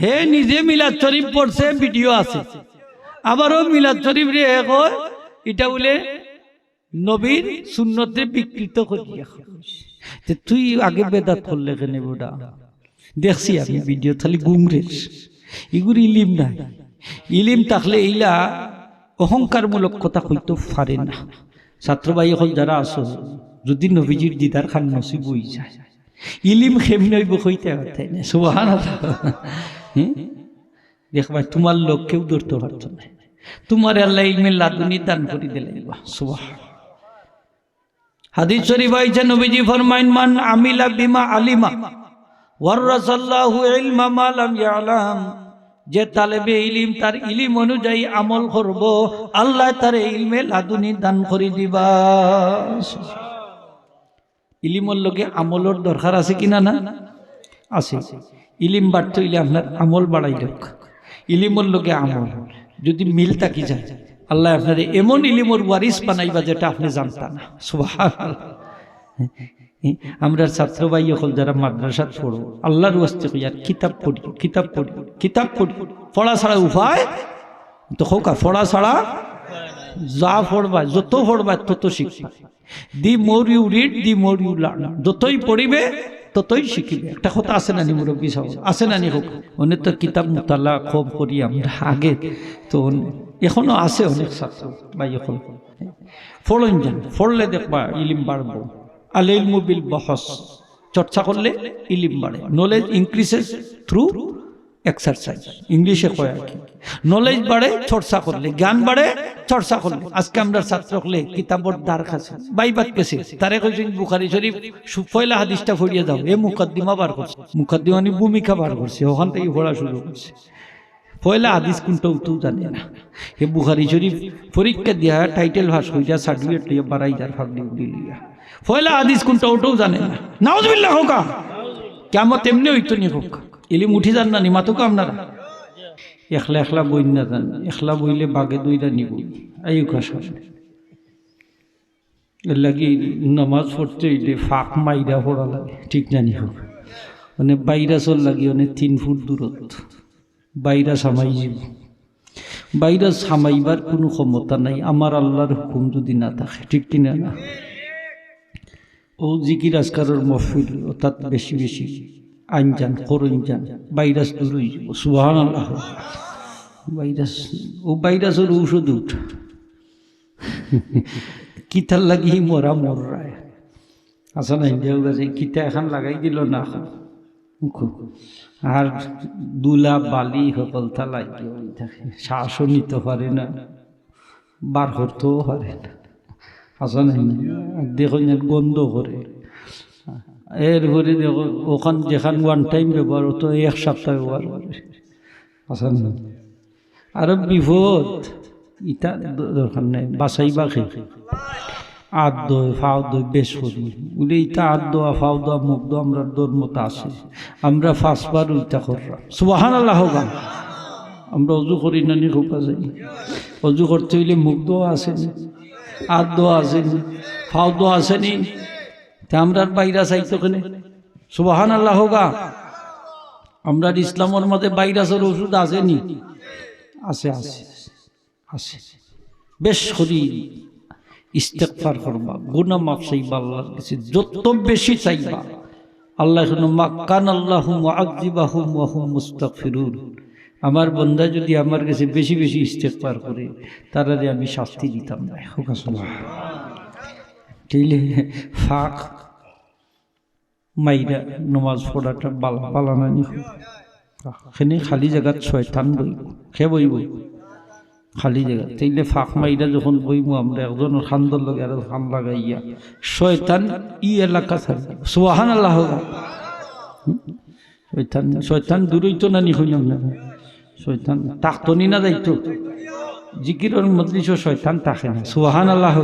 হে নিজে মিলাদ শরীফ পড়ছে, ভিডিও আছে। আবারও মিলাদ শরীফ রে কয় এটা বলে নবীর সুন্নতে বিকৃত করিয়া। তুই আগে বেদাত করলে কেন বুড়া? দেখছি আমি ভিডিও, খালি গুমরেস। এগুলো ইলিম নাই। ইলিম থাকলে এইলা অহংকারমূলক কথা কইতে পারে না। ছাত্র ভাই এখন যারা আছো, যদি নবীজির দিদার খান নসিব হয়ে যায়, ইলিম খেমনি হইব কইতে পারতাই না। সুবহানাল্লাহ। দেখবা তোমার লোক কেউ ধরতে পারত না, তোমার আল্লাহ ইলমে লাদুনি দান করে দিলেন। সুবহানাল্লাহ। হাদিস শরীফ আইছে, নবীজি ফরমাইন, মান আমিলা বিমা আলিমা ওয়ারাসাল্লাহু ইলমা মা লাম ইয়ালাম। যে তালেবে ইলিম তার ইলিম অনুযায়ী আমল করব, আল্লাহ তার ইলমে লাদুনি দান করে দিবা। ইলিমর লগে আমলের দরকার আছে কিনা? না আছে। ইলিম বাড়তে হইলে আপনার আমল বাড়াই লোক। ইলিমর লগে আমল যদি মিল থাকি যায়, আল্লাহ আপনার এমন ইলিমর ওয়ারিস বানাইবা যেটা আপনি জানতেন না। সুবহানাল্লাহ। আমরা ছাত্র ভাই হল যারা মাদ্রাসাত পড়ো, আল্লাহর ওয়াস্তে কই আর কিতাব পড়ি, কিতাব পড়ি, কিতাব পড়ি। পড়া ছাড়া উপায় তো হোক, পড়া ছাড়া যা পড়বা, যত পড়বা তত শিখবা। The more you read, the more you learn. যতই পড়িবে ততই শিখিবে। একটা কথা আছে না নি মুরব্বী সাহেব? আছে না নি? হোক, অনেক তো কিতাব মুতালা খুব করি আমরা আগে, তো এখনো আছে অনেক ছাত্র ভাই এখন। পড়েন যান, পড়লে দেখবা ইলিম বাড়বো। আল ইলমু বিল বাহস, চর্চা করলে ইলিম বাড়ে। নলেজ ইনক্রিজেস থ্রু এক্সারসাইজ, ইংলিশে কয় আর কি। নলেজ বাড়ে চর্চা করলে, জ্ঞান বাড়ে চর্চা করলে। আজকে আমরা ছাত্র হলে কিতাবর দ্বার কাছে বাইবাত গেছে, তারে কইছেন বুখারী শরীফ পয়লা হাদিসটা পড়িয়ে দাও। এ মুকদ্দিমা বার করছে, মুকদ্দিমানি ভূমিকা বার করছে, ওখান থেকে পড়া শুরু করছে। পয়লা হাদিস কোনটা উঠেও জানে না। এ বুখারী শরীফ পরীক্ষা দিয়া টাইটেল ভাস হইয়া সার্টিফিকেট লিয়া বাড়াই যার ফাগলি উড়ি লিয়া পয়লা হাদিস কোনটা ওটাও জানে না। নাউজুবিল্লাহ হোকা, কিয়ামত এমনি হইতো নি হোক। ইলিম উঠি যান না নিমাতুক আপনারা। একলা একলা বই না যান, একলা বইলে বাগে দুইটা নিব। এই কাশন এর লাগি নামাজ পড়তে হইলে ফাঁক মাইরা পড়া লাগে, ঠিক জানি হোক। মানে বাইরাসর লাগি অনেক 3 ফুট দূরত্ব বাইরা সামাই যাব। বাইরা সামাইবার কোনো ক্ষমতা নাই আমার আল্লাহর হুকুম যদি না থাকে, ঠিক কিনা না? ও জিকির আজকারের মহফিল অর্থাৎ বেশি বেশি আইন যান, করইন যান, ভাইরাস দূর হয়ে যাব। সুবহানাল্লাহ। ভাইরাস, ও ভাইরাসের ঔষধ উঠ কিতার লাগি মরা মরায় আসা না। ইন্ডিয়া গাছে কিতা এখন লাগাই দিল না, আর দুলা বালি সকল তা লাগিয়ে থাকে, শ্বাসও নিতে পারে না, বার করতেও পারে না। আসা নাই দেখো গন্ধ করে। এরপরে দেখো ওখান যেখান ওয়ান টাইম ব্যবহার হতো 1 সপ্তাহ ব্যবহার করে। আসা না আরো বিপদ, ইটা দরকার নাই। বাসাই বাখে আদ দই ফাও দই বেশ করি বলে ইটা আদ দোয়া ফাও দোয়া মুখ দোয়া আমরা ধর্মতা আছে, আমরা 5 বার উল্টা করলাম। সুবহানাল্লাহ। আমরা অজু করি না নি? খুব যাই অজু করতে হইলে মুখ দোয়া আসেনি, আদ দোয়া আসেনি, ফাও দোয়া আসেনি, তা আমরা বাইরা চাইতো কেন? সুবহানাল্লাহ। আমরা ইসলামের মধ্যে ভাইরাসের ওষুধ আসেনি? আছে আছে আছে। বেশ করি ইস্তেগফার করবা, গুনাহ মাফ চাইবা আল্লাহর কাছে, যত বেশি চাইবা। আল্লাহ মাক্কান আল্লাহু মুআযিবাহুম ওয়া হুম মুস্তাগফিরুন। আমার বান্দা যদি আমার কাছে বেশি বেশি ইস্তেগফার করে, তারা আমি শাস্তি দিতাম না। তাইলে ফাঁক মাইরা নমাজ পড়াটা বালানা নি? এখানে খালি জায়গাত শয়তান বইব, সে বইব খালি জায়গা। তাইলে ফাঁক মাইরা যখন বইব আমরা একজনের খান্দর লগে আর খান লাগাইয়া শয়তান এলাকা থাকবে। সুবহানাল্লাহ। শয়তান শয়তান দূর হইতো না নি? হইলাম না শয়তান তাকতনি না যাইতো, জিকিরের মজলিসও শয়তান থাকে না। সুবহানাল্লাহ।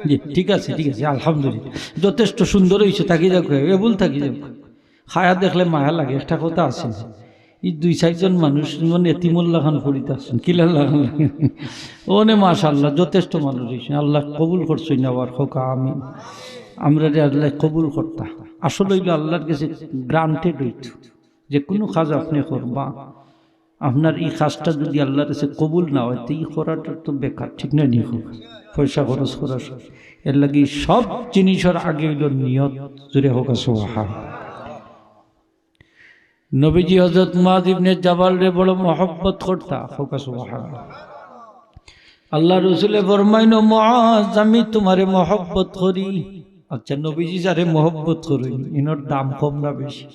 জি ঠিক আছে, ঠিক আছে, আলহামদুলিল্লাহ, যথেষ্ট সুন্দর হয়েছে। থাকি যাক, এবুল থাকি যাক। খায়া দেখলে মায়া লাগে। একটা কথা আছে, এই 2-4 জন মানুষ মানে এতিমুল্লাহ খান ফরিতে আসছেন, কিলার লাগান লাগে ওনে মাশাআল্লাহ যথেষ্ট মানুষ হয়েছে। আল্লাহ কবুল করছই না আবার হোক আমিন। আমরা আল্লাহ কবুল করতা আসলে হইল আল্লাহর কাছে গ্রান্টেড হইত। যে কোনো কাজ আপনি করবা, আপনার এই কাজটা যদি আল্লাহর কাছে কবুল না হয় তো এই করাটা তো বেকার, ঠিক না? নি হোক পয়সা খরচ করা, এর লাগি সব জিনিসের আগে হইল নিয়ত। জুড়ে হোক সুবহানাল্লাহ। নবীজি হযরত মুআয ইবনে জাবাল রে বড় মহব্বত করতা। হোক সুবহানাল্লাহ। আল্লাহ রসুলে ফরমাইনো, মুআয আমি তোমারে মহব্বত করি। আচ্ছা, নবীজি যারে মহব্বত করি ইনোর দাম কম না বেশি?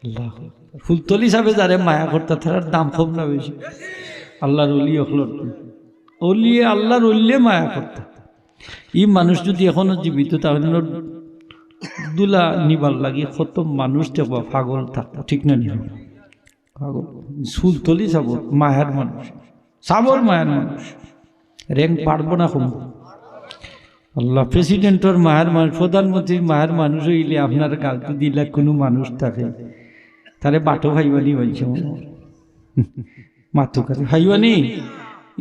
আল্লাহ ফুলতলি হিসাবে যারে মায়া করতে তার দাম কম না বেশি? আল্লাহর ওলি হলো ওলিয়ে, আল্লাহর ওলিয়ে মায়া করতে। এই মানুষ যদি এখনো জীবিত তাহলে দুলা নিবার লাগে কত মানুষ দেখবা পাগল থাকতো, ঠিক না? নিব পাগল ফুলতলি যাব মায়ার মানুষ, সাবর মায়ার মানুষ র্যাঙ্ক পারবো না কম। আল্লাহ প্রেসিডেন্টর মায়ের মানুষ, প্রধানমন্ত্রীর মায়ের মানুষ হইলে আপনার গালতো দিলা কোনো মানুষ থাকে তারে বাটো ভাইবানি বলছে মাথু কাছে ভাইবানি।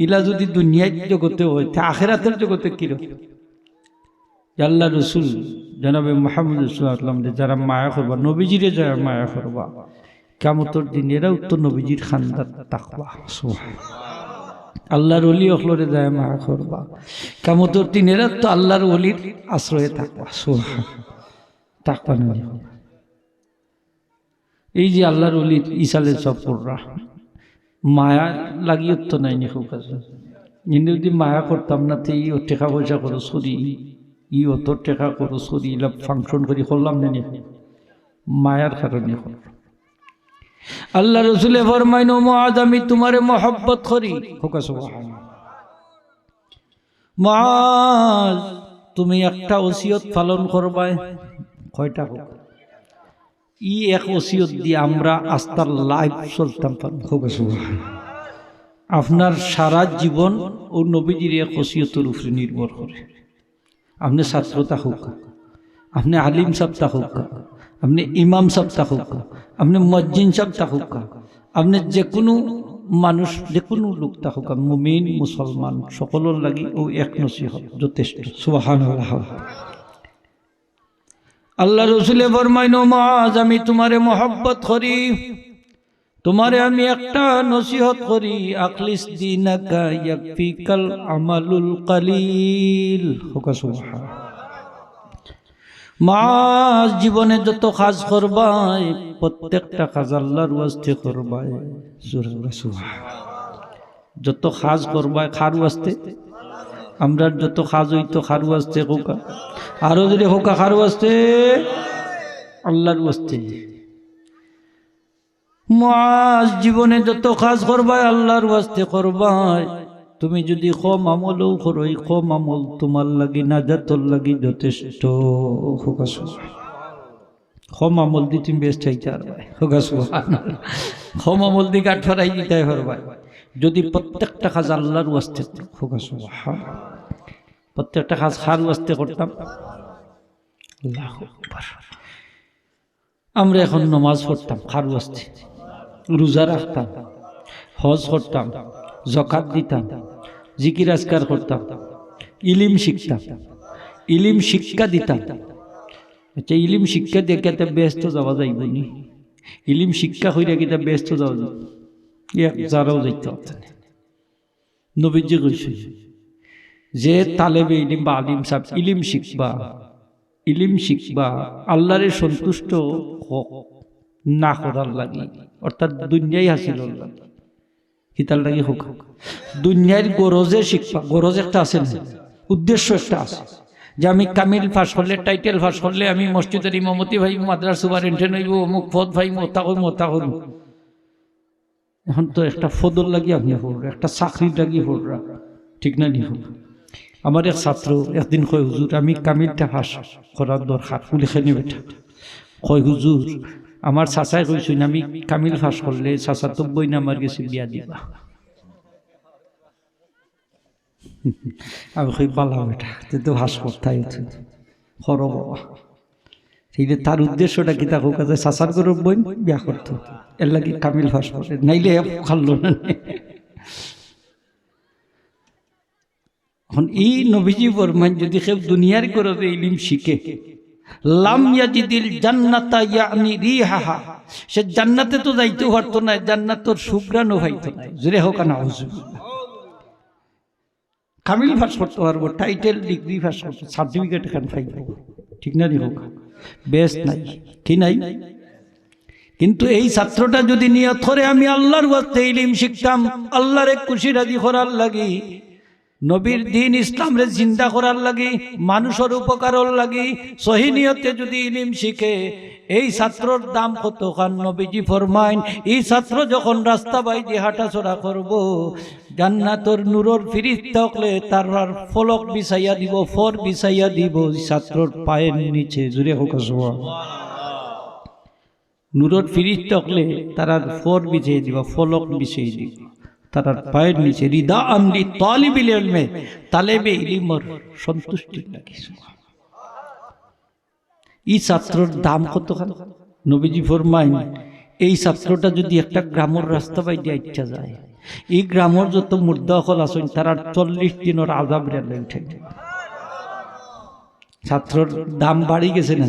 ইলা যদি দুনিয়ার জগতে হয় তা আখেরাতের জগতে কিরকম? আল্লাহ রসুল জনাবে মুহাম্মদ সাল্লাল্লাহু আলাইহি ওয়াসাল্লাম যারা মায়া করবা, নবীজিরে যারা মায়া করবা, কিয়ামতের দিন এরাও তো নবীজির খানদান তাকওয়া। সুবহানাল্লাহ। আল্লাহর ওলি অখলরে যায় মায়া করবা, কিয়ামতের দিন এরা তো আল্লাহর ওলির আশ্রয়ে থাকবা। সুবহানাল্লাহ। তাকওয়া না এই যে আল্লাহর ওলির ইসালে সব পড়রা মায়া লাগিয়ে তো নাই নি খুব কাছে। কিন্তু যদি মায়া করতাম না তো ই টাকা পয়সা করো সরি, ই অত টাকা করো সরি, এলা ফাংশন করি করলাম না, মায়ার কারণে করলাম। আল্লাহ রসুলে ফরমাইনো, মুআয আমি তোমারে মহব্বত করি। হোক সুবহানাল্লাহ। মুআয তুমি একটা ওসিয়ত পালন করবা। কয়টা হোক? ই এক ওসিয়ত দিয়ে আমরা আস্তার লাইফ চলতাম পারব। হোক সুবহানাল্লাহ। আপনার সারা জীবন ও নবীজির এক ওসিয়তের উপরে নির্ভর করে। আপনি ছাত্রতা হোক, আপনি আলিম সাবতা হোক, আপনি ইমাম সাবতা হোক, আপনি মুয়াজ্জিন সাবতা হোক, আপনি যে কোনো মানুষ, যে কোনো লোকতা হোক, মুমিন মুসলমান সকলের লাগি ও এক নসিহত যথেষ্ট। সুবহানাল্লাহ। আল্লাহ রসুলে ফরমাইনো, মুআয আমি তোমারে মহব্বত করি, তোমারে আমি একটা নসিহত করি। আখলিস দীনাকা ইয়াকফিকাল আমালুল কালিল। হোক সুবহানাল্লাহ। মুআয জীবনে যত কাজ করবাই প্রত্যেকটা কাজ আল্লাহর ওয়াস্তে করবাই। যত কাজ করবাই খার ওয়াস্তে, আমরা যত কাজ হইতো খার ওয়াস্তে হোকা, আরো যদি হোকা খার ওয়াস্তে, আল্লাহর ওয়াস্তে। মুআয জীবনে যত কাজ করবাই আল্লাহর ওয়াস্তে করবাই। তুমি যদি কম আমলও করো, কম আমল তোমার লাগি নাজাতর লাগি যথেষ্ট। কম আমল দি তুমি বেশ চাইতে পারবাই। কম আমল দি গাঁট ফেরাই দিতে পারবাই যদি প্রত্যেকটা কাজ আল্লাহর ওয়াস্তে। প্রত্যেকটা কাজ খার ওয়াস্তে করতাম। আল্লাহু আকবার। আমরা এখন নামাজ পড়তাম খার ওয়াস্তে, রোজা রাখতাম, হজ করতাম, যাকাত দিতাম, জিকির আজকার করতাম, ইলিম শিখতাম, ইলিম শিক্ষা দিতাম। আচ্ছা, ইলিম শিক্ষা দিয়ে কেতে ব্যস্ত যাওয়া যাইব নি? ইলিম শিক্ষা হইয়া কিতা ব্যস্ত যাওয়া যাবে? যারাও যাইতে পারতেন। নবীজি কইছে যে তালেবে ইলিম বা আলিম সাহেব ইলিম শিখবা, ইলিম শিখবা আল্লাহরে সন্তুষ্ট না করার লাগি, অর্থাৎ দুনিয়াই হাসিল লাগে হিতাল লাগি হোক। দুনিয়ার গরজে শিখবা, গরজ একটা আছে না, উদ্দেশ্য একটা আছে যে আমি কামিল পাস করলে, টাইটেল পাস করলে আমি মসজিদের ইমামতি ভাই, মাদ্রাসা সুপারিনটেন্ডেন্ট হইব, অমুক পদ ভাই, মোতা করব। এখন তো একটা ফদর লাগি আপনি পড়রা, একটা চাকরির লাগি পড়রা, ঠিক না? নি হোক। আমার এক ছাত্র একদিন কয়, হুজুর আমি কামিলটা পাস করার দরকার, পুলিশে বেটা কয়, হুজুর আমার চাচাই কইছেন আমি কামিল পাস করলে ৭৭ নাম্বার গেছে বিয়া দিবা। আমি কই বালা বেটা তুই তো হাস করতাই হর বাবা। ঠিক তার উদ্দেশ্যটা কি? তাকে কাছে চাচার করে বই বিয়া করতো, এর লাগে কামিল পাস করে, নাইলে খাল্লো না। এখন এই নবীজি ফরমান যদি কেউ দুনিয়ার গরজে ইলিম শিখে লাম ইয়াজিদিল জান্নাতা ইয়ানি রিহাহা, সে জান্নাতে তো যাইতে পারতো না, জান্নাতের সুঘ্রাণও পাইতো না। জোরে হোক না আউযুবিল্লাহ। কামিল পাস করতে পারবো, টাইটেল ডিগ্রি পাস করতে, সার্টিফিকেট এখানে পাইব, ঠিক না? হোক বেস্ট নাই কি নাই? কিন্তু এই ছাত্রটা যদি নিয়ত করে আমি আল্লাহর ওয়াস্তে ইলম শিখতাম, আল্লাহরে খুশি রাজি করার লাগি, নবীর দ্বীন ইসলামরে জিন্দা করার লাগি, মানুষের উপকারের লাগি সহি নিয়তে যদি ইলম শিখে, এই ছাত্রর দাম কত খান? নবীজি ফরমাইন এই ছাত্র যখন রাস্তা বাইদি হাঁটাচলা করব, জান্নাতের নূরের ফিরিস্তা হলে তার ফলক বিছাইয়া দিব, ফর বিছাইয়া দিব ছাত্রর পায়ের নিচে। জুড়ে হোক সুবহানাল্লাহ। নূরের ফিরিস্তা হলে তারা ফর বিছাইয়া দিব, ফলক বিছাইয়া দিব তার পায়ের নিচে। রিদা আমলি তালিবিল ইলমে, তালেবে ইলমের সন্তুষ্টির লাগি। এই ছাত্রর দাম কত খান? নবীজি ফরমাইন এই ছাত্রটা যদি একটা গ্রামের রাস্তা বাইতে ইচ্ছা যায়, এই গ্রামের যত মুর্দা হল আসেন তারা 40 দিনের আযাব রেলে উঠে। ছাত্রর দাম বাড়ি গেছে না?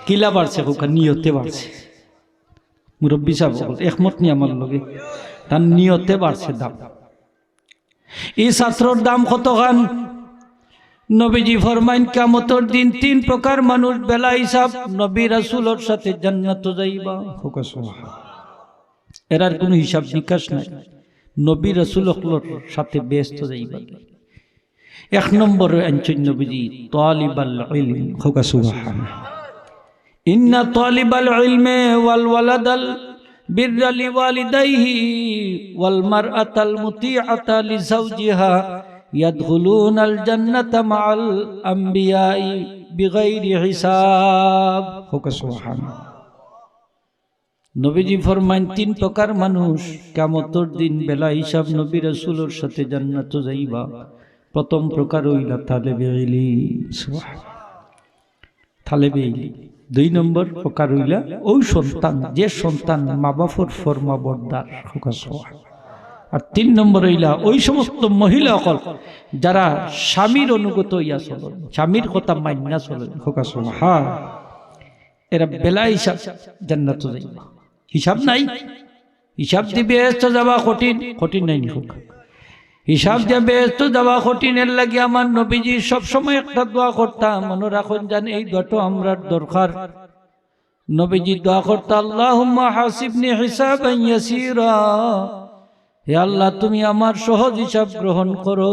কিলা বাড়ছে? হোক নিয়তে বাড়ছে। মুরব্বী সাহেব একমত নি আমার লগে? তার নিয়তে বাড়ছে দাম। এই ছাত্রর দাম কত খান? নবীজি ফরমাইন কিয়ামতের দিন 3 প্রকার মানুষ বেলা হিসাব নবী রাসূলের সাথে জান্নাতে যাইবা। এরার কোনো হিসাব নিকাশ নাই, নবী রাসূলের সাথে ব্যস্ত যাইবা। 1 নম্বরে আনছেন নবীজি তালিবাল ইলম। হোকা সুবহানাল্লাহ। ইন্না তালিবাল ইলমি ওয়াল ওয়ালাদাল বিররা লিওয়ালিদাইহি ওয়াল মারআতাল মুতিআতা লিজাওজিহা ইয়াদখুলুনাল জান্নাতা মাআল আমবিয়াই বিগাইরি হিসাব। হোক সুবহানাল্লাহ। নবীজি ফরমান 3 প্রকার মানুষ কিয়ামতের দিন বেলা হিসাব নবী রাসূলের সাথে জান্নাতে যাইবা। প্রথম প্রকার হইলা তালেবে ইলম। সুবহানাল্লাহ, তালেবে ইলম। 2 নম্বর প্রকার হইলা ওই সন্তান যে সন্তান মা বাবার ফরমাবরদার। হোক সুবহানাল্লাহ। আর 3 নম্বর হইলা ওই সমস্ত মহিলা সকল যারা স্বামীর অনুগত হইয়া চলেন, স্বামীর কথা মাইনা চলেন। হোক সুবহানাল্লাহ। এরা বেলা হিসাব জান্নাতে যাইবা। হিসাব নাই, হিসাব দিয়ে বেহেশতে যাওয়া কঠিন। কঠিন নাই হোক, হিসাব দিয়ে বেহেশতে যাওয়া কঠিন। এর লাগি আমার নবীজি সবসময় একটা দোয়া করতাম, মনে রাখুন জান এই দোয়াটা আমরা দরকার। নবীজি দোয়া করতা আল্লাহুম্মা হাসিবনি হিসাবান ইয়াসীরা, হে আল্লাহ তুমি আমার সহজ হিসাব গ্রহণ করো।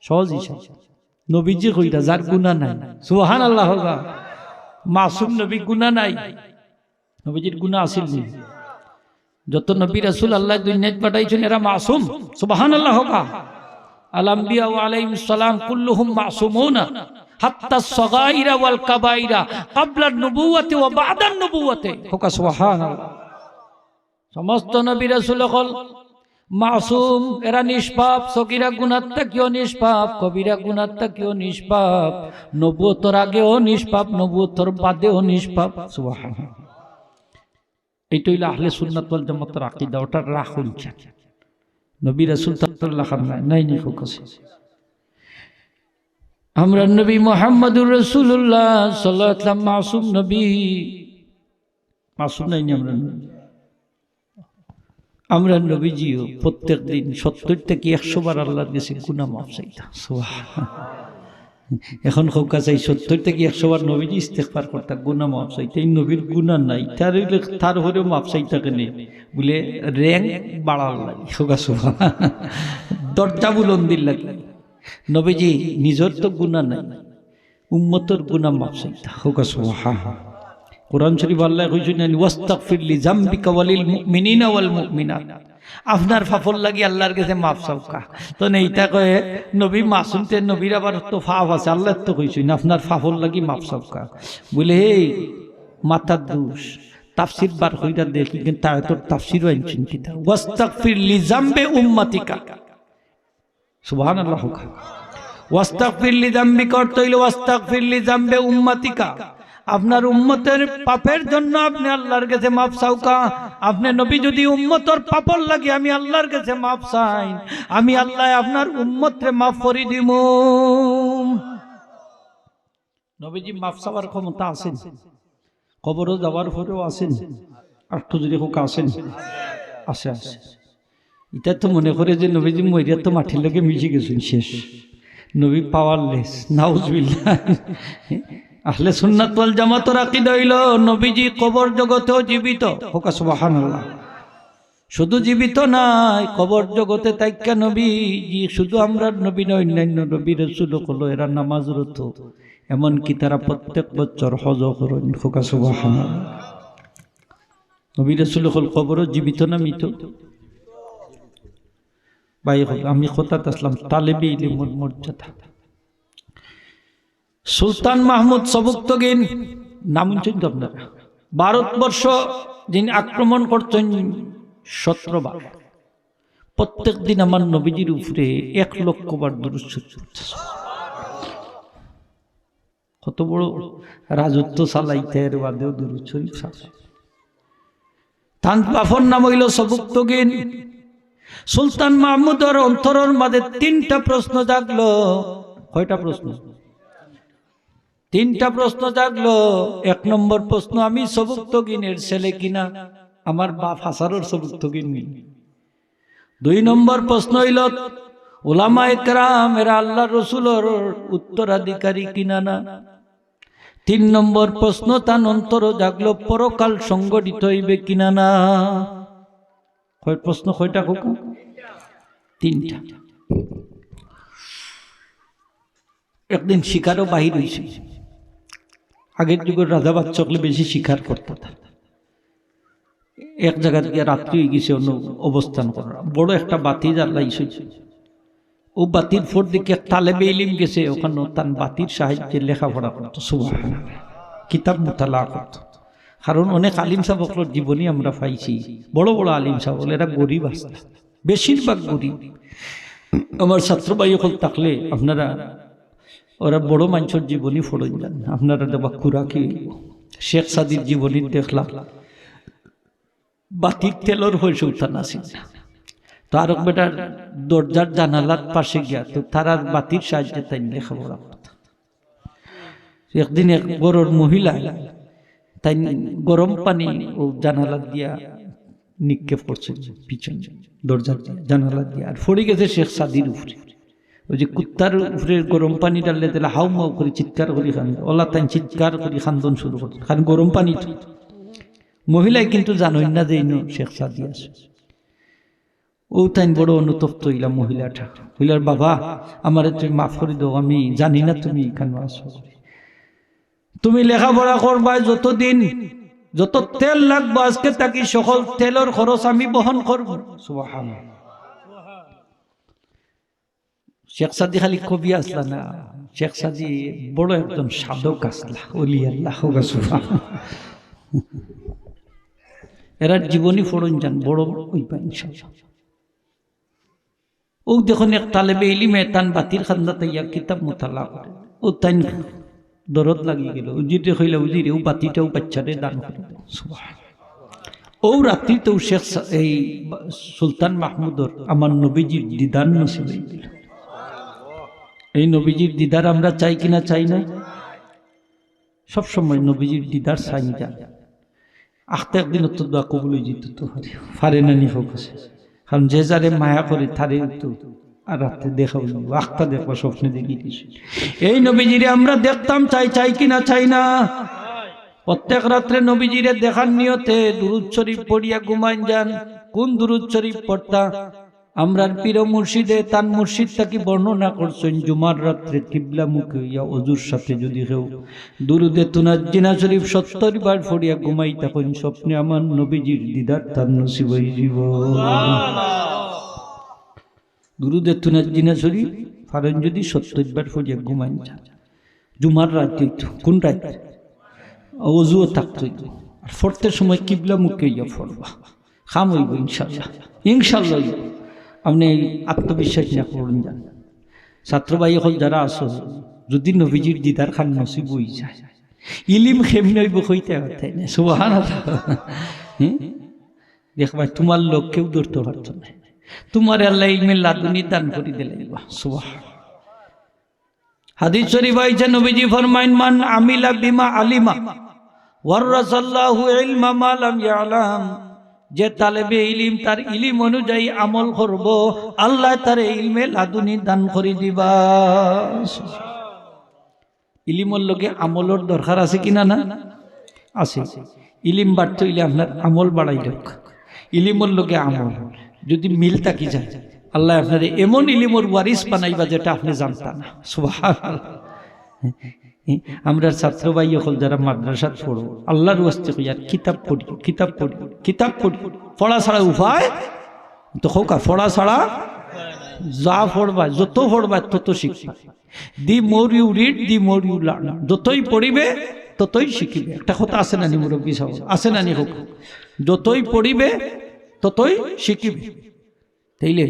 সহজ হিসাব নবীজি কইরা যার গুনাহ নাই। সুবহানাল্লাহ। হোগা মাসুম নবী গুনাহ নাই। নবীজির গুনাহ আসিল নি? যত নবী রাসূল আল্লাহ দুনিয়াতে পাঠাইছেন এরা মাসুম। সুবহানাল্লাহ। হোগা আল আম্বিয়া ওয়া আলাইহিস সালাম কুল্লুহুম মাসুমুনা হাত্তা সগাইরা ওয়াল কাবাইরা ক্বাবলা নবুওয়াতি ওয়া বা'দা নবুওয়াতি। হোগা সুবহানাল্লাহ। সমস্ত নবী রাসূল হল মাসুম, এরা নিষ্পাপ। সগীরা গুনাহ থেকেও নিষ্পাপ, কবিরা গুনাহ থেকেও নিষ্পাপ, নবুয়তের আগেও নিষ্পাপ, নবুয়তের বাদেও নিষ্পাপ। সুবহানাল্লাহ। এইটা হইল আহলে সুন্নাত ওয়াল জামাতের আকীদা। ওটা রাখুন। নবী রাসূল সাল্লাল্লাহু আলাইহি ওয়াসাল্লাম নাই নি ফোকাস। আমরা নবী মুহাম্মদুর রাসূলুল্লাহ সাল্লাল্লাহু আলাইহি ওয়াসাল্লাম মাসুম নবী। মাসুম নাই নি আমরা? আমরা নবীজিও প্রত্যেক দিন 70 থেকে 100 বার আল্লাহর কাছে গুনাহ মাফ চাইতাম। সুবহানাল্লাহ। এখন খোকা চাই 70 থেকে 100 বার নবীজি ইস্তেগফার করতা, গুনাহ মাফ চাইতে। এই নবীর গুনাহ নাই, তার হলেও মাফ চাইতা কেন বলে র্যাঙ্ক বাড়াল লাগে। খোকা সুবহানাল্লাহ, দরজা বুলন্দির লাগে। নবীজি নিজের তো গুনাহ নাই, উম্মতের গুনাহ মাফ চাইতা। খোকা সুবহানাল্লাহ। কোরআন শরীফ আল্লাহ কইছেন ওয়াস্তাগফির লিযামবিকা ওয়ালিল মুমিনিনা ওয়াল মুমিনাত। আপনার পাপর লাগি আল্লাহর কাছে মাফ চাওকা। তো এইটা কয়ে নবী মাসুম, তে নবীর আবার তো পাপ আছে। আল্লাহ তো কইছেন আপনার পাপর লাগি মাফ চাওকা বলে এই মাথার দোষ। তাফসীর বার কইরা দেখি কিন্তু আয়াতের তাফসীরও আনছেন কিতাব ওয়াস্তাগফির লিযামবি উম্মাতিকা। সুবহানাল্লাহ। ওয়াস্তাগফির লিযামবিকা অর্থ হইল ওয়াস্তাগফির লিযামবি উম্মাতিকা। আপনার উম্মতের পাপের জন্য আপনি আল্লাহর কাছে মাফ চাওকা। আপনি নবী যদি উম্মতের পাপর লাগে আমি আল্লাহর কাছে মাফ চাই, আমি আল্লাহ আপনার উম্মতরে মাফ করে দিব। নবীজি মাফ চাওয়ার ক্ষমতা আছেন, কবরও যাওয়ার পরেও আছেন, আর তো যদি হোক আছেন, আছে আছে। এটা তো মনে করে যে নবীজি মরিয়া তো মাটির লোকে মিশে গেছেন, শেষ, নবী পাওয়ারলেস। নাউজুবিল্লাহ। আহলে সুন্নাত ওয়াল জামাতের আকীদা হইল নবীজি কবর জগতেও জীবিত। হোক সুবহানাল্লাহ। শুধু জীবিত নাই, কবর জগতে তাইকা নবীজি শুধু আমরা নবী নয়, অন্যান্য নবী রাসূল হলো এরা নামাজরত, এমনকি তারা প্রত্যেক বছর হজ করেন। হোক সুবহানাল্লাহ। নবী রাসূল হল কবরও জীবিত না মৃত? ভাই আমি কথাতে আসলাম তালেবে ইলমের মর্যাদা। সুলতান মাহমুদ সবুক্তগিন নাম শুনছেন তো আপনারা? ভারতবর্ষ যিনি আক্রমণ করছেন 17 বার, প্রত্যেক দিন আমার নবীজির উপরে 1 লক্ষ বার দুরূদ শরীফ পড়তেছে। কত বড় রাজত্ব চালাইতে এর বাদেও দুরূদ শরীফ আছে। তান বাফর নাম হইল সবুক্তগিন। সুলতান মাহমুদের অন্তরের মাঝে 3টা প্রশ্ন জাগলো। কয়টা প্রশ্ন? 3টা প্রশ্ন জাগলো। 1 নম্বর প্রশ্ন, আমি সবুক্তগিনের ছেলে কিনা? আমার বাপ হাসারর সবুক্তগিন। 2 নম্বর প্রশ্ন হইল উলামায়ে কেরাম এরা আল্লাহ রসুলের উত্তরাধিকারী কিনা না? 3 নম্বর প্রশ্ন তার অন্তর জাগলো, পরকাল সংগঠিত হইবে কিনা না? কয় প্রশ্ন? কয়টা? 3টা। একদিন শিকারও বাহির হয়েছে। আগের যুগের রাজা বাচ্চাগুলো বেশি শিকার করতে, এক জায়গা থেকে রাত্রি হয়ে গেছে অন্য অবস্থান করা, বড় একটা বাতি জ্বালাইছে। ও বাতির ফোর দিকে তালেবে ইলম গেছে, ওখানে তার বাতির সাহায্যে লেখাপড়া করতো, সুবহানাল্লাহ, কিতাব মুতালা করতো। কারণ অনেক আলিম সাহেবের জীবনী আমরা পাইছি, বড় বড় আলিম সাহেব এরা গরিব আসতে, বেশিরভাগ গরিব। আমার ছাত্র ভাই হল থাকলে আপনারা ওরা বড় মানুষের জীবনী ফোড়ন যান, আপনারা দেবা খুরাকি। শেখ সাদির জীবনী দেখলাম, বাতির তেলর হয়েছে উঠান আসিল, তার বেটার দরজার জানালার পাশে গিয়া তো তারা বাতির সাহায্যে তাই লেখাপড়া করত। একদিন এক বড়র মহিলা তাই গরম পানি ও জানালা দিয়া নিক্ষেপ করছে পিছনে দরজার জানালা দিয়া, আর ফড়ে গেছে শেখ সাদির উপরে। ওই যে কুত্তার উপরে গরম পানি ডাললে তাহলে হাউ মাউ করে চিৎকার করি খান, ওলা তাই চিৎকার করি খান্দন শুরু করছে, কারণ গরম পানি। মহিলাই কিন্তু জানোই না যে শেখ সাদি আছে। ও তাই বড় অনুতপ্ত হইলাম মহিলাটা, হইলার বাবা আমার তুমি মাফ করে দাও, আমি জানি না তুমি এখানে আসো, তুমি লেখাপড়া করবা, যতদিন যত তেল লাগবে আজকে তাকে সকল তেলের খরচ আমি বহন করব। সুবহানাল্লাহ। শেখ সাদি খালি কবি আসলা না, শেখ সাদি বড় একজন সাধক আসলা, ওলি আল্লাহ। এরা জীবনী ফোড়ন যান, বড় ওই পাই ইনশাআল্লাহ। ও দেখুন এক তালেবে ইলমে তান বাতির খান্দা তাইয়া কিতাব মুতালা করে, ও তাই দরদ লাগিয়ে গেল। উজিরে হইলা উজিরে ও বাতিটাও বাচ্চারে দান করে। ও রাত্রি তো শেখ এই সুলতান মাহমুদর আমার নবীজির দিদার নসিব হইল। এই নবীজির দিদার আমরা চাই কিনা চাই না? সবসময় নবীজির দিদার চাই যান। আখতে একদিন তো দোয়া কবুল হয়ে যেত, তো পারে না নি হোক আছে, কারণ যে যারে মায়া করে তারে তো আর রাত্রে দেখা হইল, আখটা দেখবা স্বপ্নে দেখি দিছি। এই নবীজিরে আমরা দেখতাম, চাই চাই কিনা চাই না? প্রত্যেক রাত্রে নবীজিরে দেখার নিয়তে দুরূদ শরীফ পড়িয়া ঘুমাইন যান। কোন দুরূদ শরীফ পড়তা? আমরার পীর মুর্শিদে তান মুর্শিদ তাকে বর্ণনা করছেন, জুমার রাত্রে কিবলা মুখে হইয়া ওযুর সাথে যদি কেউ দুরুদে তুনাজ্জিনা শরীফ 70 বার পড়িয়া ঘুমাই, তখন স্বপ্নে আমার নবীজির দিদার তার নসিব হইব। দুরুদে তুনাজ্জিনা শরীফ ফারেন যদি 70 বার পড়িয়া ঘুমাই যান, জুমার রাতে, কোন রাত? ওযুও থাকতো, আর ফোরতে সময় কিবলা মুখে হইয়া পড়বা, খাম হইব ইনশাআল্লাহ, ইনশাআল্লাহ। আপনি আত্মবিশ্বাস না করুন যান। ছাত্র ভাই হল যারা আসো, যদি নবীজির দিদার খান নসিব হই যায়, ইলিম খেমনি হইব কইতে কথা না, সুবহানাল্লাহ। দেখবা তোমার লোক কেউ ধরতে পারত না, তোমার আল্লাহ ইলমে লাদুনি দান করে দিলেন, সুবহানাল্লাহ। হাদিস শরীফ আইছে নবীজি ফরমাইন মান আমিলা বিমা আলিমা ওয়ারাসাল্লাহু ইলমা মা লাম ইয়ালাম, যে তালেবে ইলম তার ইলম অনুযায়ী আমল করব আল্লাহ তার ইলমে লাদুনি দান করে দিবা। ইলমের লগে আমলের দরকার আছে কিনা না? আছে। ইলম বাড়তে হইলে আপনার আমল বাড়াই লোক। ইলমের লগে আমল যদি মিল থাকি যায় আল্লাহ আপনার এমন ইলমের ওয়ারিস বানাইবা যেটা আপনি জানতেন না। সুবহানাল্লাহ। আমরা ছাত্র ভাই হল যারা মাদ্রাসাত পড়ো, আল্লাহর ওয়াস্তে কইয়ার কিতাব পড়ি, কিতাব পড়ি, কিতাব পড়ি। পড়া ছাড়া উপায় তো হোক, পড়া ছাড়া যা পড়বা, যত পড়বা তত শিখবা। The more you read the more you learn. যতই পড়িবে ততই শিখিবে। একটা কথা আছে না নি মুরব্বী সাহেব, আছে না নি হোক? যতই পড়িবে ততই শিখিবে। তাইলে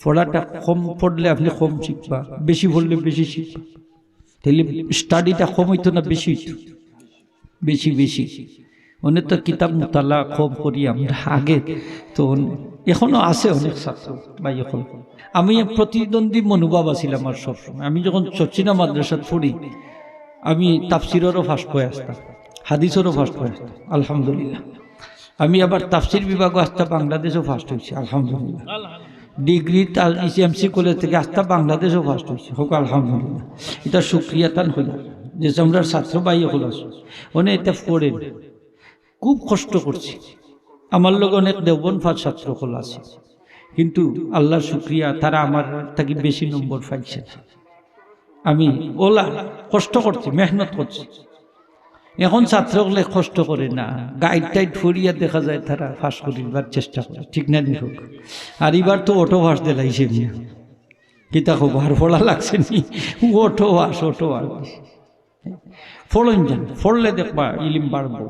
পড়াটা কম পড়লে আপনি কম শিখবা, বেশি পড়লে বেশি শিখবা। তাইলে স্টাডিটা কম হইতো না বেশি হইতো? বেশি বেশি। অনেক তো কিতাব মুতালা কম করি আমরা আগে, তো এখনো আছে অনেক ছাত্র ভাই। এখন আমি প্রতিদ্বন্দ্বী মনোভাব আছিলাম আমার সবসময়। আমি যখন চর্চিনা মাদ্রাসাত পড়ি আমি তাফসিরেরও ফার্স্ট হয়ে আসতাম, হাদিসেরও ফার্স্ট হয়ে আসতাম আলহামদুলিল্লাহ। আমি আবার তাফসির বিভাগও আসতাম, বাংলাদেশও ফার্স্ট হয়েছি আলহামদুলিল্লাহ। ডিগ্রি ইসিএমসি কলেজ থেকে আসতা বাংলাদেশও ফার্স্ট হয়েছে হোক আলহামদুলিল্লাহ। এটা সুক্রিয়া তান হইল যে আমরা ছাত্র ভাই হল অনেক এটা পড়েন, খুব কষ্ট করছি। আমার লোক অনেক দেওবন ফার ছাত্র হল আছে, কিন্তু আল্লাহর শুক্রিয়া তারা আমার থেকে বেশি নম্বর পাইছে। আমি ওলা কষ্ট করছি, মেহনত করছি। এখন ছাত্রগুলো কষ্ট করে না, গাইড টাইড ফুরিয়া দেখা যায় তারা ফাঁস করিবার চেষ্টা করে, ঠিক না নি হোক? আর এবার তো অটো ভাস দিলাইছে নিয়ে কিতা হোক আর ফোড়া লাগছে নি, অটো ভাস ফোড়ন যান, ফোড়লে দেখবা ইলিম বাড়বো।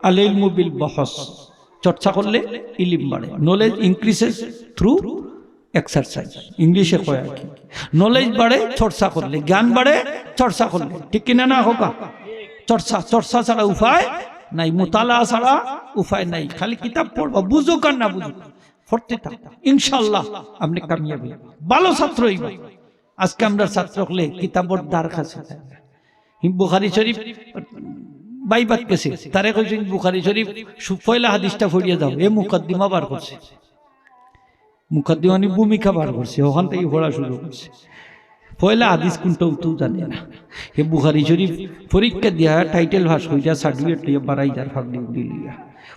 আল ইলমু বিল বহস, চর্চা করলে ইলিম বাড়ে। নলেজ ইনক্রিজেস থ্রু এক্সারসাইজ, ইংলিশে কয় আর কি। নলেজ বাড়ে চর্চা করলে, জ্ঞান বাড়ে চর্চা করলে, ঠিক কিনা না হোক? চর্চা, চর্চা ছাড়া উপায় নাই, মুতালা ছাড়া উপায় নাই। খালি কিতাব পড়বা, বুঝো কার না বুঝো, পড়তে থাক, ইনশাআল্লাহ আপনি কামিয়াবি, ভালো ছাত্র হইবা। আজকে আমরা ছাত্র হলে কিতাবর দ্বার কাছে বুখারী শরীফ বাইবাত গেছে, তারে কইছেন বুখারী শরীফ পয়লা হাদিসটা পড়িয়ে দাও, এ মুকদ্দিমা বার করছে, মুকদ্দিমানি ভূমিকা বার করছে, ওখান থেকে পড়া শুরু করছে। পয়লা হাদিস কোনটাও তো জানে না। এ বুখারী শরীফ পরীক্ষা দিয়া টাইটেল ভাস হইয়া সার্টিফিকেট লিয়া বাড়াই যার ফাগলি উড়িলিয়া,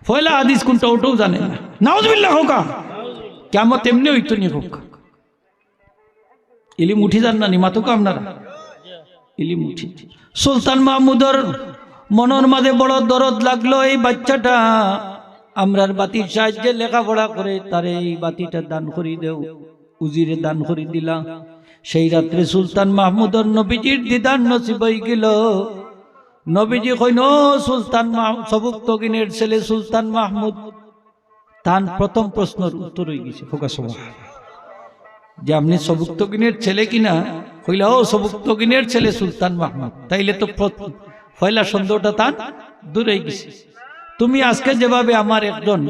পয়লা হাদিস কোনটা ওটাও জানে না। নাউজুবিল্লাহ হোক, কিয়ামত এমনি হইতো নি হোক। ইলিম উঠি যান না নি মাতুক আপনারা, ইলিম উঠি। সুলতান মাহমুদর মনের মাঝে বড় দরদ লাগলো, এই বাচ্চাটা আমরার বাতির সাহায্যে লেখাপড়া করে তারে এই বাতিটা দান করি দেও, উজিরে দান করি দিলা। সেই রাত্রে সুলতান মাহমুদর নবীজির দিদার নসিব হয়ে গেল। নবীজি কইন সুলতান সবুক তগিনের ছেলে সুলতান মাহমুদ, তার প্রথম প্রশ্নের উত্তর হয়ে গেছে যে আপনি সবুক তগিনের ছেলে কিনা? কইলা ও সবুক তগিনের ছেলে সুলতান মাহমুদ। তাইলে তো পয়লা সন্দেহটা তার দূর হয়ে গেছে। তুমি আজকে যেভাবে আমার একজন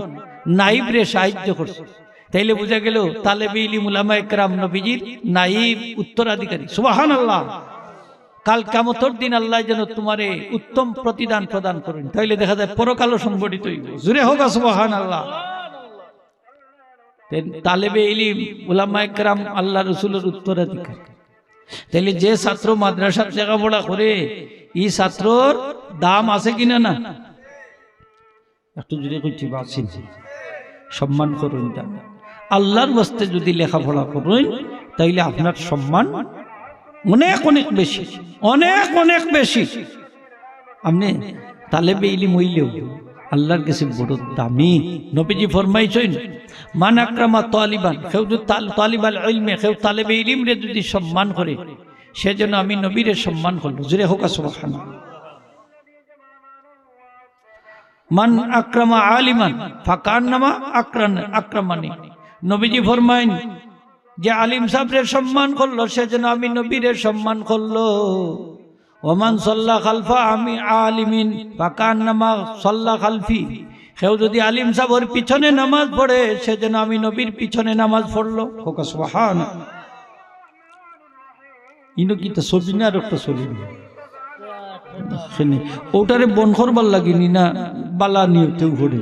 নাইব রে সাহায্য করছো, তাইলে বোঝা গেল তালেবে ইলম উলামা ইকরাম নবীজির নাইব উত্তরাধিকারী। সুবহানাল্লাহ। কাল কিয়ামতের দিন আল্লাহ যেন তোমারে উত্তম প্রতিদান প্রদান করেন, তাইলে দেখা যায় পরকালও সংগঠিত হইব। জোরে হোক সুবহানাল্লাহ। তালেবে ইলম উলামা ইকরাম আল্লাহ রাসূলের উত্তরাধিকারী। তাইলে যে ছাত্র মাদ্রাসার লেখাপড়া করে এই ছাত্রর দাম আছে কিনা না? একটু জোরে কইছি বাসিন, সম্মান করুন। আল্লাহর ওয়াস্তে যদি লেখাপড়া করেন তাইলে আপনার সম্মান অনেক অনেক বেশি, অনেক অনেক বেশি। আপনি তালেবে ইলম হইলেও আল্লাহর কাছে বড় দামি। নবীজি ফরমাইছেন মান আকরামা তালিবান, কেউ যদি তালিবাল ইলমে, কেউ তালেবে ইলম রে যদি সম্মান করে সেজন্য আমি নবীরে সম্মান করলো। জোরে হোক সুবহানাল্লাহ। মান আকরামা আলিমান ফাকান্নামা আকরামানি, নবীজি ফরমাইন যে আলিম সাহেবের সম্মান করলো সেজন্য আমি নবীরে সম্মান করলো। ওমান সাল্লা খালফা আমি আলিমিন ফাকান্নামা সাল্লা খালফি, কেউ যদি আলিম সাহেবের পিছনে নামাজ পড়ে সেজন্য আমি নবীর পিছনে নামাজ পড়লো। সুবহানাল্লাহ। ইনো কিতা ছবি না আর একটা ছবি ওটারে বন্ধ করবার লাগিনি না বালা নিয়তেও করে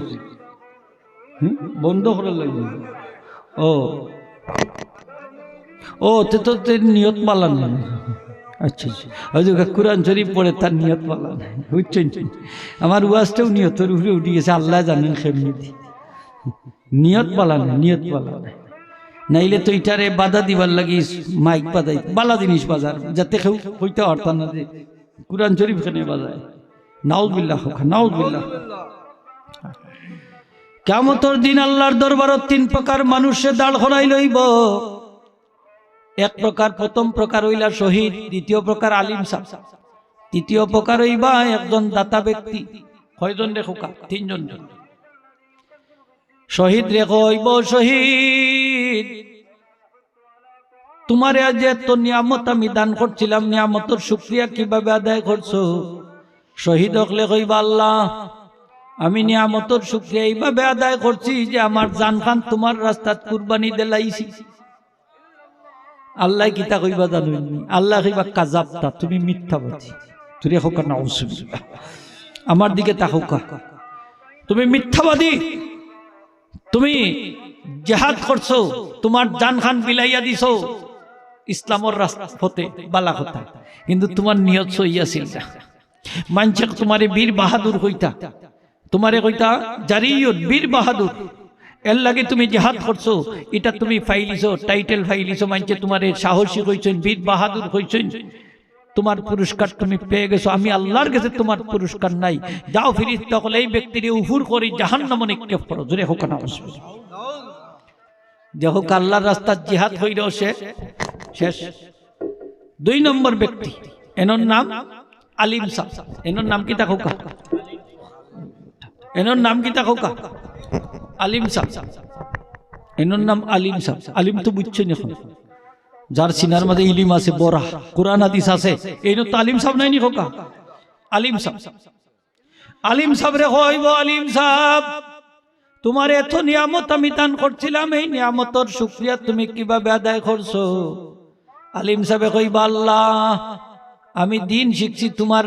বন্ধ করার লাগবে ও ও তে তো নিয়ত বালা নেই আচ্ছা ওই যে কোরআন শরীফ পড়ে তার নিয়ত বালা নেই বুঝছেন আমার ওয়াজটাও নিয়তের উপরে উঠে গেছে আল্লাহ জানেন কেমনি নিয়ত বালা নেই নিয়ত বালা নেই নাইলে তো এটারে বাধা দিবার লাগি মাইক বাজাই বালা জিনিস বাজার যাতে কেউ হইতে পারতাম না যে কুরআন শরীফ খানে বাজায় নাউজুবিল্লাহ নাউজুবিল্লাহ কিয়ামতের দিন আল্লাহর দরবারত তিন প্রকার মানুষে দাঁড় করাই লইব এক প্রকার প্রথম প্রকার হইলা শহীদ দ্বিতীয় প্রকার আলিম সাহেব তৃতীয় প্রকার হইবা একজন দাতা ব্যক্তি কয়জন রে খোকা তিনজন শহীদ রে কইব শহীদ তোমারে আজ এত নিয়ামত আমি দান করছিলাম নিয়ামতের শুকরিয়া কিভাবে আদায় করছো শহীদ হকলে কইবা আল্লাহ আমি নিয়ামতের শুকরিয়া এইভাবে আদায় করছি যে আমার জান খান তোমার রাস্তাত কুরবানি দিলাইছি আল্লাহ কিতা কইবা জানুনি আল্লাহ কইবা কাযাবতা তুমি মিথ্যাবাদী তুই হোক না নাউজুবিল্লাহ আমার দিকে তাকাও তুমি মিথ্যাবাদী তুমি জিহাদ করছো তোমার জান খান বিলাইয়া দিছো ইসলামের রাস্তাতে বালা কথা কিন্তু তোমার নিয়ত সইয়া ছিল না মানছে তোমারে বীর বাহাদুর হইতা তোমারে কইতা জারিয়ত বীর বাহাদুর এর লাগে তুমি জিহাদ করছো এটা তুমি ফাইলিছো টাইটেল ফাইলিছো মানছে তোমারে সাহসী কইছেন বীর বাহাদুর কইছেন তোমার পুরস্কার তুমি পেয়ে গেছো আমি আল্লাহর কাছে তোমার পুরস্কার নাই যাও ফিরিস্তা হলে এই ব্যক্তিরে উফুর করে জাহান্নামে নিক্ষেপ করো জোরে হোক না যে হোক আল্লাহর রাস্তায় জিহাদ হইল শেষ দুই নম্বর ব্যক্তি এনর নাম আলিম সাহেব এনর নাম কি তা খোকা এনর নাম কি তা খোকা আলিম সাহেব এনর নাম আলিম সাহেব আলিম তো বুঝছেন এখন যার সিনার মধ্যে ইলিম আছে বড়া কোরআন হাদিস আছে এই তো আলিম সাহেব নাই নি খোকা আলিম সাহেব রে কইব আলিম সাহেব তোমার এত নিয়ামত আমি দান করছিলাম এই নিয়ামতের শুকরিয়া তুমি কিভাবে আদায় করছো আলিম সাহেব কইবা আল্লাহ আমি দিন শিখছি তোমার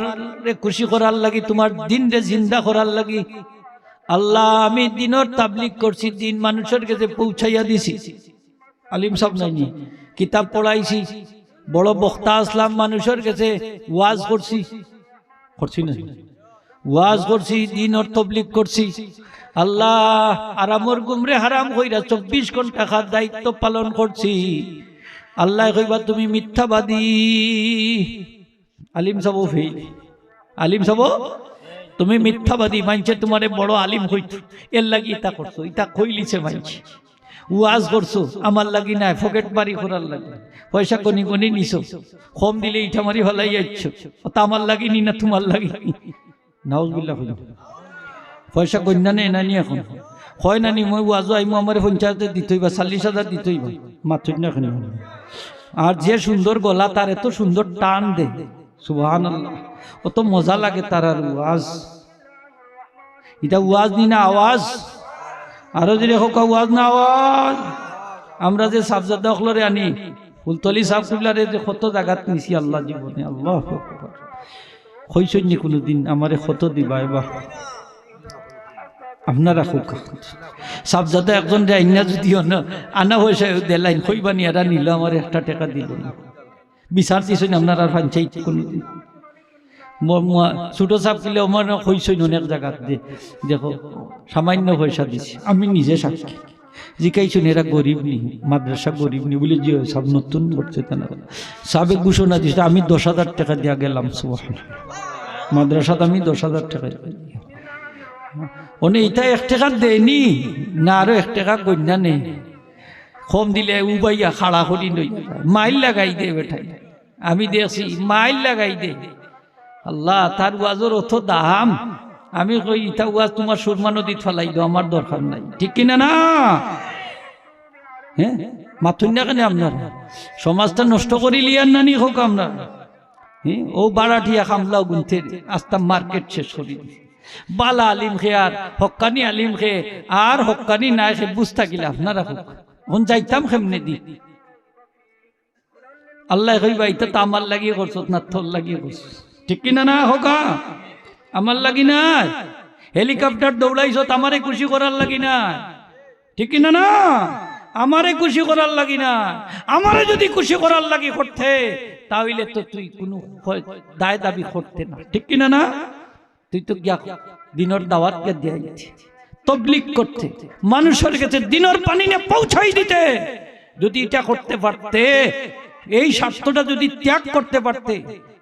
খুশি করার লাগি তোমার দিন রে জিন্দা করার লাগি আল্লাহ আমি দিনের তাবলীগ করছি দিন মানুষের কাছে পৌঁছাইয়া দিছি আলিম সাহেব নাই নি কিতাব পড়াইছি বড় বক্তা আসলাম মানুষের কাছে ওয়াজ করছি না ওয়াজ করছি দিনের তাবলীগ করছি আল্লাহ আরামর গুমরে হারাম কইরা 24 ঘন্টা খার দায়িত্ব পালন করছি আল্লাহ কইবা তুমি মিথ্যাবাদী আলিম সাহেব ফেল আলিম সাহেব তুমি মিথ্যাবাদী মানছে তোমারে বড় আলিম হইতো এর লাগি এটা করছো এটা কইলিছে মানছে ওয়াজ করছো আমার লাগি নাই পকেট বাড়ি করার লাগি পয়সা কোনি কোনি নিছো কম দিলে ইটা মারি হলাই যাচ্ছ তা আমার লাগি নি না তোমার লাগি নাউজুবিল্লাহ পয়সা কন্যা নেই নানি এখন হয় নানি মই ওয়াজও আইমু আমার 50,000 দিতেই বা 40,000 দিতেই বা মাত্র না এখন আর যে সুন্দর গলা তার এত সুন্দর টান দে সুবহানাল্লাহ কত মজা লাগে তার আর ওয়াজ এটা ওয়াজ নি না আওয়াজ আরো যদি হোক ওয়াজ না আওয়াজ আমরা যে সাবজাদা অখলরে আনি ফুলতলি সাবকুলারে যে কত জায়গাত নিছি আল্লাহ জীবনে আল্লাহু আকবার কইছেন নি কোনদিন আমারে কত দিবা এবা আপনারা খুব সাবজাদা একজন আইনা যদিও না আনা পয়সা দেলাইন কইবানি এরা নিল আমার 1 টাকা দিল না বিচার দিছেন আপনারা পঞ্চায়েত কোনদিন ছোট সাপ দিলে আমার কইছেন অনেক জায়গাত দেখো সামান্য পয়সা দিছি আমি নিজে সাক্ষী জিকাইছেন এরা গরিব নি মাদ্রাসা গরিব নি বলে যে সব নতুন করছে না সাবেক ঘোষণা দিছে আমি 10,000 টাকা দিয়া গেলাম সুবহানাল্লাহ মাদ্রাসাত আমি 10,000 টাকা ওনে এটা 1 টাকা দেয়নি না আরো 1 টাকা গন্যা নেই কম দিলে উবাইয়া খাড়া করি নই মাইল লাগাই দে বেঠাই আমি দেখছি মাইল লাগাই দে আল্লাহ তার ওয়াজের অত দাম আমি কই ইটা ওয়াজ তোমার সুরমা নদীত ফেলাই দাও আমার দরকার নাই ঠিক কিনা না হ্যাঁ মাথুন না কেন আপনার সমাজটা নষ্ট করি লিয়ার নানি হোক আমরা হ্যাঁ ও বাড়াঠিয়া খামলাও গুনতে আস্তা মার্কেট শেষ করি বালা আলিম খে আর হক্কানি আলিম খে আর হক্কানি নাই খে বুঝ থাকিলে আপনারা হোক হন যাইতাম কেমনে দি আল্লাহ কইবা এটা তো আমার লাগিয়ে করছ না তোর লাগিয়ে করছ ঠিক কিনা না হোকা আমার লাগি না হেলিকপ্টার দৌড়াইছ আমারে খুশি করার লাগি না ঠিক কিনা না আমারে খুশি করার লাগি না আমারে যদি খুশি করার লাগি করতে তাহলে তো তুই কোনো দায় দাবি করতে না ঠিক কিনা না তুই তো দিনের দাওয়াত কে দিয়েছি তবলিগ করতে মানুষের কাছে দিনের পানি নিয়ে পৌঁছাই দিতে যদি এটা করতে পারতে এই স্বার্থটা যদি ত্যাগ করতে পারতে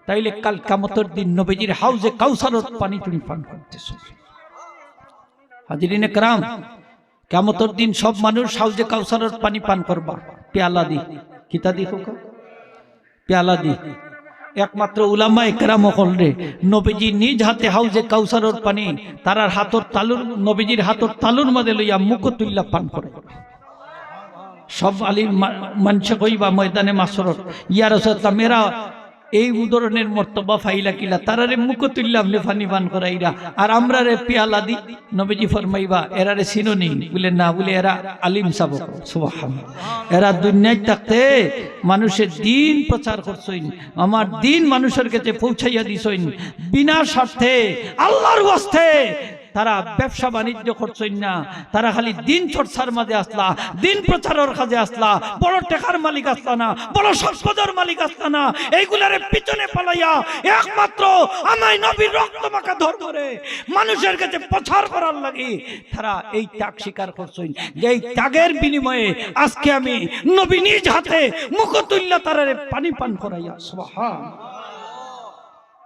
তাইলে কাল কিয়ামতের দিন নবীজির হাউজে কাউসারের পানি তুমি পান করতেছো হাজিরিনে کرام কিয়ামতের দিন সব মানুষ হাউজে কাউসারের পানি পান করবা পেয়ালা দি কিতা দি হোক পেয়ালা দি একমাত্র উলামা ইকরাম হলরে নবীজি নিজ হাতে হাউজে কাউসারের পানি তারার হাতর তালুর নবীজির হাতর তালুর মধ্যে লইয়া মুখ তুল্লা পান করে সব আলিম মানুষ কইবা ময়দানে মাসরত ইয়া রাসূলুল্লাহ মেরা এই ধরনের মর্তবা ফাইলা কিলা তারারে মুখ তুল্লা আপনি পানি পান করাইরা আর আমরা রে পেয়ালা দি নবীজি ফরমাইবা এরারে চিনোনি বলে না বলে এরা আলিম সাব সুবহানাল্লাহ এরা দুনিয়ায় থাকতে মানুষের দিন প্রচার করছইন আমার দিন মানুষের কাছে পৌঁছাইয়া দিছইন বিনা স্বার্থে আল্লাহর ওয়াস্তে তারা ব্যবসা বাণিজ্য করছইন না তারা খালি দিন চর্চার মাঝে আসলা দিন প্রচারের কাজে আসলা বড় টাকার মালিক আসলা না বড় সম্পদের মালিক আসলা না এইগুলার পিছনে পালাইয়া একমাত্র আমায় নবীর রক্ত মাখা ধরে মানুষের কাছে প্রচার করার লাগি তারা এই ত্যাগ স্বীকার করছইন যে এই ত্যাগের বিনিময়ে আজকে আমি নবী নিজ হাতে মুখ তুল্লা তারারে পানি পান করাইয়া সুবহানাল্লাহ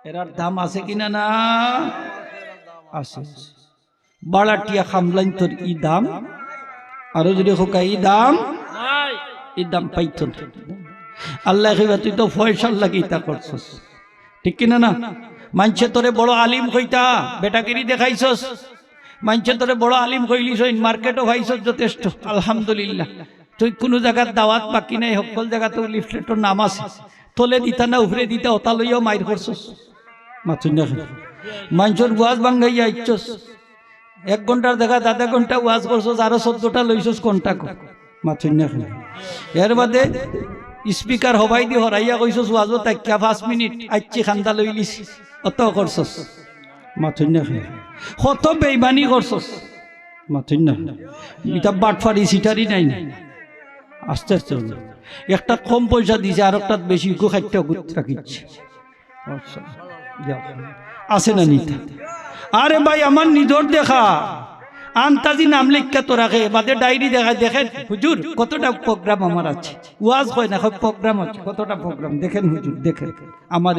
এর দাম আছে কিনা না আছে বাড়াটিয়া খামলাইন তোর ই দাম আরো যদি হোক ই দাম পাইতো আল্লাহ কইবা তুই তো ফয়সাল লাগি তা করছস ঠিক কিনা না মানছে তোরে বড় আলিম কইতা বেটাগিরি দেখাইছস মানছে তোরে বড় আলিম কইলিস মার্কেটও খাইছস যথেষ্ট আলহামদুলিল্লাহ তুই কোনো জায়গার দাওয়াত বাকি নাই সকল জায়গাতে লিফলেটের নাম আছে তোলে দিতা না উপরে দিতা ওটা লইয়াও মাইর করছস মাথুন না মানুষের ওয়াজ ভাঙ্গাইয়া ইচ্ছস 1 ঘন্টার দেখা 0.5 ঘন্টা ওয়াজ করছস আরো 14টা লইছস কোনটা মাথুন না এর বাদে স্পিকার হবাই দি হরাইয়া কইছস ওয়াজও তাকিয়া 5 মিনিট আইছি খান্দা লইলিস অত করছস মাথুন না কত বেঈমানি করছস মাথুন না এটা বাটফারি সিটারি নাই আস্তে আস্তে একটা কম পয়সা দিছে আর একটা বেশি গো খাইতে গুত রাখিছে আচ্ছা আছে না নিতা আরে ভাই আমার নিজর দেখা আন্তাজি নাম লিখা তো রাখে বাদে ডায়েরি দেখা দেখেন হুজুর কতটা প্রোগ্রাম আমার আছে ওয়াজ হয় না প্রোগ্রাম আছে কতটা প্রোগ্রাম দেখেন হুজুর দেখেন আমার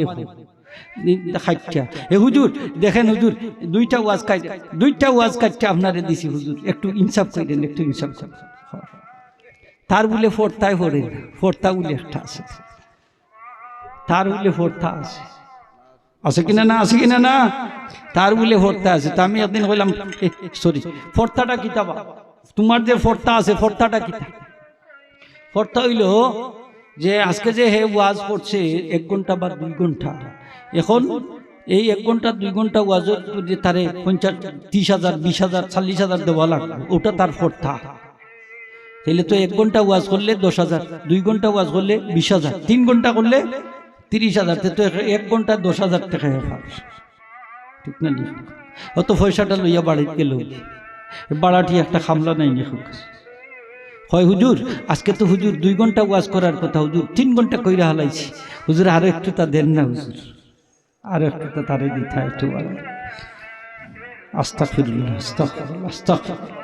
খাইটা এ হুজুর দেখেন হুজুর 2টা ওয়াজ কাটতে আপনারে দিছি হুজুর একটু ইনসাফ করেন একটু ইনসাফ করেন তার বলে ফোরতায় পড়ে ফোরতা বলে একটা আছে তার বলে ফোরতা আছে আছে কিনা না আছে কিনা না তার বলে ফোরতা আছে তো আমি একদিন কইলাম সরি ফোরতাটা কিতাবা তোমার যে ফোরতা আছে ফোরতাটা কিতা ফোরতা হইল যে আজকে যে হে ওয়াজ করছে 1 ঘন্টা বা 2 ঘন্টা এখন এই 1 ঘন্টা 2 ঘন্টা ওয়াজ যে তারে 50 30,000 20,000 40,000 দেওয়া লাগবে ওটা তার ফোরতা তাহলে তো 1 ঘন্টা ওয়াজ করলে 10,000 2 ঘন্টা ওয়াজ করলে 20,000 3 ঘন্টা করলে 30,000 তো 1 ঘন্টা 10,000 টাকা ঠিক না অত পয়সাটা লইয়া বাড়ি গেল বাড়াটি একটা খামলা নাই হয় হুজুর আজকে তো হুজুর 2 ঘন্টা ওয়াজ করার কথা হুজুর 3 ঘন্টা কইরা হালাইছি হুজুর আরো একটু তা দেন না হুজুর আরো একটু তা তারে দিতা একটু আস্তাগফিরুল্লাহ আস্তাগফিরুল্লাহ আস্তাগফিরুল্লাহ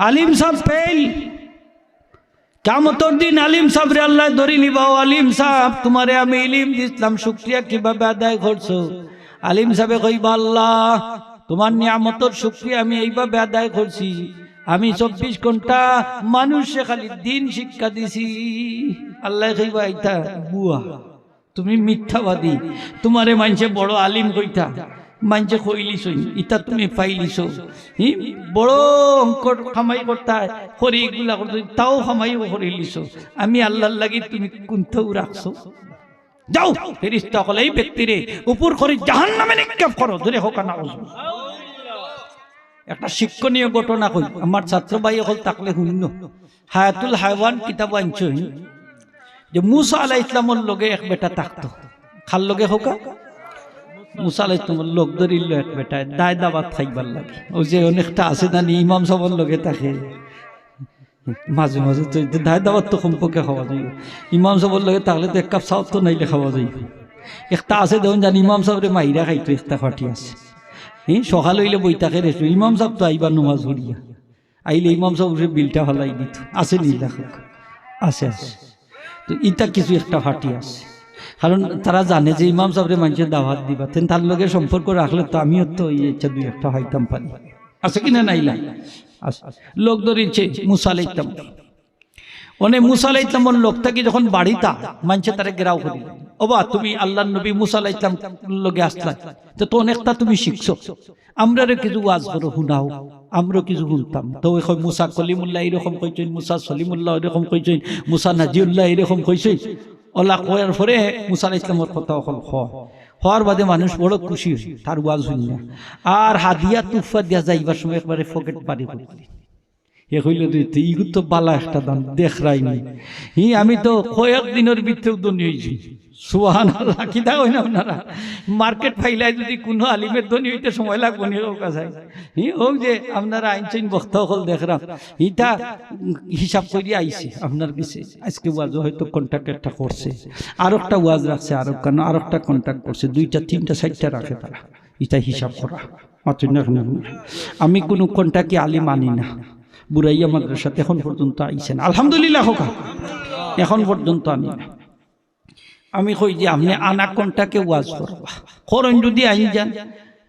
আলিম সাহেব ফেল কিয়ামতের দিন আলিম সাহেব রে আল্লাহ ধরে নিবা আলিম সাহেব তোমারে আমি ইলম দিলাম শুকরিয়া কিভাবে আদায় করছো আলিম সাহেব কইবা আল্লাহ তোমার নিয়ামতের শুকরিয়া আমি এইভাবে আদায় করছি আমি 24 ঘন্টা মানুষে খালি দিন শিক্ষা দিছি আল্লাহ কইবা এটা বুয়া তুমি মিথ্যাবাদী তোমারে মানুষে বড় আলিম কইতা মানছে কইলিস ইটা তুমি পাইলিস বড় অঙ্ক খামাই করতে খড়িগুলা করতে তাও খামাইও করিলিস আমি আল্লাহর লাগি তুমি কুণ্ঠও রাখছো যাও ফেরেশতা হলে এই ব্যক্তিরে উপর করে জাহান্নামে নিক্ষেপ করো ধরে হোক না একটা শিক্ষণীয় ঘটনা কই আমার ছাত্র ভাই হল তাকলে শুনল হায়াতুল হায়ওয়ান কিতাব আনছই যে মুসা আলাইহিস সালামের লগে এক বেটা থাকতো, খাল লগে হোকা মুসা আলাইহিস সালামের লোক ধরিল এক বেটায় দায় দাবাত খাইবার লাগে। ওই যে অনেকটা আছে না ইমাম সাহেবের লগে থাকে মাঝে মাঝে, তো দায় দাবাত তো সম্পর্কে খাওয়া যায়। ইমাম সাহেবের লগে থাকলে তো এক কাপ চাও তো নাইলে খাওয়া যায়। একটা আছে দেখুন জানি ইমাম সাহেবরে মাইরা খাইতো, একটা ফাটি আছে সকাল হইলে বই থাকে রেস্ট, ইমাম সাহেব তো আইবার নমাজ হরিয়া আইলে ইমাম সাহেব বিলটা হলাই দিত, আছে নি দেখো আছে আছে। তো ইটা কিছু একটা ফাটি আছে, কারণ তারা জানে যে ইমাম সাহেবরে মানুষের দাওয়াত দিবা, তেন তার লগে সম্পর্ক রাখলে তো আমিও তো ইচ্ছা দুই একটা হাইতাম পারি, আছে কিনা নাইলা আছে। লোক ধরিছে মুসা আলাইহিস সালাম, অনেক মুসা আলাইহিস সালামের লোকটাকে যখন বাড়িতা মানুষে তারা গেরাও করি, ওবা তুমি আল্লাহর নবী মুসা আলাইহিস সালাম লগে আসলা, তো অনেকটা তুমি শিখছো, আমরারে কিছু ওয়াজ করো শুনাও, আমরাও কিছু শুনতাম। তো ওই মুসা কলিমুল্লাহ এরকম কইছেন, মুসা সলিমুল্লাহ এরকম কইছেন, মুসা নাজিউল্লাহ এরকম কইছেন। ওলা কয়ার পরে মুসা আলাইহিস সালামের কথা হওয়ার বাদে মানুষ বড় খুশি হই তার ওয়াজ শুনি না। আর হাদিয়া তুফা দিয়া যাইবার সময় একবারে পকেট বাড়ি করি এ হইল ইগুর তো বালা একটা দাম দেখরাইনি আমি তো কয়েক দিনের ভিতরেও ধনী হয়েছি। সুবহানাল্লাহ, কি দা হই না আপনারা মার্কেট ফাইলাই যদি কোনো আলিমের ধনী হইতে সময় লাগবে নি হোক আছে হোক যে আপনারা আইনছেন বক্তা হল দেখলাম ইটা হিসাব করে আইছে আপনার কাছে। আজকে ওয়াজ হয়তো কন্ট্যাক্ট একটা করছে, আর একটা ওয়াজ রাখছে, আর কেন আর একটা কন্ট্যাক্ট করছে, দুইটা তিনটা চারটা রাখে তারা, এটা হিসাব করা মাত্র না। আমি কোনো কন্ট্যাক্টে আলিম আনি না, বুড়াইয়া মাদ্রাসাতে এখন পর্যন্ত আইছেন আলহামদুলিল্লাহ হোক, এখন পর্যন্ত আনি না। আমি কই যে আপনি আনা কোনটাকে ওয়াজ করবা করেন, যদি আইন যান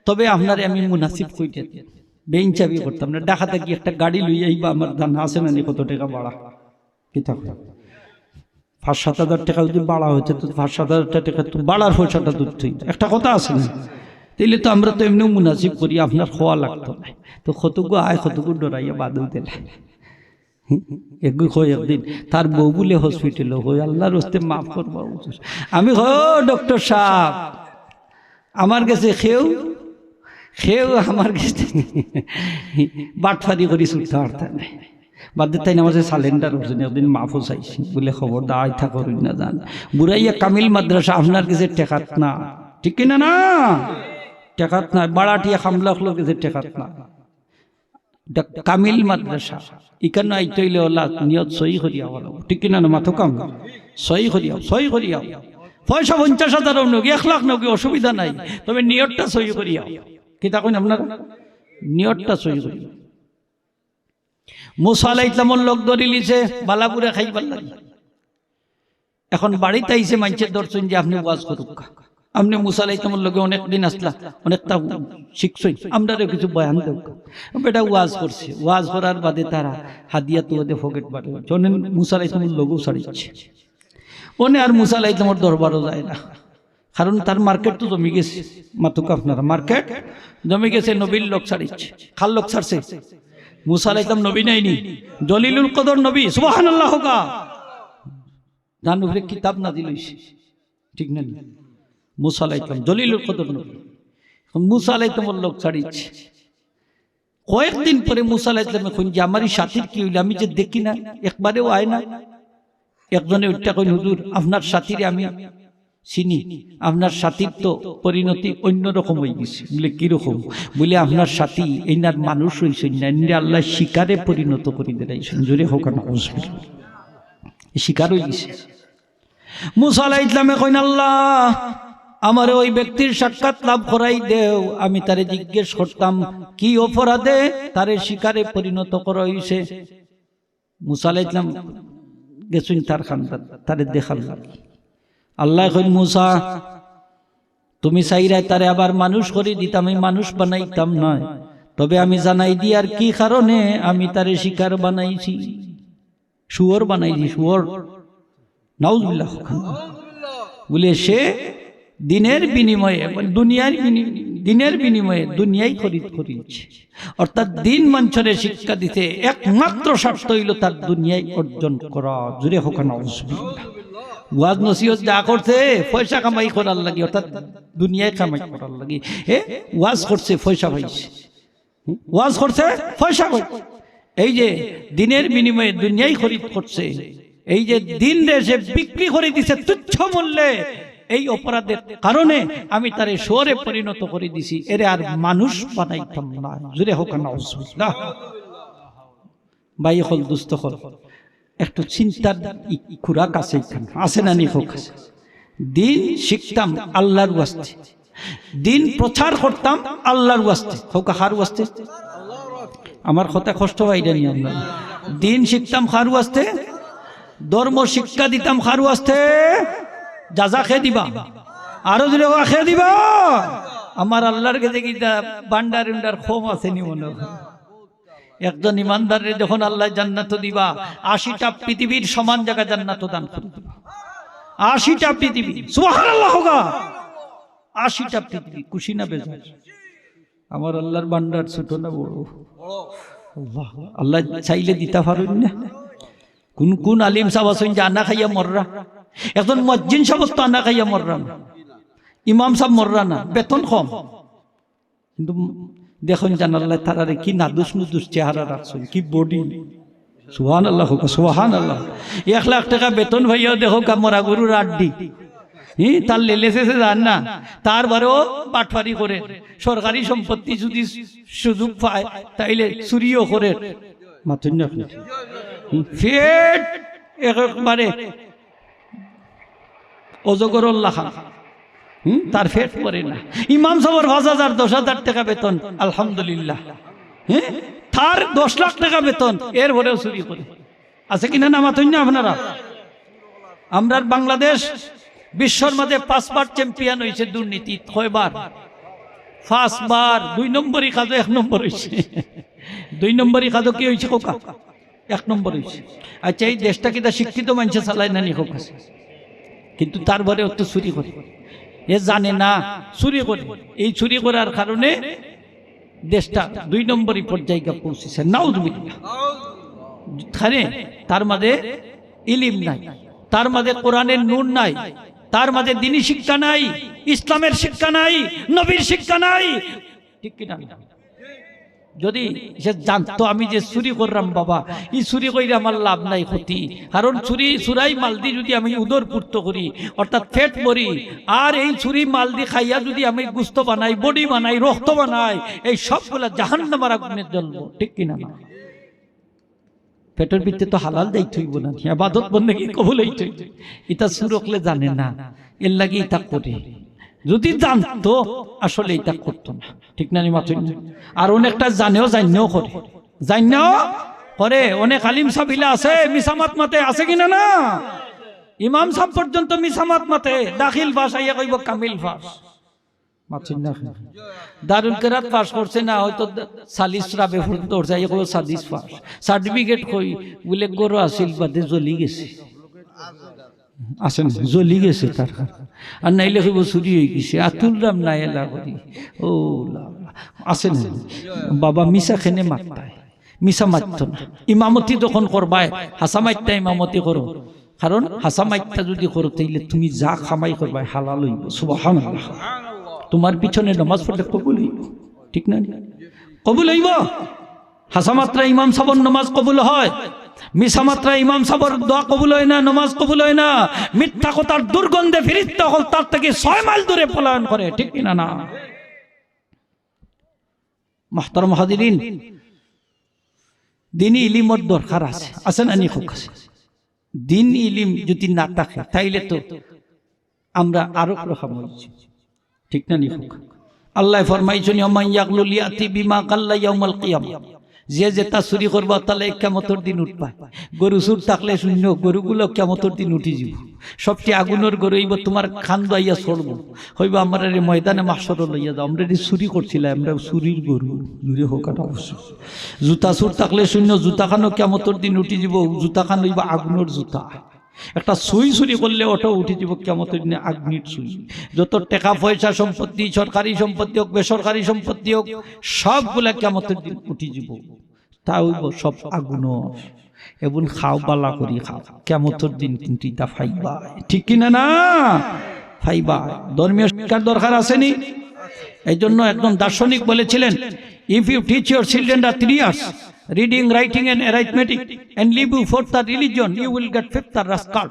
তবে আপনারে আমি মুনাসিব কইতে বেইনচাবি করতাম না। ঢাকাতে কি একটা গাড়ি লই আইবা, আমার জানা আছে না কত টাকা ভাড়া, কি থাকবে 5-7 হাজার টাকা যদি ভাড়া হইতে তো 5-7 হাজার টাকা তো ভাড়ার পয়সাটা ধরতেই একটা কথা আছে না। তাইলে তো আমরা তো এমনিও মুনাসিব করি, আপনার খোয়া লাগতো না। তো কতগু আয় কতগু ডরাইয়া বাদ দিলে একদিন তার বউ বলে হসপিটালে হই, আল্লাহর হস্তে মাফ করবো। আমি ডক্টর সাহেব আমার কাছে খেউ আমার কাছে বাটফারি করি ছুটতে পারতেন বাদ তাই না, আমার সালেন্ডার হচ্ছেন একদিন মাফও চাইছি বলে খবর দায় থাকো না জান বুড়াইয়া কামিল মাদ্রাসা আপনার কাছে টেকাত না, ঠিক কিনা না টেকাত না, বাড়াটিয়া খামলা হলো কাছে টেকাত না। কামিল মাদ্রাসা ইকান্ন আইতইলে ওলা নিয়ত সই করিয়া বলো, ঠিক কিনা না মাথো কাম সই করিয়া পয়সা 50,000 নগি 1 লাখ নগি অসুবিধা নাই, তবে নিয়তটা সই করিয়া কি তা কইন আপনারা নিয়তটা সই করিয়া। মুসা আলাইহিস সালামের লোক ধরি লিছে বালাপুরে খাইবার লাগে, এখন বাড়িতে আইছে মানুষের দর্শন যে আপনি ওয়াজ করুক, আপনি মুসা আলাইহিস সালামের লগে অনেকদিন আসলা, অনেকটা শিখছই, আমরাও কিছু বয়ান দেব। বেটা ওয়াজ করছে, ওয়াজ করার বাদে তারা হাদিয়া তো ওদের পকেট বাড়ে শোনেন, মুসা আলাইহিস সালামের লগও ছাড়িচ্ছে ওনে, আর মুসা আলাইহিস সালামের দরবারও যায় না, কারণ তার মার্কেট তো জমি গেছে। মাতুক আপনারা মার্কেট জমি গেছে, নবীর লোক ছাড়িচ্ছে, খাল লোক ছাড়ছে। মুসা আলাইহিস সালাম নবী নাইনি, জলিলুল কদর নবী, সুবহানাল্লাহ হোকা জান উপরে কিতাব নাজিল হইছে, ঠিক না? মুসা আলাইহিস সালাম জলিলুল কদর নবী, মুসা আলাইহিস সালামের লোক ছাড়িচ্ছে। কয়েকদিন পরে মুসা আলাইহিস সালাম কইন যে আমারই সাথীর কি হইল, আমি যে দেখি না একবারেও আয় না। একজনে উঠটা কইন হুজুর আপনার সাথীরে আমি চিনি, আপনার সাথীর তো পরিণতি অন্যরকম হয়ে গেছে। বলে কিরকম? বলে আপনার সাথী এইনার মানুষ হইছেন না, আল্লাহ শিকারে পরিণত করে দিলাইছেন, জোরে হোক না শিকার হয়ে গেছে। মুসা আলাইহিস সালামে কইন আল্লাহ আমার ওই ব্যক্তির সাক্ষাৎ লাভ করাই দেও, আমি তারে জিজ্ঞেস করতাম কি অপরাধে তারে শিকারে পরিণত করা হইছে। মুসা আলাইহিস সালাম গেছেন তার খানদান, তারে দেখার লাগে। আল্লাহ কইন মুসা তুমি চাইরাই তারে আবার মানুষ করে দিতাম, আমি মানুষ বানাইতাম নয়, তবে আমি জানাই দি আর কি কারণে আমি তারে শিকার বানাইছি, শুয়োর বানাইছি, শুয়োর নাউজুবিল্লাহ। বলে সে দিনের বিনিময়ে দিনের বিনিময়ে দুনিয়ায় খরিদ করিয়েছে, অর্থাৎ দিন মঞ্চরে শিক্ষা দিতে একমাত্র স্বার্থ হইল তার দুনিয়ায় অর্জন করা, জুড়ে হোক না ওয়াজ নসিহত যা করছে পয়সা কামাই করার লাগে, অর্থাৎ দুনিয়ায় কামাই করার লাগে। ওয়াজ করছে পয়সা পাইছে, ওয়াজ করছে পয়সা পাইছে, এই যে দিনের বিনিময়ে দুনিয়ায় খরিদ করছে, এই যে দিন দেশে বিক্রি করে দিছে তুচ্ছ মূল্যে, এই অপরাধের কারণে আমি তারে শুয়োরে পরিণত করে দিছি, এরে আর মানুষ বানাইতাম না। জুড়ে হোক না নাউজুবিল্লাহ। ভাই হল দুস্থ হল, একটু চিন্তার খুরাক আছে, আছে না নি হোক? দিন শিখতাম আল্লাহর ওয়াস্তে, দিন প্রচার করতাম আল্লাহর ওয়াস্তে, হোক হার ওয়াস্তে। আমার কথা কষ্ট বাইরে নি আমরা। দিন শিখতাম খার ওয়াস্তে, ধর্ম শিক্ষা দিতাম খার ওয়াস্তে, যাজা খেয়ে দিবা, আরো যদি খেয়ে দিবা। আমার আল্লাহর কাছে গীতা বান্ডার উন্ডার খোম আছে নি মনে হয়। একজন ইমানদারে যখন আল্লাহ জান্নাত দিবা, 80টা পৃথিবীর সমান জায়গা জান্নাত দান করে দিবা। 80টা পৃথিবী, সুবহানাল্লাহ হোগা। 80টা পৃথিবী, খুশি না বেজার? আমার আল্লাহর বান্ডার ছোট না বড়? আল্লাহ চাইলে দিতে পারেন না। কোন কোন আলিম সাহেব আছেন যে আনা খাইয়া মররা, এখন মজ্জিন সাহেব তো আনা খাইয়া মররা না, ইমাম সাহেব মররা না, বেতন কম, কিন্তু দেখুন জানাল্লাহ তারারে কি নাদুস নুদুস চেহারা রাখছেন, কি বডি। সুবহানাল্লাহ হোক, সুবহানাল্লাহ। 1 লাখ টাকা বেতন ভাইয়া দেখো কামরা গরুর আড্ডি, তার লেলেসে যান না, তারপরেও পাটফারি করে, সরকারি সম্পত্তি যদি সুযোগ পায় তাইলে চুরিও করে। মাথুন না ফেট একবারে অজগরল্লাহ খান, তার ফেট পরে না। ইমাম সাহেবের 5,000 10,000 টাকা বেতন, আলহামদুলিল্লাহ। তার 10 লাখ টাকা বেতন, এর ভরেও চুরি করে। আছে কিনা না মাথুন না আপনারা? আমরা বাংলাদেশ বিশ্বর মাঝে 5 বার চ্যাম্পিয়ন হয়েছে দুর্নীতি, 6 বার? 5 বার। 2 নম্বরই কাজে 1 নম্বর হয়েছে। 2 নম্বরই কাজও কি হয়েছে কোকা? 1 নম্বর হয়েছে। আচ্ছা, এই দেশটা কি তা শিক্ষিত মানুষে চালায় না নি কোকা? কিন্তু তারপরে অত চুরি করে, এ জানে না চুরি করে। এই চুরি করার কারণে দেশটা 2 নম্বরই পর্যায়ে পৌঁছেছে। নাউজুবিল্লাহ। তার মাঝে ইলিম নাই, তার মাঝে কোরআনের নূর নাই, তার মাঝে দ্বীনি শিক্ষা নাই, ইসলামের শিক্ষা নাই, নবীর শিক্ষা নাই, ঠিক কিনা? যদি সে জানতো আমি যে চুরি করলাম, বাবা এই চুরি করে আমার লাভ নাই, ক্ষতি। কারণ চুরাই মাল দি যদি আমি উদর পূর্ত করি, অর্থাৎ পেট ভরি, আর এই চুরি মাল দি খাইয়া যদি আমি গুস্ত বানাই, বডি বানাই, রক্ত বানাই, এই সবগুলা জাহান্নামের আগুনে জ্বলবো, ঠিক কিনা? না, পেটের ভিতরে তো হালাল দায়িত্ব হইব না, ইবাদত বন্দেগী কবুল হইতে। এটা সুরকলে জানে না, এর লাগি এটা করে। যদি জানতো আসলে এটা করতো না, ঠিক না? মাথুন। আর অনেকটা জানেও জানেও করে, জানেও করে। অনেক আলিম সাবিলা আছে মিসামাত মাতে, আছে কিনা না? ইমাম সাহেব পর্যন্ত মিসামাত মাতে, দাখিল পাস আইয়া কইব কামিল পাস। মাথুন না, দারুল কেরাত পাস করছে না, হয়তো 40 রাবে পর্যন্ত উঠছে, আইয়া কইব 40 পাস। সার্টিফিকেট কই বলে গরু আসিল বাদে জ্বলি গেছে, আসেন জ্বলি গেছে তার। আর নাইলে কইব চুরি হয়ে গেছে, আতুলরাম নাই এলা করি। ও আসেন বাবা, মিশা খেনে মারতায়, মিশা মারত না। ইমামতি যখন করবায় হাসা মাইতা ইমামতি করো, কারণ হাসা মাইতা যদি করো তাইলে তুমি যা খামাই করবায় হালাল হইব। সুবহানাল্লাহ। তোমার পিছনে নামাজ পড়লে কবুল হইব, ঠিক না? কবুল হইব। হাসা মাত্রা ইমাম সাহেবের নামাজ কবুল হয়, মিশা মাত্রা ইমাম সাহেবের দোয়া কবুল হয় না, নামাজ কবুল হয় না। মিথ্যা কথার দুর্গন্ধে ফেরেশতা হল তার থেকে 6 মাইল দূরে পলায়ন করে, ঠিক কিনা না? মুহতারাম হাজিরিন, দ্বীনি ইলমের দরকার আছে, আছে না নি? হোক আছে। দ্বীনি ইলম যদি না থাকে তাইলে তো আমরা আরো রকম হইছি, ঠিক না নি? হোক। আল্লাহ ফরমাইছেন ওমান ইয়াগলুল ইয়াতি বিমা কাল্লা ইয়াউমাল কিয়ামা, যে যেটা চুরি করবা তাহলে কিয়ামতের দিন উঠবা। গরু চুর থাকলে শূন্য, গরুগুলো কিয়ামতের দিন উঠি যাব। সবচেয়ে আগুনের গরু হইব তোমার খান দাইয়া ছড়ব, হইব আমার ময়দানে মাহশর লইয়া যাও, আমরা চুরি করছিলাম, আমরা চুরির গরু। দূরে হোক অবশ্যই। জুতা চুর থাকলে শূন্য, জুতা খানো কিয়ামতের দিন উঠি যাব, জুতা খান হইব আগুনের জুতা। একটা সুই চুরি করলে ওটা উঠে যাব কিয়ামতের দিনে আগ্নির সুই। যত টাকা পয়সা সম্পত্তি, সরকারি সম্পত্তি হোক বেসরকারি সম্পত্তি হোক, সবগুলা কিয়ামতের দিন উঠে যাব, তা হইব সব আগুন। এবং খাও বালা করি খাও, কিয়ামতের দিন কিন্তু তা ফাইবা, ঠিক কিনা না? ফাইবা। ধর্মীয় শিক্ষার দরকার আসেনি? এই জন্য একজন দার্শনিক বলেছিলেন, if you teach your children 3 years reading, writing and arithmetic and leave you for the religion, you will get fifth or rascal.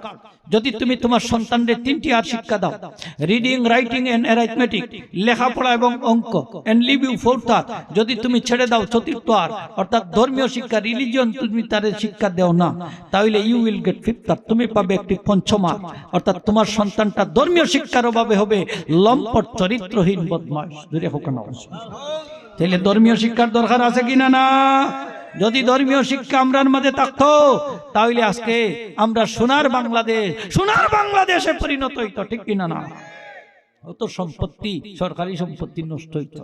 যদি তুমি তোমার সন্তানদের তিনটি আর শিক্ষা দাও, রিডিং, রাইটিং এন্ড অ্যারিথমেটিক, লেখাপড়া এবং অঙ্ক, এন্ড লিভ ইউ ফোর্থ আর, যদি তুমি ছেড়ে দাও চতুর্থ আর অর্থাৎ ধর্মীয় শিক্ষা, রিলিজিয়ন তুমি তাদের শিক্ষা দেও না, তাহলে ইউ উইল গেট ফিফথ আর, তুমি পাবে একটি পঞ্চম আর, অর্থাৎ তোমার সন্তানটা ধর্মীয় শিক্ষার অভাবে হবে লম্পট, চরিত্রহীন, বদমাশ। দূরে হোক না। তাহলে ধর্মীয় শিক্ষার দরকার আছে কিনা না? যদি ধর্মীয় শিক্ষা আমরার মাঝে থাকতো তাহলে আজকে আমরা সোনার বাংলাদেশে পরিণত হইতো, ঠিক কিনা না? অত সম্পত্তি, সরকারি সম্পত্তি নষ্ট হইতো,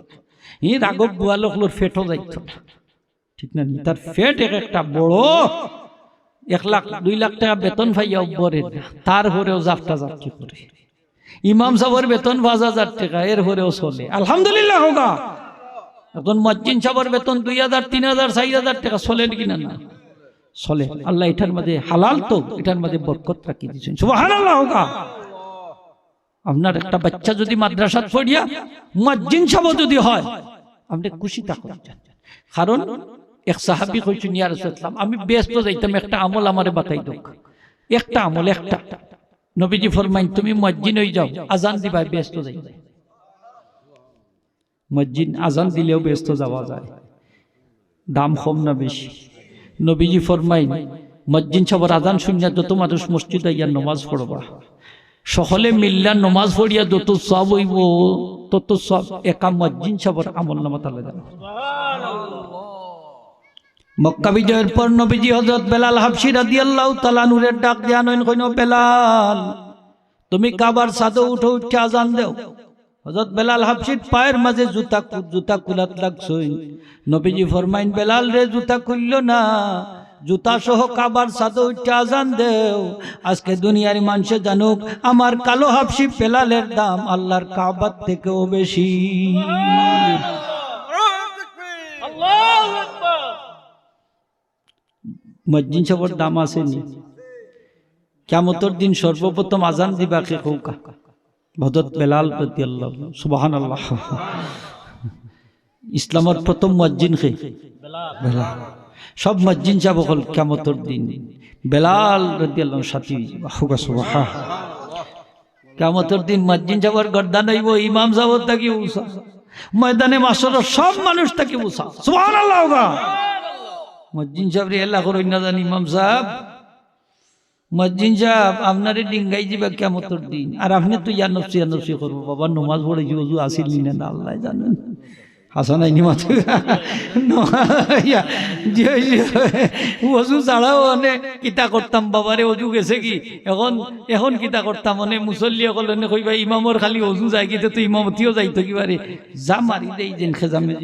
এই রাগব বুয়া লোকলোর ফেটও যাইত না, ঠিক না? তার ফেট একটা বড় 1 লাখ 2 লাখ টাকা বেতন পাইয়া উপরে, তারপরেও যাত্রা যাত্রী করে। ইমাম সাহেবের বেতন 5,000 টাকা, এরপরেও চলে, আলহামদুলিল্লাহ হোগা। এখন মুয়াজ্জিন সাহেবের বেতন 2,000 3,000 4,000 টাকা, চলে কিনা না? চলে। আল্লাহ এটার মধ্যে হালাল, তো এটার মধ্যে বরকত রাখি দিয়েছেন, সুবহানাল্লাহ হোগা। আপনার একটা বাচ্চা যদি মাদ্রাসাত পড়িয়া মুয়াজ্জিন সাহেব যদি হয়, আপনি খুশি থাকুন। কারণ এক সাহাবী কইছেন, ইয়া রাসূলুল্লাহ, আমি ব্যস্ত যাইতাম, একটা আমল আমারে বাতাই দাও, একটা আমল, একটা। নবীজি ফরমাইন, তুমি মুয়াজ্জিন হই যাও, আজান দিবা, ব্যস্ত যাইবে। মসজিদ আজান দিলেও ব্যস্ত যাওয়া যায়, দাম কম না বেশি? নবীজি ফরমাইন, মসজিদ সবার আজান শুনিয়া যত মানুষ মসজিদ আইয়া নমাজ পড়বা, সকলে মিল্লা নমাজ পড়িয়া যত সব হইব, তত সব একা মসজিদ সবার আমল নামাত আল্লাহ জানে। মক্কা বিজয়ের পর নবীজি হযরত বেলাল হাবশী রাদিয়াল্লাহু তাআলা নূরের ডাক দেয়া নইন, কইনো, বেলাল তুমি কাবার ছাদে উঠে আজান দাও। হযরত বেলাল হাবশীর পায়ের মাঝে জুতা কুলাত লাগছই। নবীজি ফরমাইন, বেলাল রে, জুতা খুললো না, জুতা সহ কাবার ছাদে উঠে আজান দেও। আজকে দুনিয়ার মানুষে জানুক আমার কালো হাবশী বেলালের দাম আল্লাহর কাবার থেকেও বেশি। আল্লাহু আকবার। মসজিদ সবার দাম আসেনি। কিয়ামতের দিন সর্বপ্রথম আজান দিবা কে কৌকা? হযরত বেলাল রাদিয়াল্লাহু, সুবহানাল্লাহ। ইসলামের প্রথম মুয়াজ্জিন কে? বেলাল। সব মুয়াজ্জিন যাব হল কিয়ামতের দিন বেলাল রাদিয়াল্লাহু সাথী, সুবহানাল্লাহ। কিয়ামতের দিন মুয়াজ্জিন যাবার গর্দান হইব ইমাম সাহেব তাকি উসা, ময়দানে মাশারের সব মানুষ তাকি উসা, সুবহানাল্লাহ। মুয়াজ্জিন সাহেব রে আল্লাহ করেন না জানি, ইমাম সাহেব, মুয়াজ্জিন সাহেব আপনারে ডিঙ্গাই দিবা কিয়ামতের দিন, আর আপনি তো ইয়া নফসি করবো, বাবা নমাজ পড়ে যে ওযু আসিল না, আল্লাহ জানেন। হাসান আইনি মাত্র ওযু ছাড়াও অনেক কিতা করতাম, বাবারে ওযু গেছে কি, এখন কিতা করতাম, অনেক মুসল্লি সকল কইবা ইমামর খালি ওযু যায় কি, তো ইমামতিও যাইতো কিবারে, যা মারি দেই যেন খেজামে।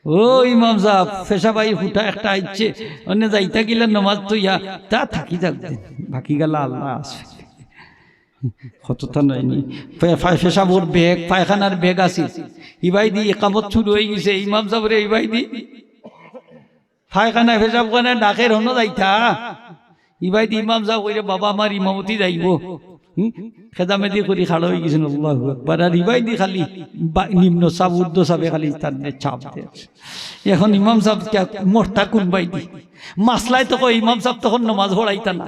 ও ইমাম সাহেব, পেশাবাই ফুটা একটা আইছে, অন্য যাইতা গিলা নমাজ তো ইয়া তা থাকি যাক, বাকি গেলা আল্লাহ আছে, কতটা নাইনি। পেশাবর বেগ, পায়খানার বেগ আছে, ইবাই দি একামত শুরু হয়ে গেছে, ইমাম সাহেবরে ইবাই দি পায়খানা পেশাব খানা ডাকের হনো যাইতা, ইবাই দি ইমাম সাহেব কইরে, বাবা আমার ইমামতি যাইব, খেদামেদি করি খাড়া হয়ে গেছেন, আল্লাহু আকবার। আর ইবাই দি খালি নিম্ন সাব উর্ধ সাবে খালি তার চাপ দেয়। এখন ইমাম সাহেব মোরতা কোন বাই দি মাসলাই তো ইমাম সাহেব তখন নামাজ পড়াইতা না,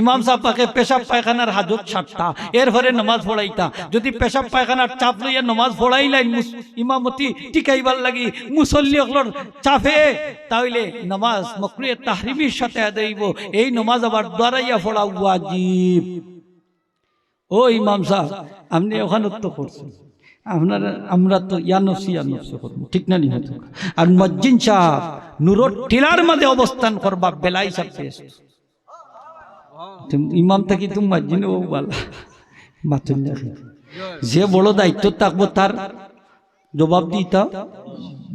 ইমাম সাহেব পাকে পেশাব পায়খানার হাজত ছাড়তা, এরপরে নামাজ পড়াইতা। যদি পেশাব পায়খানার চাপ লইয়া নামাজ পড়াইলাই ইমামতি টিকাইবার লাগি মুসল্লি সকলের চাপে, তাহলে নামাজ মাকরুহে তাহরিমির সাথে আদাইব। এই নামাজ আবার দাঁড়াইয়া পড়া ওয়াজিব। ও ইমাম সাহেব, আপনি ওখানে তো করছেন, আমরা তো ইয়ানফসি করবো, ঠিক না? নি আর মুয়াজ্জিন সাহেব নূরর টিলার মাঝে অবস্থান করবা, বেলাই সাথে ইমাম থাকি তুমি মুয়াজ্জিন ও বালা মাতুন না। যে বড় দায়িত্ব থাকবো তার জবাব দিতা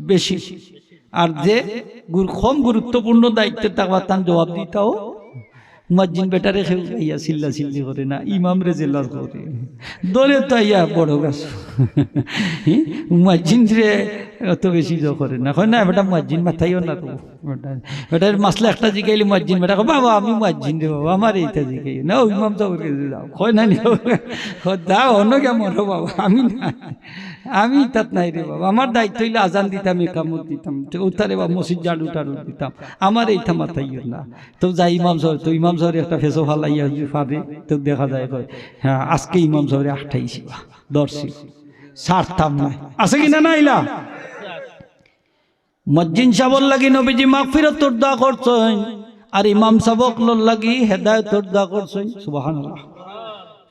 বেশি, আর যে কম গুরুত্বপূর্ণ দায়িত্ব থাকবা তার জবাব দিতাও। মুয়াজ্জিন বেটারে ইয়া চিল্লা চিল্লি করে না, ইমাম রে জেলা করে দলে তো ইয়া বড় গাছ, মুয়াজ্জিন রে অত বেশি করে না, হয় না বেটা মুয়াজ্জিন মাথাইও না তো ওটার মাসলা একটা জিগাইলে মুয়াজ্জিন বেটা বাবা আমি মুয়াজ্জিন রে বাবা আমার এইটা জিগাই না ওই ইমাম সাহেবের কাছে যাও কয় না দাও অন্য কেমন বাবা আমি না আমি তাত নাই রে বাবা আমার দায়িত্ব হইলে আজান দিতাম একামত দিতাম উত্তারে বা মসজিদ ঝাড়ু টাড়ু দিতাম আমার এইটা মাথায় না তো যাই ইমাম সাহেব তো ইমাম সাহেবের একটা ফেসো ফালাইয়া ফাঁদে তো দেখা যায় কয় হ্যাঁ আজকে ইমাম সাহেবের 28 দর্শি ছাড়তাম না আছে কিনা না ইলা মুয়াজ্জিন সাহেবর লাগি নবীজি মাগফিরাতের দোয়া করছেন আর ইমাম সাহেবর লাগি হেদায়েতের দোয়া করছেন সুবহানাল্লাহ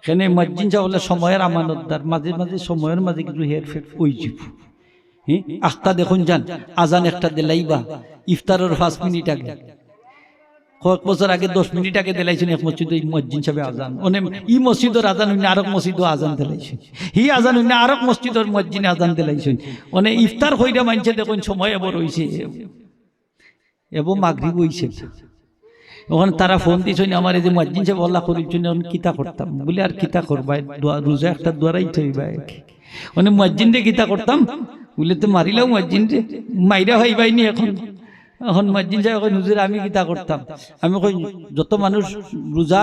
কেনে মুয়াজ্জিন সাহেব সময়ের আমানতদার মাঝে মাঝে সময়ের মাঝে কিছু হেরফের ওই যাব আখতা দেখুন যান আজান একটা দিলাইবা ইফতারের 5 মিনিট আগে কয়েক বছর আগে 10 মিনিট আগে দিলাইছেন এক মসজিদে মুয়াজ্জিন সাহেব আজান ওনে ই মসজিদের আজান হইনা আরেক মসজিদও আজান দিলাইছেন হি আজান হইনা আরেক মসজিদের মুয়াজ্জিন আজান দিলাইছেন ওনে ইফতার কইরা মানছে দেখুন সময় এবার হইছে এবং মাগরিব হইছে ওখানে তারা ফোন দিয়েছেন আমার এই যে মুয়াজ্জিন সাহেব আল্লাহ করির জন্য কিতা করতাম বলে আর কিতা করবা দোয়া রোজা একটা দোয়ারাই থইবা ওনে মুয়াজ্জিন রে কিতা করতাম বলে তো মারিলাও মুয়াজ্জিন রে মাইরা হইবাইনি এখন এখন মুয়াজ্জিন সাহেব কই হুজুর আমি কিতা করতাম আমি কই যত মানুষ রোজা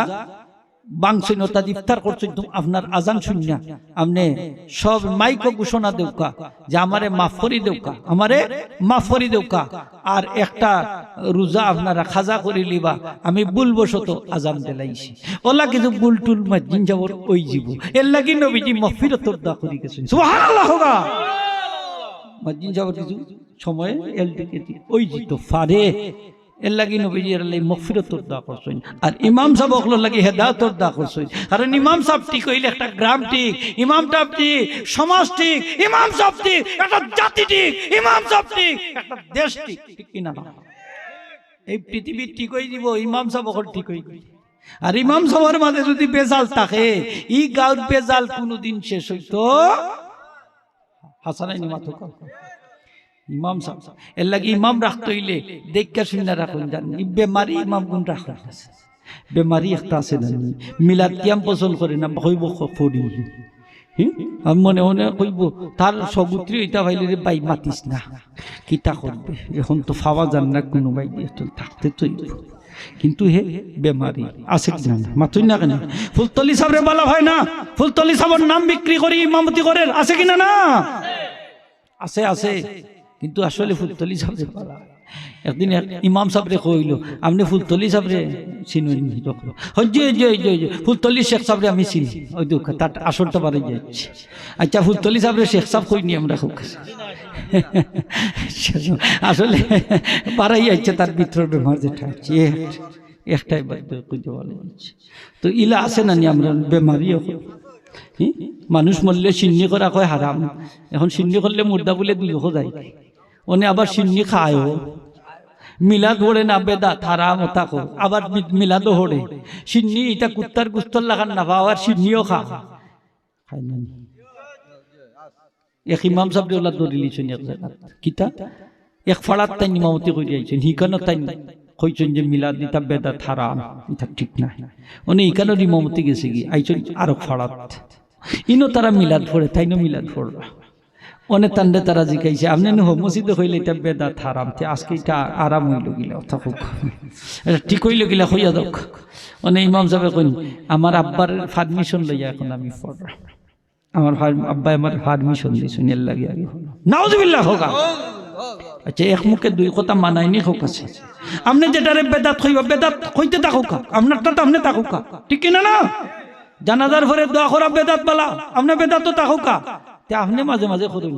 বাংছেন অর্থাৎ ইফতার করছেন আপনার আজান শুনিয়া আপনি সব মাইকো ঘোষণা দেউকা যে আমারে মাফ করি দেউকা আমারে মাফ করি দেউকা আর একটা রোজা আপনারা খাজা করে লিবা আমি ভুলবশত আজান দিলাইছি ওলা কিছু বুল টুল মুয়াজ্জিন সাহেব ওই জীব এর লাগি নবীজি মাগফিরাতের দোয়া করি গেছেন সুবহানাল্লাহ হোগা মুয়াজ্জিন সাহেব কিছু সময় এলটিকে ওই জিতো ফারে এর লাগি নবীজি এর লাগি মাগফিরাতের দোয়া করছেন আর ইমাম সাহেব ওগুলোর লাগি হেদায়েতের দোয়া করছেন কারণ ইমাম সাহেব ঠিক হইলে একটা গ্রাম ঠিক ইমাম সাহেব ঠিক সমাজ ঠিক ইমাম সাহেব ঠিক একটা জাতি ঠিক ইমাম সাহেব ঠিক একটা দেশ ঠিক ঠিক কিনা এই পৃথিবী ঠিক হয়ে যাব ইমাম সাহেব ওগুলো ঠিক হয়ে গেল আর ইমাম সাহেবের মাঝে যদি বেজাল থাকে ই গাঁর বেজাল কোনোদিন শেষ হইতো হাসানাই নিমাতো ইমাম সাহেব এর লাগি ইমাম রাখতে হইলে দেখা শুনে রাখুন জানেন বেমারি ইমাম গুণ রাখা বেমারি একটা আছে না মিলাদ কিয়াম পছন্দ করে না কইব করি আমি মনে মনে কইব তার সগুত্রী এটা ভাইলে রে বাই মাতিস না কিতা করবে এখন তো ফাওয়া যান না কোনো বাই থাকতে তো কিন্তু হে বেমারি আছে কি না মাতুই না কেন ফুলতলি সাহেব বলা হয় না ফুলতলি সাহেবের নাম বিক্রি করি ইমামতি করে আছে কিনা না আছে আছে কিন্তু আসলে ফুলতলি সাহেব বলা একদিন ইমাম সাহেবরে কইল আপনি ফুলতলি সাহেবরে চিনুন ফুলতলি শেখ সাহেবরে আমি চিনি ওই দুঃখ তার আসরটা বাড়ি যাচ্ছে আচ্ছা ফুলতলি সাহেবরে শেখ সাহেব কইনি আমরা খুব আসলে বাড়াই যাচ্ছে তার ভিতর বেমার যেটা আছে একটাই কইতে বলে তো ইলা আছে না আমরা বেমারিও মানুষ মরলে সিন্নি করা কয় হারাম এখন সিন্নি করলে মুর্দা বলে দুঃখ যায় ওনে আবার সিন্নি খায়ও মিলাদ হড়ে না বেদা থারা মতাকো আবার মিলাদও হড়ে সিন্নি এটা কুত্তার গুস্তর লাগান না পাওয়ার সিন্নিও খায় না এক ইমাম সাহেব ওলা দরিলিছেন এক জায়গা কিতা এক ফাড়াত তাই ইমামতি করে আইছেন হিকানো তাই কইছেন যে মিলাদ এটা বেদা থারা এটা ঠিক না উনি ইকানো ইমামতি গেছে কি আইছেন আরো ফাড়াত ইনো তারা মিলাদ পড়ে তাইনো মিলাদ পড়বা অনেক তান্ডে তারা জিকাইছে আপনি মসজিদে হইলে এটা বেদাত হারাম আজকে এটা আরাম হইল গিলা থাকুক এটা ঠিক হইল গিলা হইয়া দক অনেক ইমাম সাহেব কইন আমার আব্বার পারমিশন লইয়া এখন আমি পড়লাম আমার আব্বা আমার পারমিশন দিয়েছেন এর লাগে আগে নাউজুবিল্লাহ হোগা আচ্ছা এক মুখে দুই কথা মানায়নি হোক আছে আপনি যেটারে বেদাত হইবা বেদাত হইতে থাকুক আপনারটা তো আপনি থাকুক ঠিক কিনা না জানাজার পরে দোয়া করা বেদাত বলা আপনি বেদাত তো থাকুক আপনি মাঝে মাঝে করেন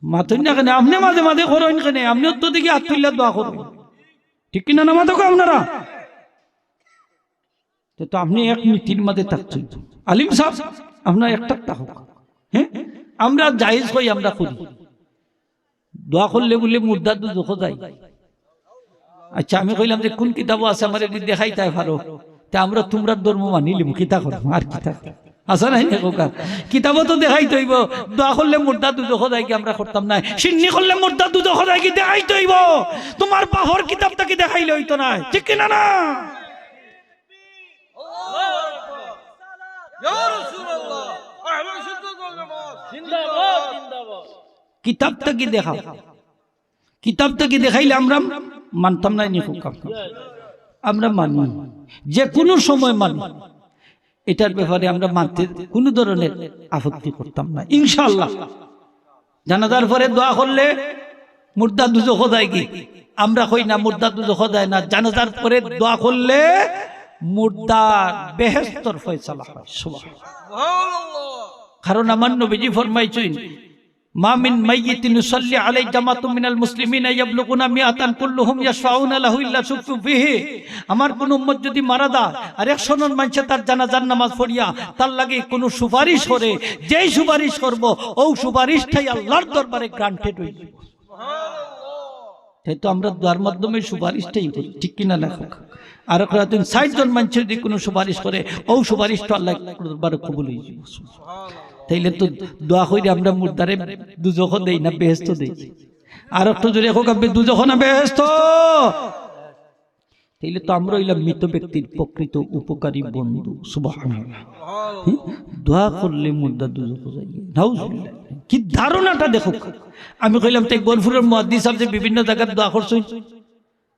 মাথুন না কেন আপনি মাঝে মাঝে করেন কেন আপনি তো দেখি আত্মীয় দোয়া করবেন ঠিক কিনা না মাথা আপনারা তো আপনি এক মিটির মাঝে থাকছেন আলিম সাহেব আপনার একটা থাকুক হ্যাঁ আমরা জায়েজ হই আমরা করি দোয়া করলে বলে মুর্দা দুঃখ যায় আচ্ছা আমি কইলাম যে কোন কিতাবও আছে আমার এটি দেখাই তাই ভালো তা আমরা তোমরা ধর্ম মানিলিম কিতা করবো আর কিতা আসা নাই না কিতাবও তো দেখাই তৈব দোয়া করলে মুর্দা দুধ খোদাই কি আমরা করতাম না সিন্নি করলে মুর্দা দুধ খোদাই কি দেখাই তৈব তোমার বাহর কিতাবটা কি দেখাইলে হইতো না ঠিক কিনা না কিতাবটা কি দেখাও কিতাব থেকে দেখাইলে আমরা মানতাম না, আমরা মানি, যে কোনো সময় মানি। এটার ব্যাপারে আমরা মানতে কোনো ধরনের আপত্তি করতাম না ইনশাআল্লাহ। জানাজার পরে দোয়া করলে মুর্দা দুজখ যায় কি? আমরা কই না মুর্দা দুজখ যায় না, জানাজার পরে দোয়া করলে মুর্দার বেহেশতের ফয়সালা হয়। সুবহানাল্লাহ। কারণ আমার নবীজি ফরমাইছেন, মা মিন মাইয়িতিন ইউসাল্লি আলাইহি জামাতুম মিনাল মুসলিমিনা ইয়াবলুগুনা মিআতান কুল্লুহুম ইয়াশফাউনা লাহু ইল্লা শুফু ফিহি। আমার কোন উম্মত যদি মারা যায় আর 100 জন মানুষ তার জানাজার নামাজ পড়িয়া তার লাগে কোন সুপারিশ করে, যেই সুপারিশ করব ও সুপারিশটাই আল্লাহর দরবারে গ্রান্টেড হয়ে যাবে। সুবহানাল্লাহ। তাই তো আমরা দোয়ার মাধ্যমে সুপারিশটাই করি, ঠিক কিনা লেখক? আর 60 জন মানুষ যদি কোনো সুপারিশ করে ও সুপারিশটা আল্লাহর দরবারে কবুল হয়ে যাবে। সুবহানাল্লাহ। তাইলে তো দোয়া কইরে আমরা মুর্দারে দুজখ দেই না বেহেশত দেই? আর একটু জোরে হোক, আপনি দুজখ না বেহেশত? তাইলে তো আমরা হইলাম মৃত ব্যক্তির প্রকৃত উপকারী বন্ধু। সুবহানাল্লাহ। দোয়া করলে মুর্দা দুজখ যায়, নাউজুবিল্লাহ। কি ধারণাটা দেখো। আমি কইলাম তাই গনফুরের মুহাদ্দিস সাহেব যে বিভিন্ন জায়গায় দোয়া করছেন,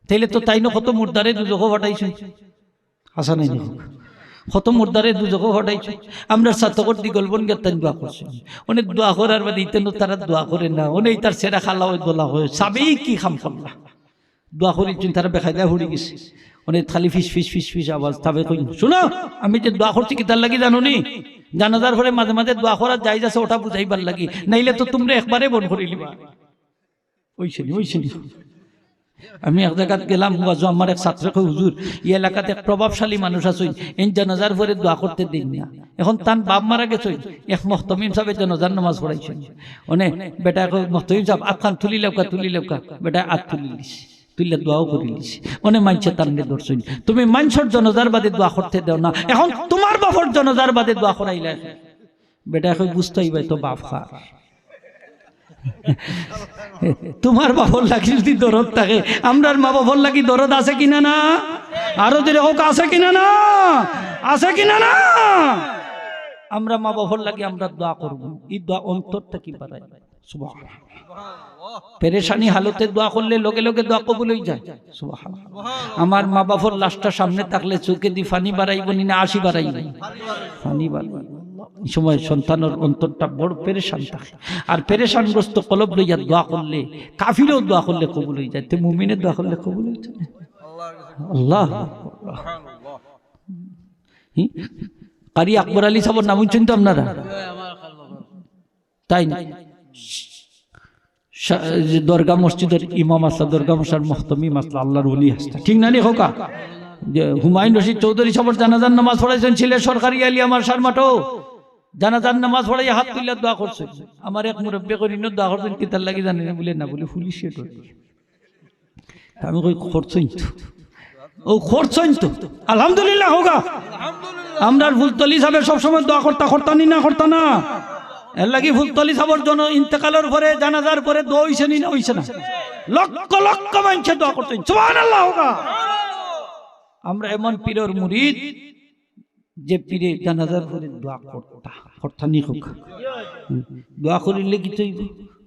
তাইলে তো তাই না কত মুর্দারে দুজখ ফাটাইছেন, হাসা নাই দেখো, কত মুর্দারে দুজখ ফাটাইছে। আমরা সাতকর দি গলবন গেতান দোয়া করছে, অনেক দোয়া করার বাদে ইতেন তারা দোয়া করে না, অনেক তার সেরা খালা হয় দোলা হয় সাবেই কি খাম করলা দোয়া করেছেন, তারা বেখায়দা হয়ে গেছে। অনেক খালি ফিস ফিস ফিস ফিস আওয়াজ। তবে কই শুনো, আমি যে দোয়া করছি কি তার লাগি জানো নি? জানাজার পরে মাঝে মাঝে দোয়া করার যাই যাচ্ছে ওটা বুঝাইবার লাগি, নাইলে তো তোমরা একবারে বন করে লিবা। ওইখানে আমি এক জায়গাত গেলাম, আমার এক ছাত্র কই, হুজুর এই এলাকাতে এক প্রভাবশালী মানুষ আছে, এই জানাজার পরে দোয়া করতে দিন না। এখন তার বাপ মারা গেছে, এক মুহতামিম সাহেব জানাজার নামাজ পড়াইছে। অনে বেটা মুহতামিম সাহেব আখান তুলি লেউকা বেটা আত তুলি লিছে, তুইলে দোয়াও করে লিছে। অনে মানছে তার নে ধরছেন, তুমি মানুষের জনজার বাদে দোয়া করতে দাও না, এখন তোমার বাপর জনজার বাদে দোয়া করাইলে। বেটা কই বুঝতেই পাই তো বাপ খা তোমার বাপর লাগি যদি দরদ থাকে, আমরার মা বাপর লাগি দরদ আছে কিনা না? আরো যদি হোক আছে কিনা না? আছে কিনা না? আমরা মা বাপর লাগি আমরা দোয়া করব, এই দোয়া অন্তর থেকে বাড়াই। সুবহানাল্লাহ। পেরেশানি হালতে দোয়া করলে লগে লগে দোয়া কবুল হয়ে যায়। সুবহানাল্লাহ। আমার মা বাপর লাশটা সামনে থাকলে চোখে দি ফানি বাড়াইব না আশি বাড়াইব? ফানি বাড়াইব। এই সময় সন্তানের অন্তরটা বড় পেরেশান থাকে, আর পেরেশানগ্রস্ত কলব লইয়া দোয়া করলে, কাফিরও দোয়া করলে কবুল হয়ে যায়, তো মুমিনের দোয়া করলে কবুল হয়ে যায়। আল্লাহ কারি আকবর আলী সাহেবের নাম শুনতো আপনারা? তাই না? দরগা মসজিদের ইমাম আসলা, দরগা মশার মুহতামিম আসলা, আল্লাহর ওলি আসলা, ঠিক না রে হোকা? যে হুমায়ুন রশিদ চৌধুরী সাহেবের জানাজার নামাজ পড়াইছেন, ছিলেন সরকারি আলিয়া আমার সারমাটো, জানাজার নামাজ পড়াই হাত তুলে দোয়া করছে। আমার এক মুরব্বী করি দোয়া করছেন, কি তার লাগি জানেন? বলে না, বলে পুলিশ। আমি কই করছই তো, ও করছই তো, আলহামদুলিল্লাহ হোগা। আমরা ফুলতলি সাহেব সবসময় দোয়া করতানি না এর লাগি ফুলতলি সাহেবের জন্য ইন্তেকালের পরে জানাজার পরে দোয়া হইছে নি না? হইছে না? লক্ষ লক্ষ মানুষ দোয়া করতেন। সুবহানাল্লাহ হোগা। আমরা এমন পীরের মুরিদ যে পীরে জানাজার পরে দোয়া করতানি হোক। দোয়া করিলে কি তৈব?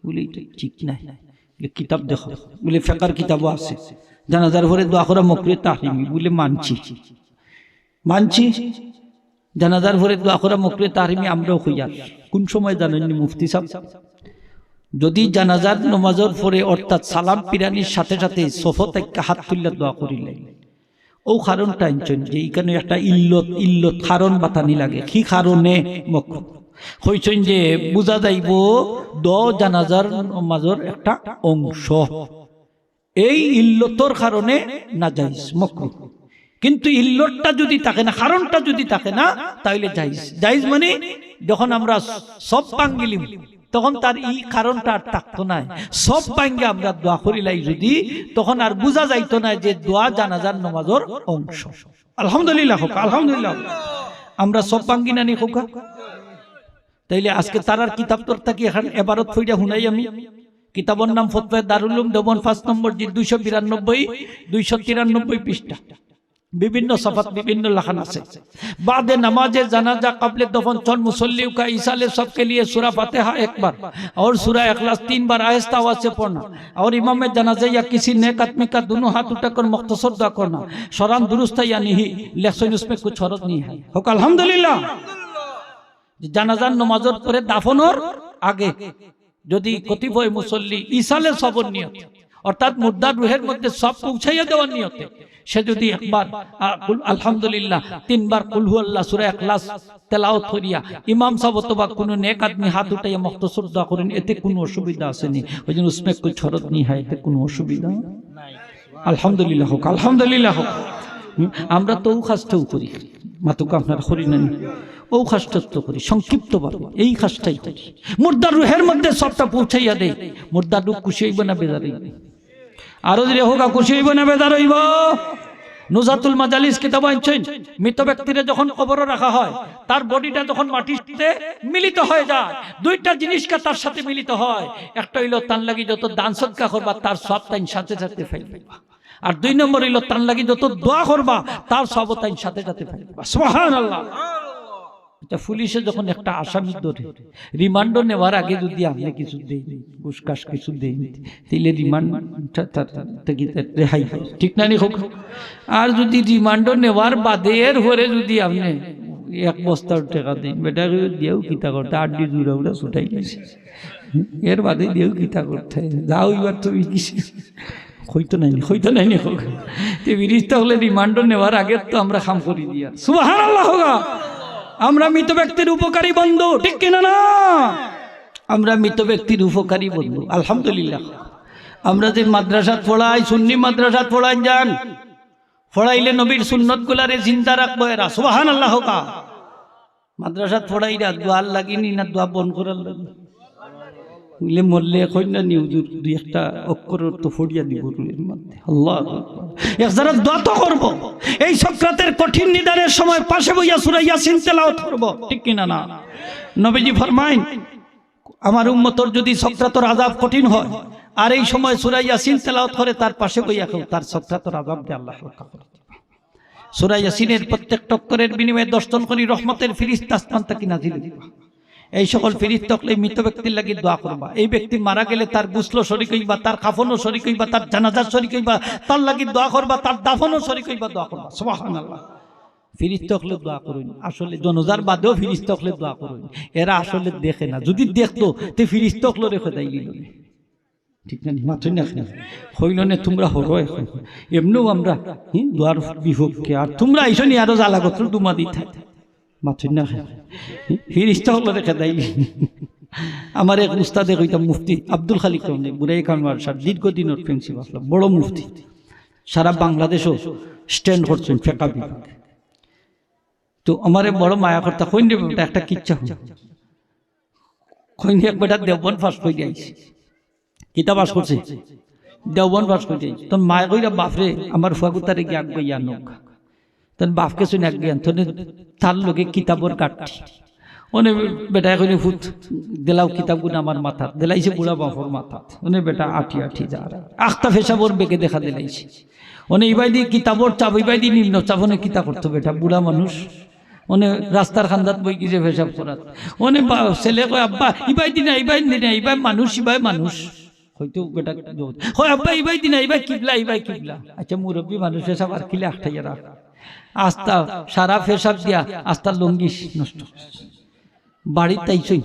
বলে এটা ঠিক নাই, কিতাব দেখো, বলে ফিকহের কিতাবও আছে জানাজার পরে দোয়া করা মাকরুহ তাহরিমি। বলে মানছি জানাজার পরে দোয়া করা মাকরুহ তাহরিমি। আমরাও কইয়া কোন সময় জানেননি মুফতি সাহেব? যদি জানাজার নামাজের পরে অর্থাৎ সালাম পিরানির সাথে সাথে সফত একটা হাত তুললে দোয়া করিলে, ও কারণটা আনছেন যে এখানে একটা ইল্লত কারণ বাতানি লাগে। কি কারণে মাকরুহ হইছেন? যে বুঝা যাইব জানাজার নামাজের একটা অংশ, এই ইল্লতর কারণে নাজাইজ মাকরুহ। কিন্তু ইল্লতটা যদি থাকে না, কারণটা যদি থাকে না, তাহলে জায়েজ মানে যখন আমরা সব পাঙ্গিলিম তখন তার এই কারণটা আর থাকতো না, সব পাঙ্গে আমরা দোয়া করিলাই যদি, তখন আর বুঝা যাইতো না যে দোয়া জানাজার নামাজের অংশ। আলহামদুলিল্লাহ হোক, আলহামদুলিল্লাহ। আমরা সব পাঙ্গি নানি হোকা। তাইলে আজকে তারার কিতাব তোর থাকি এখন এবারত ফইরা শুনাই আমি। কিতাবের নাম ফতওয়া দারুল উলুম দেওবন্দ 5 নম্বর 292 293 পৃষ্ঠা। বিভিন্ন সফাত বিভিন্ন लखन আছে बाद नमाज जनाजा कबल दफन चौन मुसल्लियों का इसाले सब के लिए सूरा फातिहा एक बार और सूरा इखलास 3 बार आहिस्ता आवाज से पढ़ना और इमाम जनाजा या किसी नेक आदमी का दोनों हाथ उठाकर मुख्तसर दुआ करना शरान दुरुस्त है या नहीं लेकिन उसमें कुछ हरज नहीं है हो अल्हम्दुलिल्लाह জানাজার নামাজের পরে দাফনের আগে যদি কতিপয় মুসল্লি ইসালে সবর নিয়ত অর্থাৎ মুর্দার রুহের মধ্যে সব পৌঁছাইয়া দেওয়ার নিয়তে সে যদি একবার আলহামদুলিল্লাহ 3 বার কুল হু আল্লাহ সূরা ইখলাস তেলাওয়াত করিয়া ইমাম সাহেব অথবা কোনো নেক আদমি হাত উঠাইয়া মুখতসর দোয়া করেন এতে কোনো অসুবিধা আসেনি ওইজন্য उसमें कोई हरज नहीं है এতে কোনো অসুবিধা নাই আলহামদুলিল্লাহ হোক আলহামদুলিল্লাহ হোক আমরা তো খাসটাও করি মাতুকা আপনার করি না ও খাসটা করি সংক্ষিপ্তভাবে এই খাসটাই করি মুর্দার রুহের মধ্যে সবটা পৌঁছাইয়া দেই মুর্দার রূহ খুশি হইব না বেজার হইব আরো যে হোক খুশি হইব না বেজার হইব নুজাতুল মাজালিস কিতাব আনছেন মৃত ব্যক্তিরে যখন কবরে রাখা হয় তার বডিটা যখন মাটিতে মিলিত হয়ে যায় দুইটা জিনিসকে তার সাথে মিলিত হয় একটা হইলো তার লাগি যত দান সদকা করবা তার সব তাই সাথে সাথে পাইবা আর দুই নম্বর হইলো তার লাগি যত দোয়া করবা তার সব তাই সাথে সাথে পাইবা সুবহানাল্লাহ এটা পুলিশে যখন একটা আসামি ধরে রিমান্ড নেওয়ার আগে যদি আপনি কিছু দেই ঘুষকাশ কিছু দেই তাহলে রিমান্ডটা থেকে রেহাই ঠিক না নি হোক আর যদি রিমান্ড নেওয়ার বাদে এর পরে যদি আপনি এক বস্তার টাকা দেন বেটা দিয়েও কিতা করতে আড্ডি জুড়া উড়া ছুটাই গেছে এর বাদে দিয়েও কিতা করতে যাও এবার তুমি কিসে হইতো নাই নি হোক তো বিরিশটা হলে রিমান্ড নেওয়ার আগে তো আমরা খাম করি দিয়া সুবহানাল্লাহ হোগা আমরা মৃত ব্যক্তির উপকারী বন্ধু ঠিক কিনা না আমরা মৃত ব্যক্তির উপকারী বন্ধু আলহামদুলিল্লাহ আমরা যে মাদ্রাসাত পড়াই সুন্নি মাদ্রাসাত পড়াই যান পড়াইলে নবীর সুন্নত গুলারে জিন্দা রাখবো এরা সুবহানাল্লাহ হোকা মাদ্রাসাত পড়াইরা দোয়া লাগিনি না দোয়া বন করার লাগি বলে মরলে কই না নিউজুর দুই একটা অক্ষর তো ফড়িয়া দিব রুলের মধ্যে আল্লাহু আকবার এক যারা দোয়া তো করব এই সাকরাতের কঠিন নিদানের সময় পাশে বইয়া সূরা ইয়াসিন তেলাওয়াত করব ঠিক কিনা না নবীজি ফরমায়েন আমার উম্মতর যদি সাকরাতের আযাব কঠিন হয় আর এই সময় সূরা ইয়াসিন তেলাওয়াত করে তার পাশে বইয়া কেউ তার সাকরাতের আযাব দিয়ে আল্লাহ রক্ষা করে সূরা ইয়াসিনের প্রত্যেক অক্ষরের বিনিময়ে 10 জন করে রহমতের ফেরেশতা আসমান থেকে নাজিল দিবা এই সকল ফেরেশতা হলে মৃত ব্যক্তির লাগি দোয়া করবা এই ব্যক্তি মারা গেলে তার গোসল শরীক হইবা তার কাফনও শরীক হইবা তার জানাজা শরীক হইবা তার লাগি দোয়া করবা তার দাফনও শরীক হইবা দোয়া করবা সুবহানাল্লাহ ফেরেশতা হলে দোয়া করুন আসলে জনজার বাদেও ফেরেশতা হলে দোয়া করুন এরা আসলে দেখে না যদি দেখতো তে ফেরেশতা হলে রেখে দাইলি ঠিক না মাথুই না হইল না তোমরা হরো এখন এমনিও আমরা দোয়ার বিভক্তি আর তোমরা আইসো নি আরো জ্বালা করতো দুমা দিতে মাথুই না ফিরিস্তা হলো রেখে দেয়নি আমার এক উস্তাদে কইতাম মুফতি আব্দুল খালিক বুড়াই কানওয়ার সাহেব দীর্ঘদিনের প্রিন্সিপাল বড় মুফতি সারা বাংলাদেশও স্ট্যান্ড করছেন ফেকা বিভাগ তো আমারে বড় মায়া করতা কইন একটা কিচ্ছা কইন এক বেটা দেওবন পাস করে আইছে কিতাব পাস করছে দেওবন পাস করে আইছে তখন মায়া কইরা বাপরে আমার ফুয়াগুতারে গিয়ে আগ গইয়া নোক তখন বাপকে শুনে এক জ্ঞান তখন তার লোকে কিতাবর কাটটি ওনে বেটা এখন ফুট দিলাও কিতাবগুলো আমার মাথা দিলাইছে বুড়া বাপর মাথা ওনে বেটা আঠি আঠি যা আখতা ফেসাবর বেগে দেখা দিলাইছে ওনে ইবাই দিয়ে কিতাবর চাপ ইবাই দিয়ে নিম্ন চাপ ওনে কিতা করতো বেটা বুড়া মানুষ ওনে রাস্তার খান্দাত বই গিয়ে ফেসাব করাত ওনে ছেলে কয় আব্বা ইবাই দিনা ইবাই মানুষ হয়তো বেটা হয় আব্বা ইবাই দিনা ইবাই কিবলা আচ্ছা মুরব্বী মানুষ ফেসাব আর কিলে আখটাইয়া রাখ আস্তা সারা ফেসাব দিয়া আস্তা লঙ্গিস নষ্ট বাড়ির তাইছই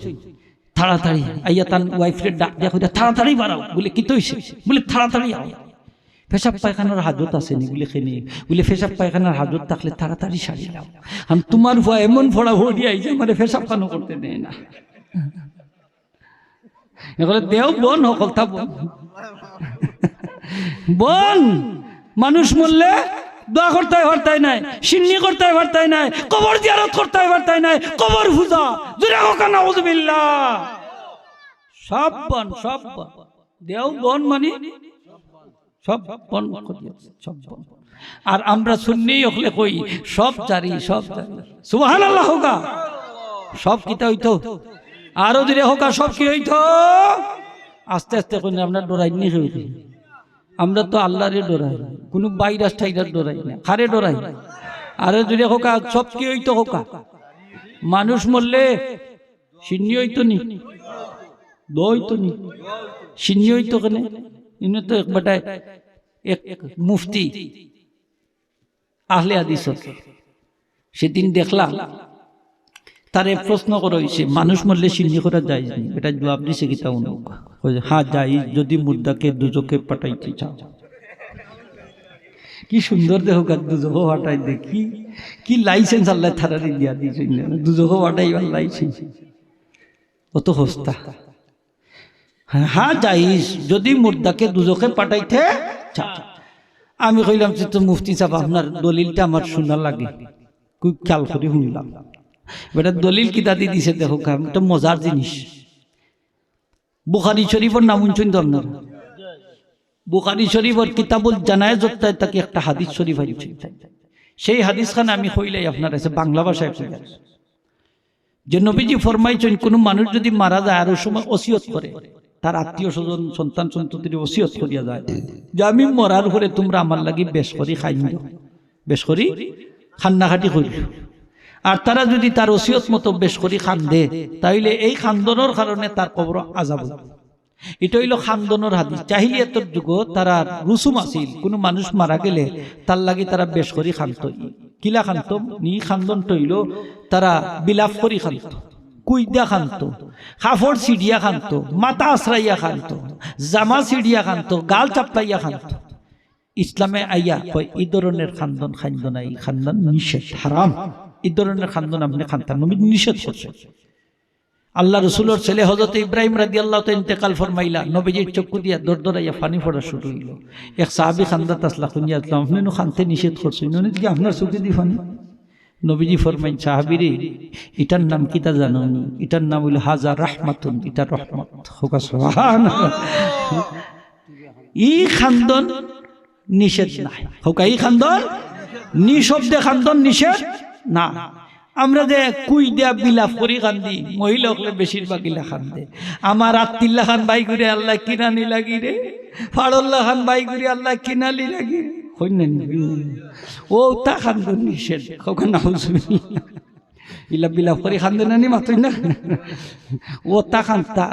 তাড়াতাড়ি আইয়া তার ওয়াইফের ডাক দিয়া কইতা তাড়াতাড়ি বাড়াও বলে কি তৈছে বলে তাড়াতাড়ি আও পেশাব পায়খানার হাজত আছে নি বলে খেনে বলে পেশাব পায়খানার হাজত থাকলে তাড়াতাড়ি সারি দাও আমি তোমার ভয় এমন ফড়া ভরিয়ে আইছে মানে পেশাব পানো করতে দেয় না এগুলো দেও বোন হকল তা বোন মানুষ মরলে দোয়া করতে হয় পারতাই নাই সিন্নি করতে হয় পারতাই নাই কবর জিয়ারত করতে হয় পারতাই নাই কবর পূজা জুরে হোক নাউযুবিল্লাহ সব বন দেও বন মানে সব বন সব বন আর আমরা সুন্নি হলে কই সব জারি সুবহানাল্লাহ হোগা সব কিতা হইতো আরো জুরে হোক সব কি হইতো আস্তে আস্তে কই আমরা ডরাইনি হইতো আমরা তো আল্লাহরে ডরাই কোনো ভাইরাস টাইরাস ডরাই না, খারে ডরাই। আরে যদি হোকা সব কি হইতো হোকা, মানুষ মরলে সিন্নি হইতো নি, দইতো নি, সিন্নি হইতো কেন? ইনি তো একবারটায় এক মুফতি আহলে হাদিস, সেদিন দেখলাম তারে প্রশ্ন করা হয়েছে মানুষ মরলে সিন্নি করা যায় নি? এটা জবাব দিছে কিতা অনুক, হ্যাঁ যাই, যদি মুর্দাকে দুজকে পাঠাইতে চাও। কি সুন্দর দেহ দুজহ হাটাই, দেখি কি লাইসেন্স আল্লাহ থারারি দিয়া দিয়েছে, দুজহ হাটাই লাইসেন্স, অত হস্তা। হ্যাঁ যাইস, যদি মুর্দাকে দুজকে পাঠাইতে চাও। আমি কইলাম যে তো মুফতি সাহেব আপনার দলিলটা আমার শোনা লাগে, খুব খেয়াল করে শুনলাম। বেটা দলিল কিতা দিয়ে দিছে দেখো, একটা মজার জিনিস। বুখারী শরীফের নাম শুনছেন তো আপনার? বুখারী শরীফের কিতাবুল জানায়েজত তাকে একটা হাদিস শরীফ আছে, সেই হাদিস খান আমি কইলাই আপনার আছে বাংলা ভাষায় কইলাম যে নবীজি ফরমাইছেন কোন মানুষ যদি মারা যায় আর ওই সময় ওসিয়ত করে, তার আত্মীয় স্বজন সন্তান সন্ততির ওসিয়ত করিয়া যায় যে আমি মরার পরে তোমরা আমার লাগি বেশ করি খাইন, বেশ করি খান্নাখাটি করিল। আর তারা যদি তার ওসিয়ত মতো বেশ করি খান দে, তাইলে এই খান্দনের কারণে তার কবর আযাব। এটা হইল খান্দনের হাদিস। জাহিলিয়াতের যুগ তারা রুসুম আছিল, কোনো মানুষ মারা গেলে তার লাগি তারা বেশ করি খান্ত। কিলা খান্ত নি? খান্দন তৈল তারা বিলাপ করি খান্ত, কুইদা খান্ত, কাপড় সিডিয়া খান্ত, মাথা আশ্রাইয়া খান্ত, জামা সিডিয়া খান্ত, গাল চাপটাইয়া খান্ত। ইসলামে আইয়া কয় এই ধরনের খান্দন খাইন্দ নাই, খান্দন নিষেধ, হারাম। এই ধরনের খান্দন আপনি খান্তান, নবী নিষেধ করছে। আল্লাহ রসুলের ছেলে হযরত ইব্রাহিম রাদিয়াল্লাহু তাআলা ইন্তেকাল ফরমাইলা, নবীজির চক্ষু দিয়া দরদরাইয়া পানি পড়া শুরু হইল। এক সাহাবী খান্দাত আসলা, খুঁজিয়া আসলাম আপনি খানতে নিষেধ করছেন, উনি কি আপনার চোখে দি পানি? নবীজি ফরমাইন, সাহাবীরে এটার নাম কিতা জানো? এটার নাম হইল হাজা রাহমাতুন, এটা রহমত। হোক সুবহানাল্লাহ। এই খান্দন নিষেধ নাই, হোক এই খান্দন নিঃশব্দে খান্দন নিষেধ না। আমরা যে কুই দিয়া বিলাপ করি কান্দি, মহিলা হলে বেশিরভাগ গিলা কান্দে। আমার আত্মিল্লা খান বাই করে আল্লাহ কিনানি লাগি রে, ফাড়ল্লা খান বাই করে আল্লাহ কিনালি লাগি রে, ও তা খান্দন নিষেধ। ইলা বিলাপ করি খান্দে নানি মাতই না, ও তা খান্তা,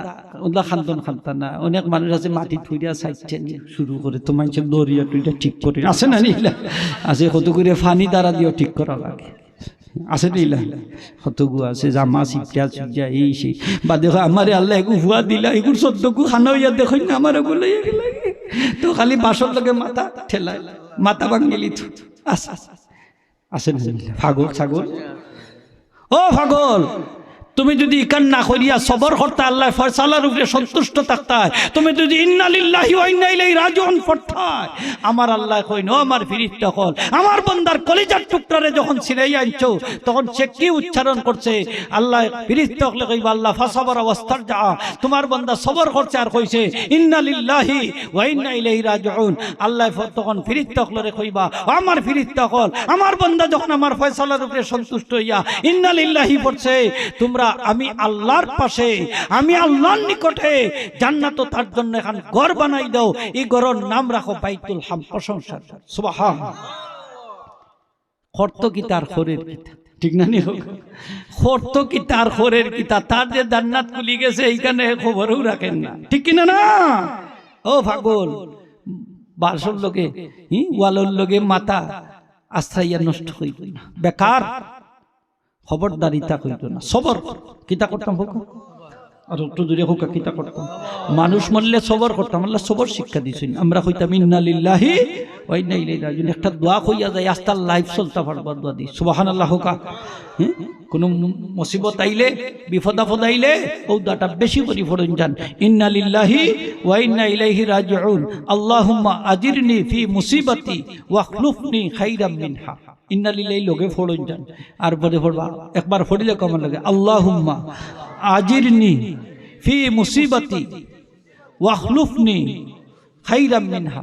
ওলা খান্দন খান্তা না। অনেক মানুষ আছে মাটি থুইয়া চাইছেন শুরু করে, তো মানুষের দরিয়া টুইটা ঠিক করে আছে না নিলা আছে, কত করে ফানি দ্বারা দিয়েও ঠিক করা লাগে আছে দিলা, কতগু আছে জামা চিপা চুজা এই সেই বা দেখো আমারে আল্লাহ এগু ভুয়া দিলা, এগুর সদ্যকু খানা হইয়া দেখো না আমার এগুলো তো খালি বাসর লগে মাথা ঠেলায়, মাথা ভাঙ্গিলি আছে ফাগল ছাগল। ও পাগল, তুমি যদি ইকান না করিয়া সবর করতে, আল্লাহ ফয়সালার উপরে সন্তুষ্ট থাকতে, তুমি যদি ইন্না লিল্লাহি ওয়া ইন্না ইলাইহি রাজিউন পড়তে, আমার আল্লাহ কইন ও আমার ফিরিস্তা কল, আমার বান্দার কলিজার টুকরারে যখন ছিড়াইয়া আনছো তখন সে কি উচ্চারণ করছে? আল্লাহ ফিরিস্তা হলে কইবা আল্লাহ ফাসাবারা ওয়াস্তারজা, তোমার বান্দা সবর করছে আর কইছে ইন্না লিল্লাহি ওয়া ইন্না ইলাইহি রাজিউন। আল্লাহ তখন ফিরিস্তা হলে কইবা আমার ফিরিস্তা কল, আমার বান্দা যখন আমার ফয়সালার উপরে সন্তুষ্ট হইয়া ইন্না লিল্লাহি পড়ছে, তোমরা আমি আল্লাহর পাশে, আমি আল্লাহর নিকটে জান্নাত তার জন্য এখন ঘর বানাই দাও, এই ঘরের নাম রাখো বাইতুল হাম, প্রশংসা। সুবহানাল্লাহ। খর্ত কি তার খরের কিতা, ঠিক না? নি খর্ত কি তার খরের কিতা, তার যে জান্নাত খুলি গেছে এইখানে খবরও রাখেন না, ঠিক কিনা না? ও পাগল, বাসর লোকে ওয়ালর লোকে মাথা আশ্রাইয়া নষ্ট হইল না, বেকার খবরদারিতা কইতো না। সবর কিতা করতাম হোক, আর একটু দূরে হোক কিতা করতাম, মানুষ মরলে সবর করতাম। আল্লাহ সবর শিক্ষা দিয়েছেন। আমরা কইতাম ইন্না লিল্লাহি ওয়া ইন্না ইলাইহি রাজিউন, একটা দোয়া কইয়া যায় আস্তার লাইফ চলতা পারবার দোয়া দি সুবহানাল্লাহ হোকা। কোন মুসিবত আইলে, বিপদ আপদ আইলে ও দোয়াটা বেশি করে পড়ুন যান, ইন্না লিল্লাহি ওয়া ইন্না ইলাইহি রাজিউন, আল্লাহুম্মা আজিরনি ফি মুসিবাতি ওয়া খলুফনি খাইরাম মিনহা। ইন্না লিল্লাহি লগে পড়ুন যান, আর পরে পড়বা একবার পড়িলে কেমন লাগে, আল্লাহুম্মা আজিরনি ফি মুসিবাতি ওয়া খলুফনি খাইরাম মিনহা।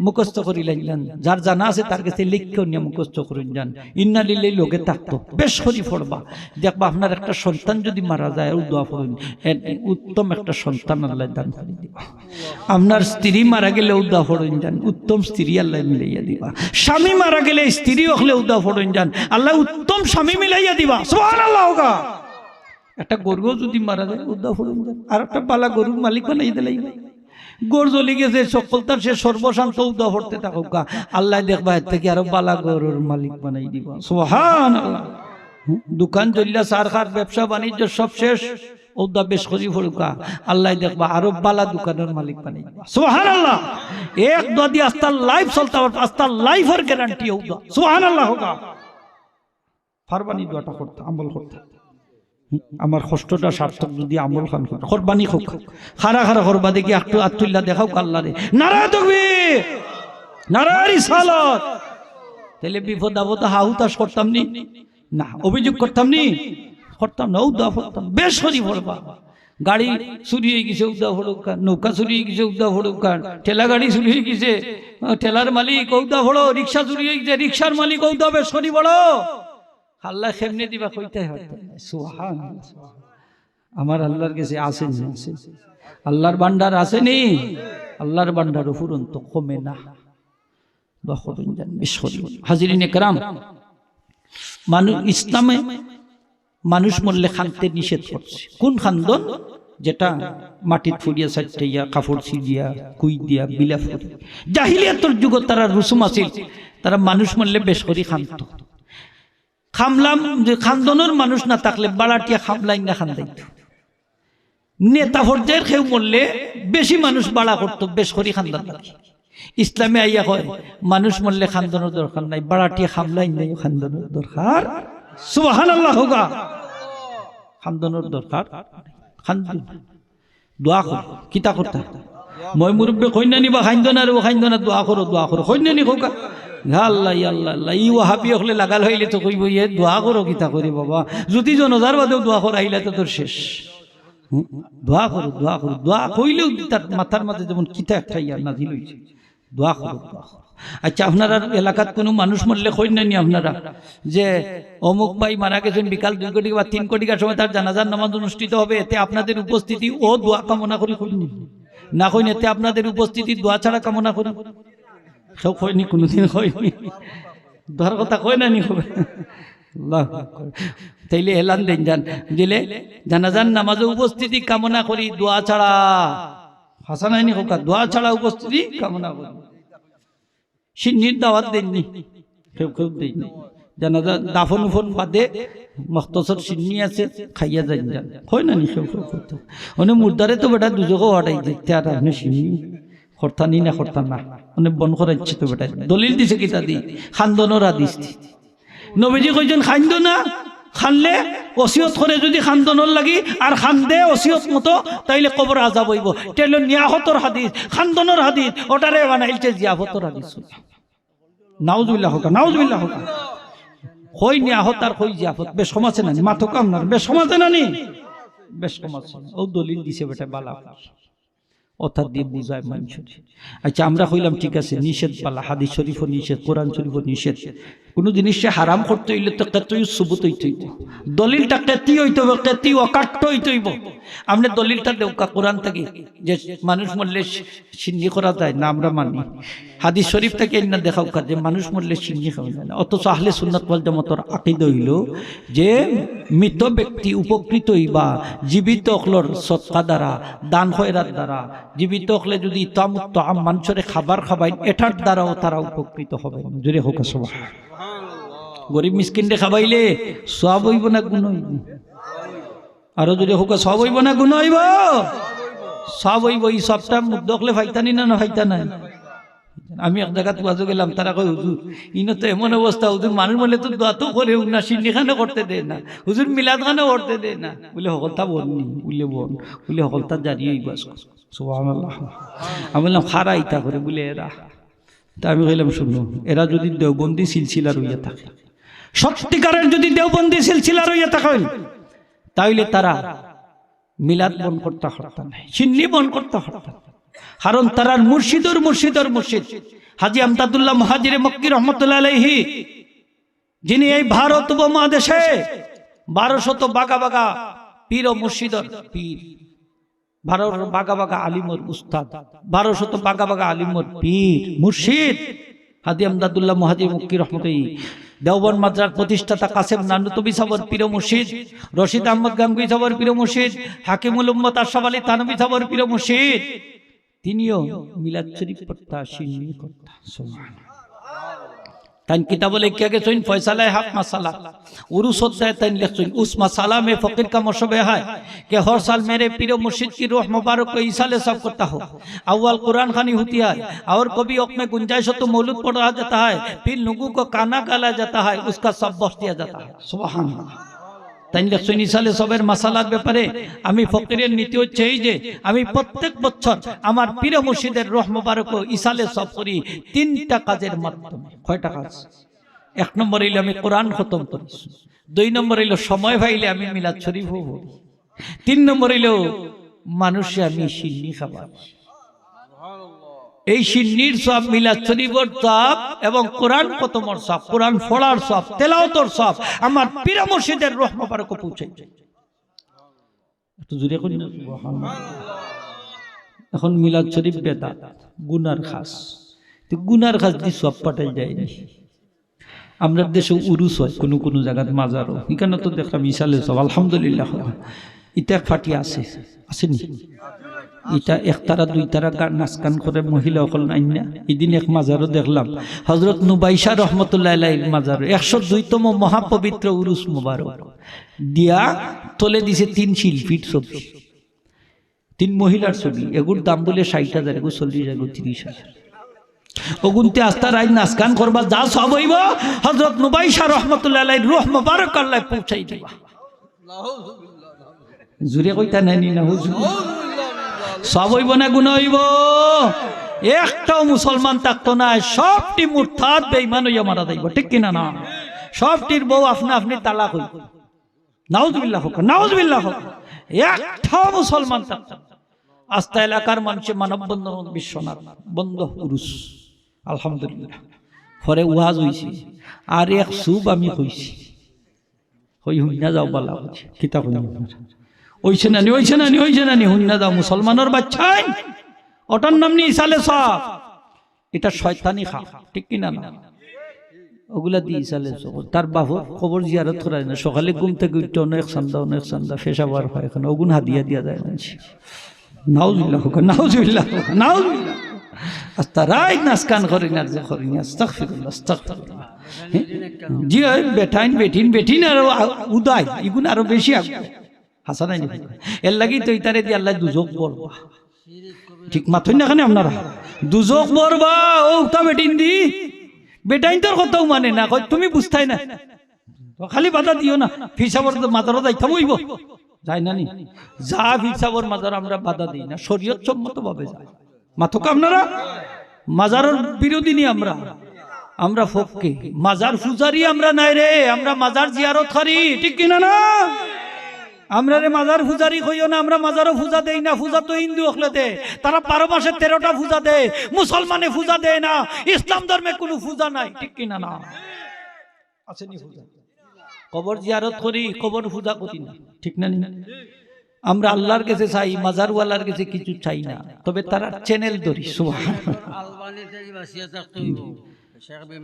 মুখস্থ করিলেন যান, যার জানা আছে তার কাছে লিখকেও নিয়ে মুখস্থ করুন যান। ইন্না লিল্লাহি লোকে থাকতো বেশ করি পড়বা, দেখবা আপনার একটা সন্তান যদি মারা যায় দোয়া পড়ুন, উত্তম একটা সন্তান আল্লাহ দান করে দিবা। আপনার স্ত্রী মারা গেলে দোয়া পড়ুন যান, উত্তম স্ত্রী আল্লাহ মিলাইয়া দিবা। স্বামী মারা গেলে স্ত্রী হলে দোয়া পড়ুন যান, আল্লাহ উত্তম স্বামী মিলাইয়া দিবা। সুবহানাল্লাহ। একটা গরু যদি মারা যায় দোয়া পড়ুন যান, আর একটা পালা গরুর মালিক বানাই দিলাই। গড় জ্বলি গেছে সকলতার সে সর্বশান্ত উদা পড়তে থাকুক, আল্লাহ দেখবা এর থেকে আরো বালা গরুর মালিক বানাই দিব। সুবহানাল্লাহ। দোকান জ্বলিয়া সার খার ব্যবসা বাণিজ্য সব শেষ, উদা বেশ করি পড়ুকা, আল্লাহ দেখবা আরো বালা দোকানের মালিক বানাই দিব। সুবহানাল্লাহ। এক দোয়া দিয়ে আস্তার লাইফ চলতে পারবে, আস্তার লাইফের গ্যারান্টি উদা। সুবহানাল্লাহ। ফারবানি দোয়াটা করতে, আমল করতে। আমার কষ্টটা সার্থক যদি আমল খান কোরবানি হোক, খারা খারা করবা দেখি একটু আত্মুল্লাহ দেখাও আল্লাহরে। নারায়ে তাকবীর, নারায়ে রিসালাত। তাহলে বিপদ আপদ হাহুতাশ করতাম নি না, অভিযোগ করতাম নি, করতাম না, উদা পড়তাম বেশ করি পড়বা। গাড়ি চুরি হয়ে গেছে উদা পড়ুক, নৌকা চুরি হয়ে গেছে উদা পড়ুক, ঠেলা গাড়ি চুরি হয়ে গেছে ঠেলার মালিক উদা পড়ো, রিক্সা চুরি হয়ে গেছে রিক্সার মালিক উদা বেশ করি পড়ো। আল্লাহ কেমনে দিবা কইতে হয়। সুবহানাল্লাহ। আমার আল্লাহর কাছে আসেন, আল্লাহর ভান্ডার আসেনি, আল্লাহর ভান্ডার উপরন্ত কমে না। হাজিরিনে কেরাম, মানুষ ইসলামে মানুষ মরলে খানতে নিষেধ করছে। কোন খান্দন? যেটা মাটির ফুড়িয়া সাইটাইয়া কাপড় ছিড়িয়া কুই দিয়া বিলা ফুড়ি। জাহিলিয়াতের যুগ তারা রুসুম আছিল, তারা মানুষ মরলে বেশ করি খান্ত। খামলাম যে খান্দনের মানুষ না থাকলে বাড়াটিয়া খামলাই না খান্দাইত। নেতা পর্যায়ের কেউ মরলে বেশি মানুষ বাড়া করতো, বেশ করি খান্দান লাগে। ইসলামে আইয়া হয় মানুষ মরলে খান্দনের দরকার নাই, বাড়াটিয়া খামলাই নাই, খান্দনের দরকার। সুবহানাল্লাহ। হোগা খান্দনের দরকার। খান্দন দোয়া কর, কিতা করতা মই মুরব্বী কইনা নিবা খান্দন আর ও খান্দন দোয়া করো, দোয়া করো কইনা নি হোগা। আল্লাহ আল্লাহ আল্লাহ, ই ওয়াহাবি হলে লাগাল হইলে তো কইব ইয়ে দোয়া করো, কিতা করি বাবা, যদি জনজার বাদেও দোয়া করা আইলে তো তোর শেষ। দোয়া করো, দোয়া করো, দোয়া কইলেও তার মাথার মাঝে যেমন কিতা একটা ইয়া নাজিল হইছে, দোয়া করো, দোয়া করো। আচ্ছা, আপনারা এলাকাত কোনো মানুষ মরলে কইন না নি আপনারা যে অমুক ভাই মারা গেছেন, বিকাল 2 কোটি বা 3 কোটিকার সময় তার জানাজার নামাজ অনুষ্ঠিত হবে, এতে আপনাদের উপস্থিতি ও দোয়া কামনা করি কইন না, কইন এতে আপনাদের উপস্থিতি দোয়া ছাড়া কামনা করি সব হয়নি, কোনোদিন হয়নি। ধর কথা কয় না নি হবে। তাইলে এলান দেন যান দিলে জানাজান নামাজে উপস্থিতি কামনা করি দোয়া ছাড়া। হাসানাইনি হোক, দোয়া ছাড়া উপস্থিতি কামনা করি। সিন্নির দাওয়াত দেননি, কেউ কেউ দেয়নি। জানাজা দাফন উফন বাদে মখতসর সিন্নি আছে, খাইয়া যান যান হয় না নি কেউ কেউ করতে। মানে মুর্দারে তো বেটা দুজকে হটাই দেখতে, আর আপনি সিন্নি খরতানি না খরতান না মানে বন করাইছে তো বেটা। দলিল দিছে কিতা দি? খান্দনের হাদিস। নবীজি কইছেন খাইন্দ না, খানলে ওসিয়ত করে যদি খান্দনের লাগি আর খান্দে ওসিয়ত মতো তাইলে কবর আযাব হইব। তাইলে নিয়াহতর হাদিস, খান্দনের হাদিস, ওটারে বানাইছে জিয়াফতর হাদিস। নাউজুবিল্লাহ হোক, নাউজুবিল্লাহ হোক। কই নিয়াহত আর কই জিয়াফত বেশ সমাজে না, মাথো কাম না বেশ সমাজে না নি, বেশ সমাজে। ও দলিল দিছে বেটা বালা অর্থাৎ দিয়ে বুঝায় মানুষের। আচ্ছা, আমরা কইলাম ঠিক আছে, নিষেধ পালা, হাদিস শরীফও নিষেধ, কোরআন শরীফও নিষেধ। কোনো জিনিসে হারাম করতে হইলে তো কেতই সুবুত হইতে হইব, দলিলটা কেতি হইতে হইব, কেতি অকাট্য হইতে হইব। আপনি দলিলটা দেউকা কোরআন থেকে যে মানুষ মরলে সিন্নি করা যায় না, আমরা মানি। হাদিস শরীফ থেকে না দেখাও যে মানুষ মরলে সিন্নি খাওয়া যায় না। অথচ আহলে সুন্নাত ওয়াল জামাতের আকীদা হইল যে মৃত ব্যক্তি উপকৃত হইবা জীবিত অকলর সদকা দ্বারা, দান খয়রাত দ্বারা। জীবিত হলে যদি তামুত আম মানুষরে খাবার খাবাই, এটার দ্বারাও তারা উপকৃত হবে। জোরে হোক সুবহানাল্লাহ। গরিব মিসকিনরে খাবাইলে সওয়াব হইব না গুনাহ হইব? আরো যদি হোক সওয়াব হইব না গুনাহ হইব? সওয়াব হইব। এই সবটা মুখ দেখলে ফাইতানি না, না ফাইতা নাই। আমি এক জায়গা ওয়াজে গেলাম, তারা কয় হুজুর ইনো তো এমন অবস্থা, হুজুর মানুষ বলে তো দোয়া তো করে না, সিন্নিখানে করতে দেয় না, হুজুর মিলাদ খানে করতে দেয় না। বলে হকলতা বলনি, বলে বল, বলে হকলতা জারি হইব। সুবহানাল্লাহ। আমি বললাম খারা ইতা করে বলে এরা। তা আমি কইলাম শুনো, এরা যদি দেওবন্দি সিলসিলা রইয়া থাকে, সত্যিকারের যদি দেওবন্দি সিলসিলা রইয়া থাকেন, তাইলে তারা মিলাদ বন করতে হরতা নাই, সিন্নি বন করতে হরতা। কারণ তারা মুর্শিদর মুর্শিদর মুর্শিদ, হাজী আমদাদুল্লাহ মুহাজিরে মক্কি রহমতুল্লাহ আলাইহি, যিনি এই ভারত উপমহাদেশে 1200 বাগা বাগা পীর ও মুর্শিদর পীর, 1200 বাগা বাগা আলিমর উস্তাদ, 1200 বাগা বাগা আলিমর পীর মুর্শিদ হাজী আমদাদুল্লাহ মুহাজিরে মক্কি রহমতুল্লাহ। দেওবন্দ মাদ্রাসার প্রতিষ্ঠাতা কাসেম নানুতবি সাবর পীর মুর্শিদ, রশিদ আহমদ গাঙ্গুই সাবর পীর মুর্শিদ, হাকিমুল উম্মত আশরাফ আলী থানভী সাবর পীর মুর্শিদ, তিনিও মিলাদ শরীফ পড়তা, শিরনি করতা। সুবহানাল্লাহ। তাই কিতাব লিখিয়া গেছেন ফয়সালা হক মাসালা उर्स होता है। तैन लिखते उस मसाला में फ़कीर का मशबे है कि हर साल मेरे पीर मुर्शिद की रूह मुबारक को ईसाले सब करता हो। अव्वल कुरान खानी होती है और कभी वक्त में गुंजाइश हो तो मौलूद पढ़ा जाता है, फिर लोगों को काना काला जाता है, उसका सब बख्श दिया जाता है। सुभान अल्लाह। তাই লিখছেন ইসালে সবের মাসালার ব্যাপারে আমি ফকিরের নীতি হচ্ছে এই যে আমি প্রত্যেক বছর আমার পীর মুর্শিদের রূহ মুবারক ও ইসালে সব করি 3টা কাজের মাধ্যমে। কয়টা কাজ? 1 নম্বর হইলো আমি কোরআন খতম করি, 2 নম্বর হইলো সময় পাইলে আমি মিলাদ শরীফ পড়ি, 3 নম্বর হইলো মানুষে আমি শিরনি খাবার। এই শিরনির সব, মিলাদ শরীফের সব এবং কোরআন খতমের সব, কোরআন পড়ার সব, তেলাওয়াতের সব আমার পীর মুর্শিদের রূহ মুবারক পৌঁছায়। একটু জোরে করি না সুবহানাল্লাহ। এখন মিলাদ শরীফ বেদাত, গুনার খাস, তো গুনার খাস দি সব পাঠাই যায়নি। আমরা দেশে উরুস হয় কোন কোন জায়গায় মাজারও, এখানে তো দেখলাম ইসালে সব আলহামদুলিল্লাহ। ইটা ফাটি আছে আসেনি, এটা 1 তারা 2 তারা গান নাচ গান করে মহিলা সকল নাই না। এদিন এক মাজারও দেখলাম হযরত নুবাইশা রহমতুল্লাহ আলাইহির মাজার, 102তম মহাপবিত্র উরুস মুবারক দিয়া তলে দিছে 3 শিল্পীর ছবি, 3 মহিলার ছবি। এগুর দাম বলে 60,000, এগুলো 40,000, এগুলো 30,000। ওগুনতে আস্তা রাই নাচ গান করবা যা সব হইব হযরত নুবাইশা রহমতুল্লাহ আলাইহির রূহ মুবারক আল্লাহ পৌঁছাই দিবা। জুরে কইতা নাই না হুজুর, সব হইব না গুণ হইব? একটাও মুসলমান থাকতো না, সবটি মুরতাদ বেঈমান হইয়া মারা যাইব, ঠিক কিনা না? সবটির বউ আপনা আপনি তালাক হইব। নাউজুবিল্লাহ হোক, নাউজুবিল্লাহ হোক। একটাও মুসলমান থাকতো না। আস্থা এলাকার মানুষের মানববন্ধন বিশ্বনাথ বন্ধ উরুস আলহামদুলিল্লাহ। পরে ওয়াজ হইছি আর এক সুব আমি কইছি, হই হুইনা যাও বালা হইছে কিতাব ওইছে না নি, ওইছে না নি, ওইছে না নি, হুইনা যাও মুসলমানের বাচ্চাই ওটার নাম নি ইসালে সব। এটা শয়তানি খা, ঠিক কিনা না? ওগুলা দিয়ে ইসালে সব। তার বাহু খবর জিয়ারত করায় না, সকালে ঘুম থেকে উঠতে অনেক সান্দা অনেক সান্দা পেশাবার হয়, এখন ওগুন হাদিয়া দিয়া যায় মানুষ। নাউজুবিল্লাহ হোক, নাউজুবিল্লাহ হোক, নাউজুবিল্লাহ। আস্তা রাই নাচ গান করি না, যে করি না, আস্তাগফিরুল্লাহ, আস্তাগফিরুল্লাহ। জি বেঠাইন বেঠিন বেঠিন আর উদাই এগুন আরো বেশি আগে হাসা নাই। এর লাগি তো ইতারে দিয়ে আল্লাহ দুজক বলবা, ঠিক মাথুন না খানে আপনারা দুজক বলবা। ও তা বেটিন দি বেটাইন তোর কথাও মানে না, কই তুমি বুঝতাই না, খালি বাধা দিও না। ফিসাবর মাজারও যাইতাম হইব, যাই না নি যা ফিসাবর মাজার আমরা বাধা দিই না, শরীয়ত সম্মত ভাবে যায়। মাথক আপনারা মাজারের বিরোধী নি আমরা, আমরা ফককে মাজার পূজারি আমরা নাই রে, আমরা মাজার জিয়ারত করি, ঠিক কিনা না? আমরা রে মাজার পূজারি কইও না, আমরা মাজারও পূজা দেই না। পূজা তো হিন্দু হলে দে, তারা 12 মাসে 13টা পূজা দেয়, মুসলমানে পূজা দেয় না। ইসলাম ধর্মে কোনো পূজা নাই, ঠিক কিনা না? আসেনি পূজা, কবর জিয়ারত করি, কবর পূজা করি না, ঠিক না? আমরা আল্লাহর কাছে চাই, মাজারওয়ালার কাছে কিছু চাই না, তবে তারা চ্যানেল ধরি।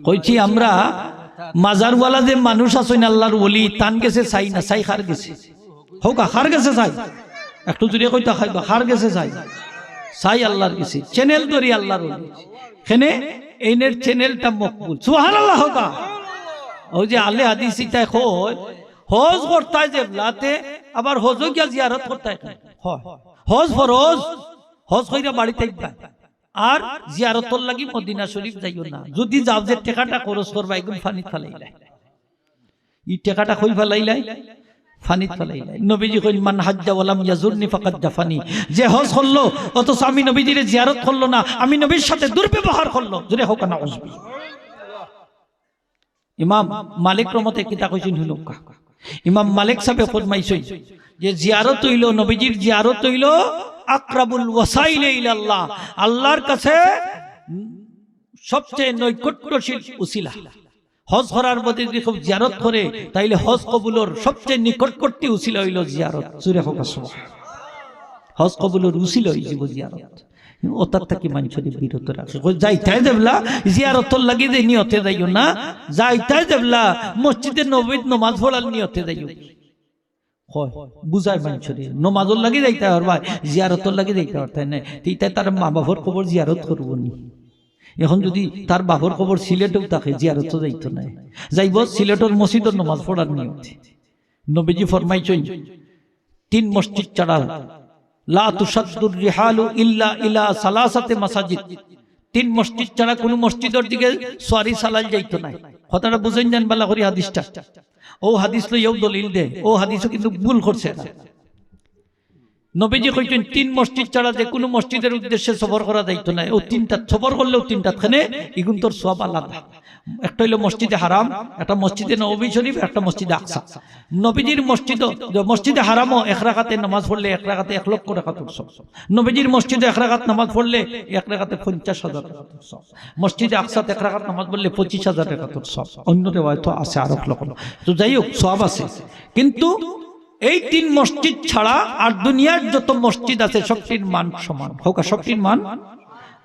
কইছি আমরা মাজারওয়ালা যে মানুষ আছেন আল্লাহর ওলি, তান গেছে চাই না, চাই খার গেছে হোক, খার গেছে চাই, একটু জুড়ে কইতা খাইবা, খার গেছে চাই, চাই আল্লাহর গেছে চ্যানেল ধরি আল্লাহর ওলি। এখানে এইনের চ্যানেলটা মকবুল, সুবহানাল্লাহ হোক। ওই যে আলে হাদিস ইতা কয় হজ করতে যে লাতে আবার হজ গিয়া জিয়ারত করতে হয়, হজ ফরজ, হজ কইরা বাড়িতে আর জিয়ারতর লাগি মদিনা শরীফ যাইও না। যদি যাও যে টাকাটা খরচ করবা এগুন ফানিত ফেলাইলাই, ই টাকাটা কই ফেলাইলাই, ফানিত ফেলাইলাই। নবীজি কইল মান হাজ্জা ওয়ালাম ইয়াজুরনি ফাকাদ জাফানি, যে হজ করলো অথচ আমি নবীজির জিয়ারত করলো না, আমি নবীর সাথে দুর্ব্যবহার করলো, জোরে হোক না উজবি। ইমাম মালিক রহমতে কিতা কইছেন হলো, ইমাম মালিক সাহেব ফরমাইছেন যে জিয়ারত হইল, নবীজির জিয়ারত হইল আকরাবুল ওয়াসাইলে ইলাল্লাহ, আল্লাহর কাছে সবচেয়ে নৈকট্যশীল উসিলা। হজ করার মধ্যে যদি খুব জিয়ারত করে তাইলে হজ কবুলের সবচেয়ে নিকটবর্তী উসিলা হইল জিয়ারত। সূরা সুবহানাল্লাহ। হজ কবুলের উসিলা হইল জিয়ারত। ওটার থেকে মানুষের বিরত রাখে। যাইতাই দেবলা জিয়ারতর লাগি যে নিয়তে যাইও না, যাইতাই দেবলা মসজিদে নববীত নামাজ পড়ার নিয়তে যাইও। হয় বুঝায় মানুষের নমাজর লাগি যাইতে পারবা, জিয়ারতর লাগি যাইতে পারতাই না। তাই তার মা বাবার খবর জিয়ারত করবো নি। এখন যদি তার বাবার খবর সিলেটেও থাকে, জিয়ারত যাইতো না, যাইব সিলেটের মসজিদের নমাজ পড়ার নিয়তে। নবীজি ফরমাইছেন 3 মসজিদ ছাড়া লা তুসাদ্দুর রিহালু ইল্লা ইলা সালাসাতে মাসাজিদ। 3 মসজিদ ছাড়া কোন মসজিদের দিকে সওয়ারি চালাল যাইতো না। কথাটা বুঝেন জান বালা করি হাদিসটা। ও হাদিস লইও দলিল দে, ও হাদিসও কিন্তু ভুল করছে না। নবীজি কইছেন 3 মসজিদ ছাড়া যে কোনো মসজিদের উদ্দেশ্যে সফর করা যাইতো না। ও 3টা সফর করলেও 3টাখানে ইগুন তোর সওয়াব আলাদা। একটা হইল মসজিদে হারাম, একটা মসজিদে নববী শরীফ, একটা মসজিদে আকসা। নবীজির মসজিদে হারামও 1 রাকাতে নামাজ পড়লে 1 রাকাতে 1 লক্ষ রাকাতুর সওয়াব। নবীজির মসজিদে 1 রাকাত নামাজ পড়লে 1 রাকাতে 50,000 রাকাতুর সওয়াব। মসজিদে আকসাতে 1 রাকাত নামাজ পড়লে 25,000 রাকাতুর সওয়াব। অন্য রিওয়ায়াত আছে আরো লক্ষ। তো যাই হোক সওয়াব আছে, কিন্তু এই 3 মসজিদ ছাড়া আর দুনিয়ার যত মসজিদ আছে সবটির মান সমান হোক। সবটির মান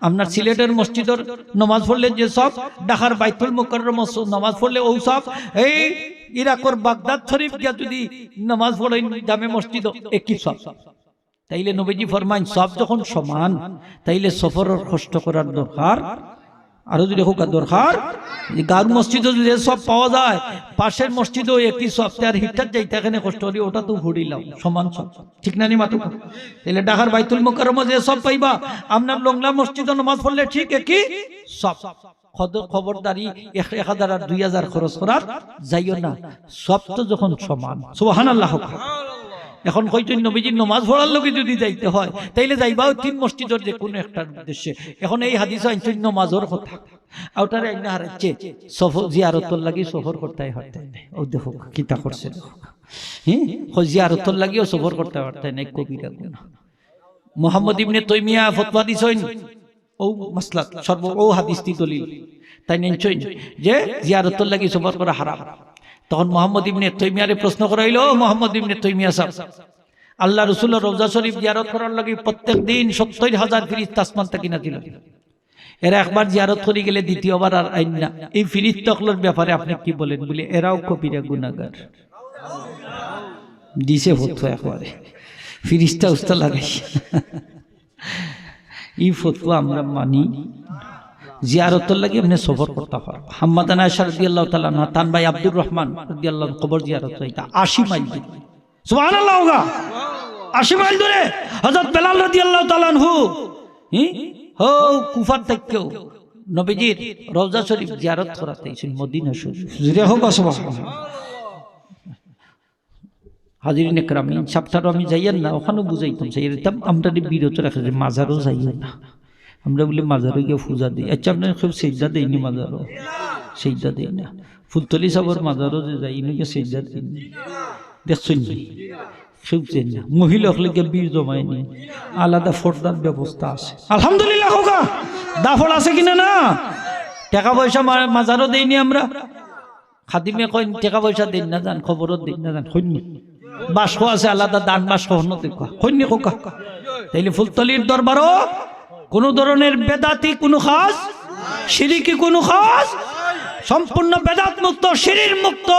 আপনার সিলেটের মসজিদের নামাজ পড়লে যে সব, ঢাকার বাইতুল মুকাররম নামাজ পড়লে ও সব, এই ইরাকের বাগদাদ শরীফ গিয়া যদি নামাজ পড়ে জামে মসজিদ একই সব। তাইলে নবীজি ফরমাইন সব যখন সমান, তাইলে সফরের কষ্ট করার দরকার আরো যদি হোক দরকার। গাঁর মসজিদে যদি সব পাওয়া যায়, পাশের মসজিদেও একই সব, আর হিটার যাইতে এখানে কষ্ট করি, ওটা তো ঘুরিলাম সমান সব, ঠিক না নি মাতু? তাহলে ঢাকার বাইতুল মুকাররমে যে সব পাইবা, আপনার লংলা মসজিদে নামাজ পড়লে ঠিক একই সব। খবরদারি 1,000 আর 2,000 খরচ করার যাইও না, সব তো যখন সমান। সুবহানাল্লাহ। এখন কইতেন নবীজির নামাজ পড়ার লোকে যদি যাইতে হয়, তাইলে যাইবাও 3 মসজিদের যে কোনো একটা উদ্দেশ্যে। এখন এই হাদিস আইছেন নামাজের কথা, আউটারে আইনা হারাচ্ছে সফর জিয়ারতর লাগি সফর করতে হয়। ও দেখো কিতা করছে, হ্যাঁ জিয়ারতর লাগিও সফর করতে পারতে না, কবিরা গুনাহ। মুহাম্মদ ইবনে তাইমিয়া ফতোয়া দিছেন ও মাসলা ও হাদিসটি দলিল, তাই নিশ্চয় যে জিয়ারতর লাগি সফর করা হারাম। তখন মুহাম্মদ ইবনে তাইমিয়ারে প্রশ্ন করা হইল, মুহাম্মদ ইবনে তাইমিয়া সাহেব, আল্লাহ রাসূলের রওজা শরীফ জিয়ারত করার লাগি প্রত্যেক দিন 70,000 ফেরেশতা আসমান থেকে নাজিল হয়। এরা একবার জিয়ারত করে গেলে দ্বিতীয়বার আর আইন না। এই ফেরেশতাগুলোর ব্যাপারে আপনি কি বলেন? বলে এরাও কবিরা গুনাহগার। দিছে ফতোয়া একবারে ফেরেশতা উস্তা লাগাই। এই ফতোয়া আমরা মানি। জিয়ারতের লাগি আপনি সফর করতে হয়। হাম্মাদান আয়েশা রাদিয়াল্লাহু তাআলা আনহা তান ভাই আব্দুর রহমান রাদিয়াল্লাহু আনহু কবর জিয়ারত হইতা 80 মাইল দূরে। সুবহানাল্লাহ। 80 মাইল দূরে হযরত বেলাল রাদিয়াল্লাহু তাআলা আনহু হো কুফা থেকে নবীজির রওজা শরীফ জিয়ারত করাতে আইছেন মদিনা শরীফ। জিরে হোক সুবহানাল্লাহ। হাজিরিন ইকরাম, সপ্তাহে আমি যাইয়েন না, ওখানেও বুঝাইতাম সেইরকম আমরা বিরত রাখি, মাজারও যাইয়েন না। আমরা বলি মাজারে গিয়ে পূজা দিই। আচ্ছা আপনার খুব সেজদা দেয়নি মাজারও? সেজদা দেই না। ফুলতলি সাবর মাজারও যে যাই নাকি সেজদা দিইনি, দেখছেন খুব চেন না। মহিলা হলে গিয়ে বীর জমায়নি, আলাদা ফোরদার ব্যবস্থা আছে আলহামদুলিল্লাহ। হোকা দাফল আছে কিনা না? টাকা পয়সা মাজারও দেয়নি আমরা। খাদিমে কই টাকা পয়সা দেন না, যান খবরও দেন না, যান হইনি বাস আছে আলাদা দান বাস হনো দেখা হইনি হোকা। তাইলে ফুলতলির দরবারও কোন ধরনের বেদাতি কোনো খাস, শিরিকি কোনো খাস, সম্পূর্ণ বেদাত মুক্ত, শিরির মুক্ত,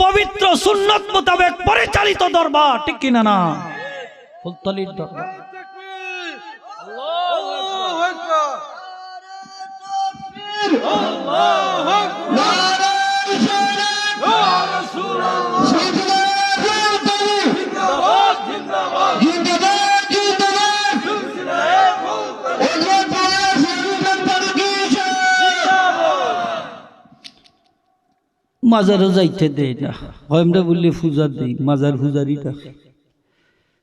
পবিত্র সুন্নত মোতাবেক পরিচালিত দরবার, ঠিক কিনা না? ফুলতলির দরবার। আল্লাহু আকবার, আল্লাহু আকবার, নারে রিসালাত, ইয়া রাসূলুল্লাহ, জিন্দাবাদ জিন্দাবাদ জিন্দাবাদ। মাজারও যাইতে দেয় না, আমরা বললে পূজা দেই, মাজার পূজারি থাকে।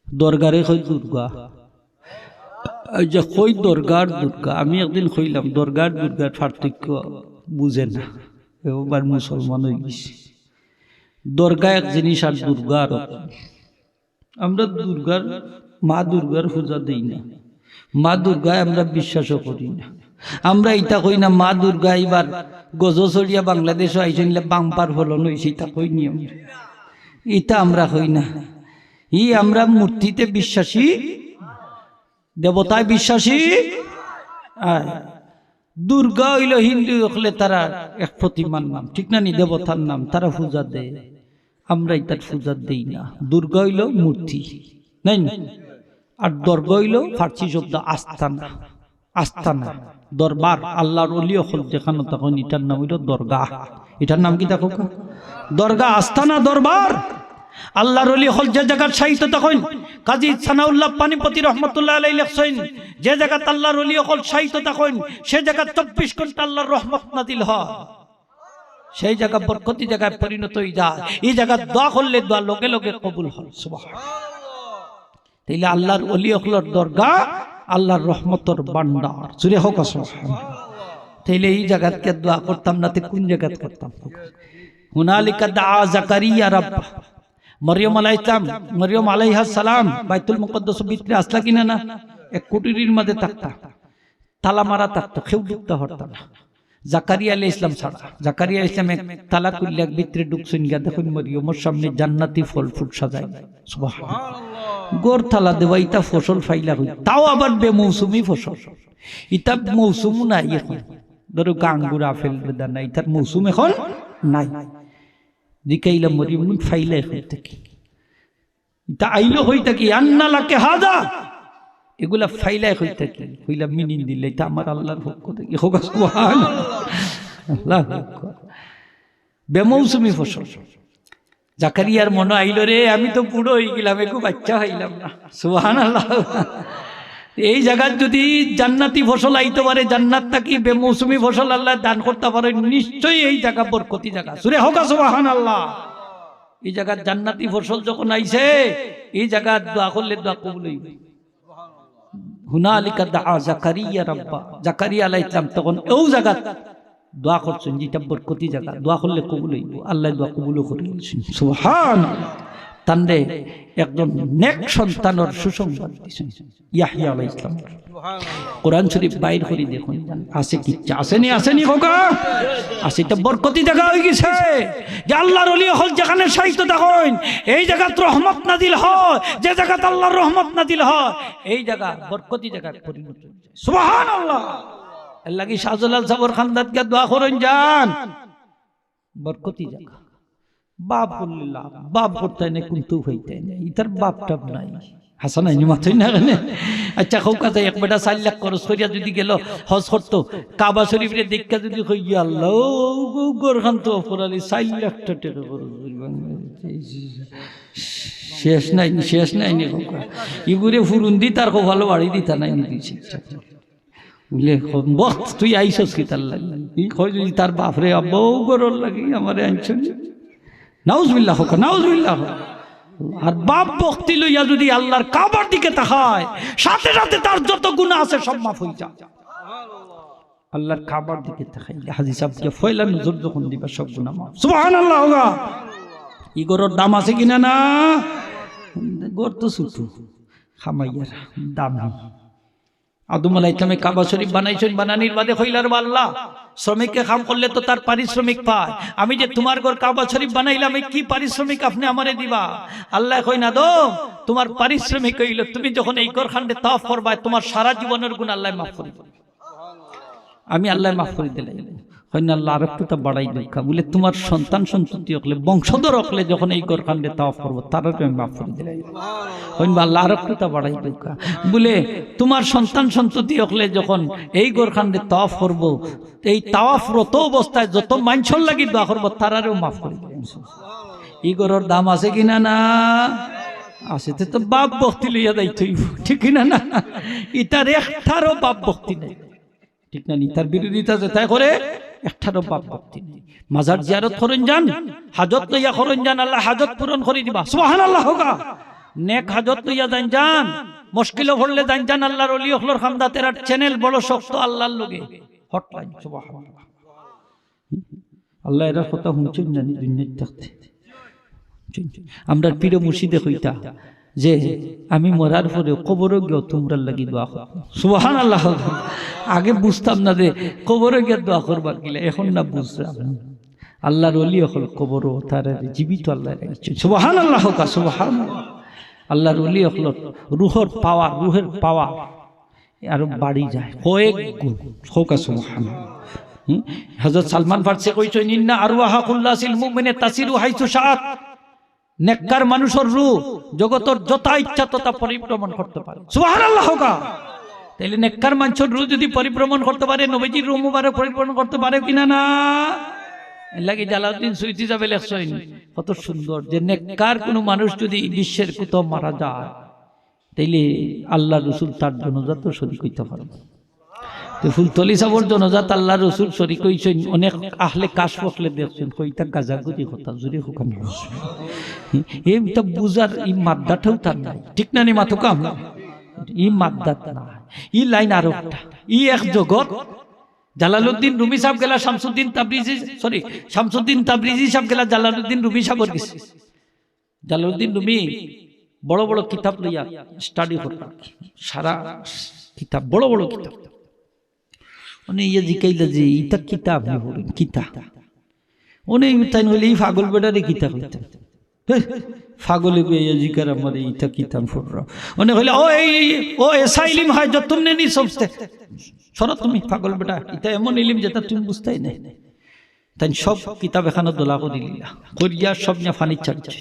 দরগারে কই দুর্গা, যে কই দরগার দুর্গা। আমি একদিন কইলাম দরগার দুর্গার পার্থক্য বুঝে না, এবার মুসলমান হয়ে গেছি। দরগা এক জিনিস আর দুর্গা আর। আমরা দুর্গার মা দুর্গার পূজা দেই না, মা দুর্গায় আমরা বিশ্বাসও করি না। আমরা এটা কই না মা দুর্গা এবার গজছড়িয়া বাংলাদেশও আইসেন বাম্পার ফলন হয়েছে, এটা কই নিয়ম, এটা আমরা কই না। আমরা মূর্তিতে বিশ্বাসী, দেবতায় বিশ্বাসী। দুর্গা হইল হিন্দু হলে তারা এক প্রতিমার নাম, ঠিক না নি, দেবতার নাম, তারা পূজা দেয়, আমরা এটার পূজা দেই না। দুর্গা হইল মূর্তি নাই, আর দরগা হইল ফার্সি শব্দ আস্তানা, আস্তানা দরবার, আল্লাহর ওলি হল যেখানে তখন এটার নাম হইল দরগা। এটার নাম কি দেখো, দরগা, আস্তানা, দরবার। আল্লাহর ওলি হল যে জায়গার সাহিত্য তখন কাজী সানাউল্লাহ পানিপতি রহমতুল্লাহ আলাইহি লেখছেন, যে জায়গাত আল্লাহর ওলি হল সাহিত্য তখন সে জায়গা 24 ঘন্টা আল্লাহর রহমত নাজিল হয়, সেই জায়গা বরকতি জায়গায় পরিণত হয়ে যায়। এই জায়গা দোয়া করলে দোয়া লগে লগে কবুল হয়, সুবহানাল্লাহ। তাইলে আল্লাহর ওলি হলর দরগা আল্লাহর রহমতর ভান্ডার, জুড়ে হোক সুবহানাল্লাহ। তাইলে এই জায়গাতে দোয়া করতাম না, তে কোন জায়গাতে করতাম? হুনালিকা দাআ জাকারিয়া রাব্বা, মরিয়ম আলাইহিস সালাম, মরিয়ম আলাইহিস সালাম বাইতুল মুকদ্দাস ভিতরে আসলা কিনা না, এক কুটিরের মধ্যে থাকতা, তালা মারা থাকতো, কেউ ঢুকতে পারত না। জাকারিয়া আলাইহিস সালাম ছাড়া, জাকারিয়া আলাইহিস সালাম এক তালা খুললে এক ভিতরে ঢুকছেন, গিয়া দেখুন মরিয়মের সামনে জান্নাতি ফল ফুল সাজায়, সুবহানাল্লাহ। গোর তালা দেওয়া, ইটা ফসল ফাইলা হই, তাও আবার বেমৌসুমি ফসল, ইটা মৌসুম নাই এখন, ধরো আঙ্গুর আপেল বেদানা, ইটার মৌসুম এখন নাই। দিকাইলা মরিয়ম ফাইলা এখন থেকে ইটা আইলো হই থাকি, আন্না লাকে হাজা, এগুলা ফাইলা হই থাকি, হইলা মিনিন দিলে এটা আমার আল্লাহর পক্ষ থেকে, হোক সুবহানাল্লাহ, আল্লাহু আকবার। বেমৌসুমি ফসল। জাকারিয়ার মনে আইলো, রে আমি তো বুড়ো হয়ে গেলাম, একটু বাচ্চা হইলাম না, সুবহানাল্লাহ। এই জায়গার যদি জান্নাতি ফসল আইতে পারে, জান্নাত থাকি বেমৌসুমি ফসল আল্লাহ দান করতে পারে, নিশ্চয়ই এই জায়গা বরকতি জায়গা, সুরে হোক সুবহানাল্লাহ। এই জায়গার জান্নাতি ফসল যখন আইছে, এই জায়গা দোয়া করলে দোয়া কবুল হইবে। হুনালিকা দাআ জাকারিয়া রাব্বা, জাকারিয়া আলাইহিস সালাম তখন এই জায়গা দোয়া করছেন, যেটা বরকতি জায়গা, দোয়া করলে কবুল হইব, আল্লাহ দোয়া কবুল করে দিয়েছেন, সুবহানাল্লাহ। তানরে একজন নেক সন্তানের সুসংবাদ দিয়েছেন, ইয়াহইয়া আলাইহিস সালাম। কোরআন শরীফ বাইর করে দেখুন, আছে কি আসেনি, আসেনি খোকা, আছে, এটা বরকতি জায়গা হয়ে গেছে, যে আল্লাহর ওলি হল যেখানে সাহিত্য দেখুন, এই জায়গাত রহমত নাজিল হয়, যে জায়গাত আল্লাহর রহমত নাজিল হয়, এই জায়গা বরকতি জায়গা পরিণত হয়ে যায়, সুবহানাল্লাহ। এর লাগি শাহজালাল সাবর খানদাতকে দোয়া করেন, যান বরকতি জায়গা। বাপ বললিল্লাহ, বাপ করতে না কিন্তু হইতে না, ইতার বাপ টাপ নাই, হাসান আইনি মাথায় না কেন? আচ্ছা হোক, কথা এক বেটা 4 লাখ খরচ করিয়া যদি গেল হজ করতো, কাবা শরীফের দেখা যদি হই, আল্লাহ গোরখান তো অপরালি 4 লাখ টাকা খরচ, শেষ নাই, শেষ নাই নি খোকা, ইগুরে ফুরুন দি তার খুব ভালো বাড়ি দিতা নাই দিছি বুঝলে, বক্ত তুই আইসস কি তার লাগি, যদি তার বাপরে আব্বাও গরর লাগি আমারে আনছেন, নাউজুবিল্লাহ হোক, নাউজুবিল্লাহ। আর বাপ ভক্তি লইয়া যদি আল্লাহর কাবার দিকে তাকায়, সাথে সাথে তার যত গুনাহ আছে সব মাফ হয়ে যায়, আল্লাহর কাবার দিকে তাকাইলে হাজী সাহেবকে ফয়লা নজর যখন দিবা সব গুনাহ মাফ, সুবহানাল্লাহ। হোগা ই গরর দাম আছে কিনা না, গর তো ছোট খামাইয়ার দাম। আদম আলাইহিস সালামে কাবা শরীফ বানাইছেন, বানানির বাদে কইলার আল্লাহ শ্রমিককে কাম করলে তো তার পারিশ্রমিক পায়, আমি যে তোমার ঘর কাবা শরীফ বানাইলাম, এই কি পারিশ্রমিক আপনি আমারে দিবা? আল্লাহ কই না, দো তোমার পারিশ্রমিক হইল তুমি যখন এই ঘর খান্ডে তাওয়াফ করবা, তোমার সারা জীবনের গুনাহ আল্লাহ মাফ করে দিবে, আমি আল্লাহ মাফ করে দিলাম। হয় না, আল্লাহ আরেকটুটা বাড়াই দেখা, বলে তোমার সন্তান সন্ততি হকলে, বংশধর হকলে যখন এই ঘর খান্ডে তাওয়াফ করবো, তারও আমি মাফ করে দিলাম। হয় না, আল্লাহ আরেকটুটা বাড়াই দেখা, বলে তোমার সন্তান সন্ততি হকলে যখন এই ঘর খান্ডে তাওয়াফ করবো, এই তাওয়াফরত অবস্থায় যত মাইনছর লাগি দোয়া করবো, তারারও মাফ করে দিলাম। এই ঘরের দাম আছে কিনা না, আছে, তো বাপ ভক্তি লইয়া যাইতে হইব, ঠিক কিনা না, ইটার একটারও বাপ ভক্তি নেই, ঠিক না, তার বিরোধিতা যেটাই করে একটারও বাপ ভক্তি নেই। মাজার জিয়ারত করেন যান, হাজত লইয়া করেন যান, আল্লাহ হাজত পূরণ করে দিবা, সুবহানাল্লাহ। হোগা নেক হাজত লইয়া যান, যান মুশকিল ভরলে যান, যান আল্লাহর ওলি হলর খামদাতের চ্যানেল বড় শক্ত আল্লাহর লগে হটলাইন, সুবহানাল্লাহ। আল্লাহ এর কথা শুনছেন জানি দুনিয়াতে থাকতে, আমরা পীর মুর্শিদে কইতা যে আমি মরার পরে কবরে গিয়ে তোমরা লাগি দোয়া করব। সুবহানাল্লাহ। আগে বুঝতাম না যে কবরে গিয়ে দোয়া করবার গেলে, এখন না বুঝলাম। আল্লাহর ওলি হল কবর তার জীবিত আল্লাহ রাখছে। সুবহানাল্লাহ কা সুবহানাল্লাহ। আল্লাহর ওলি হল রুহের পাওয়া, রুহের পাওয়া আরো বাড়ি যায় কয়েক গুণ। হোক সুবহানাল্লাহ। হযরত সালমান ফারসি কইছেন ইন্না আরওয়াহা কুল্লাসিল মুমিনে তাসিরু হাইসু শাআত। নেককার মানুষের রূহ জগতের যত ইচ্ছা তথা পরিভ্রমণ করতে পারে। সুবহানাল্লাহ কা। তাইলে নেককার মানুষের রূহ যদি পরিভ্রমণ করতে পারে, নবীজির রূহ মুবারক পরিভ্রমণ করতে পারে কিনা না? লাগে জালালউদ্দিন সুয়ুতি যাবে লেখছেন কত সুন্দর যে নেককার কোনো মানুষ যদি বিশ্বের কোথাও মারা যায় তাইলে আল্লাহ রাসূল তার জনাজাত শরীক হইতে পারে। তো ফুলতলি সাবর জনাজাত আল্লাহ রাসূল শরীক হইছেন। অনেক আহলে কাশ পকলে দেখছেন কইতা গাজাগুজি কথা জুরি হুকাম এইটা বুঝার এই মাদ্দাটাও তার নাই, ঠিক না? নি মাথা কাম এই মাদ্দাত না, এই লাইন আর একটা এই এক জগৎ। জালালউদ্দিন রুমি সাহেব গেলা Shamsuddin Tabrizi, sorry Shamsuddin Tabrizi সাহেব গেলা জালালউদ্দিন রুমি সাহেবের গেছে। জালালউদ্দিন রুমি বড় বড় কিতাব লইয়া স্টাডি করতাম, সারা কিতাব বড় বড় কিতাব। মানে ইয়ে জিকাইলা যে ইটা কিতাব আপনি বলেন কিতা, অনেক তাই হইলে এই পাগল বেটারে কিতাব হইতেন পাগলে ইয়ে জিকার আমার ইটা কিতাব পড়রা অনেক হইলে ও এসা ইলিম হয় যা তুমনে নি সমঝতে। শোনো তুমি পাগল বেটা, এটা এমন ইলিম যেটা তুমি বুঝতেই নাই। তাই সব কিতাব এখানে দোলা করে দিলা করিয়া সব নিয়ে ফানি ছাড়ছে।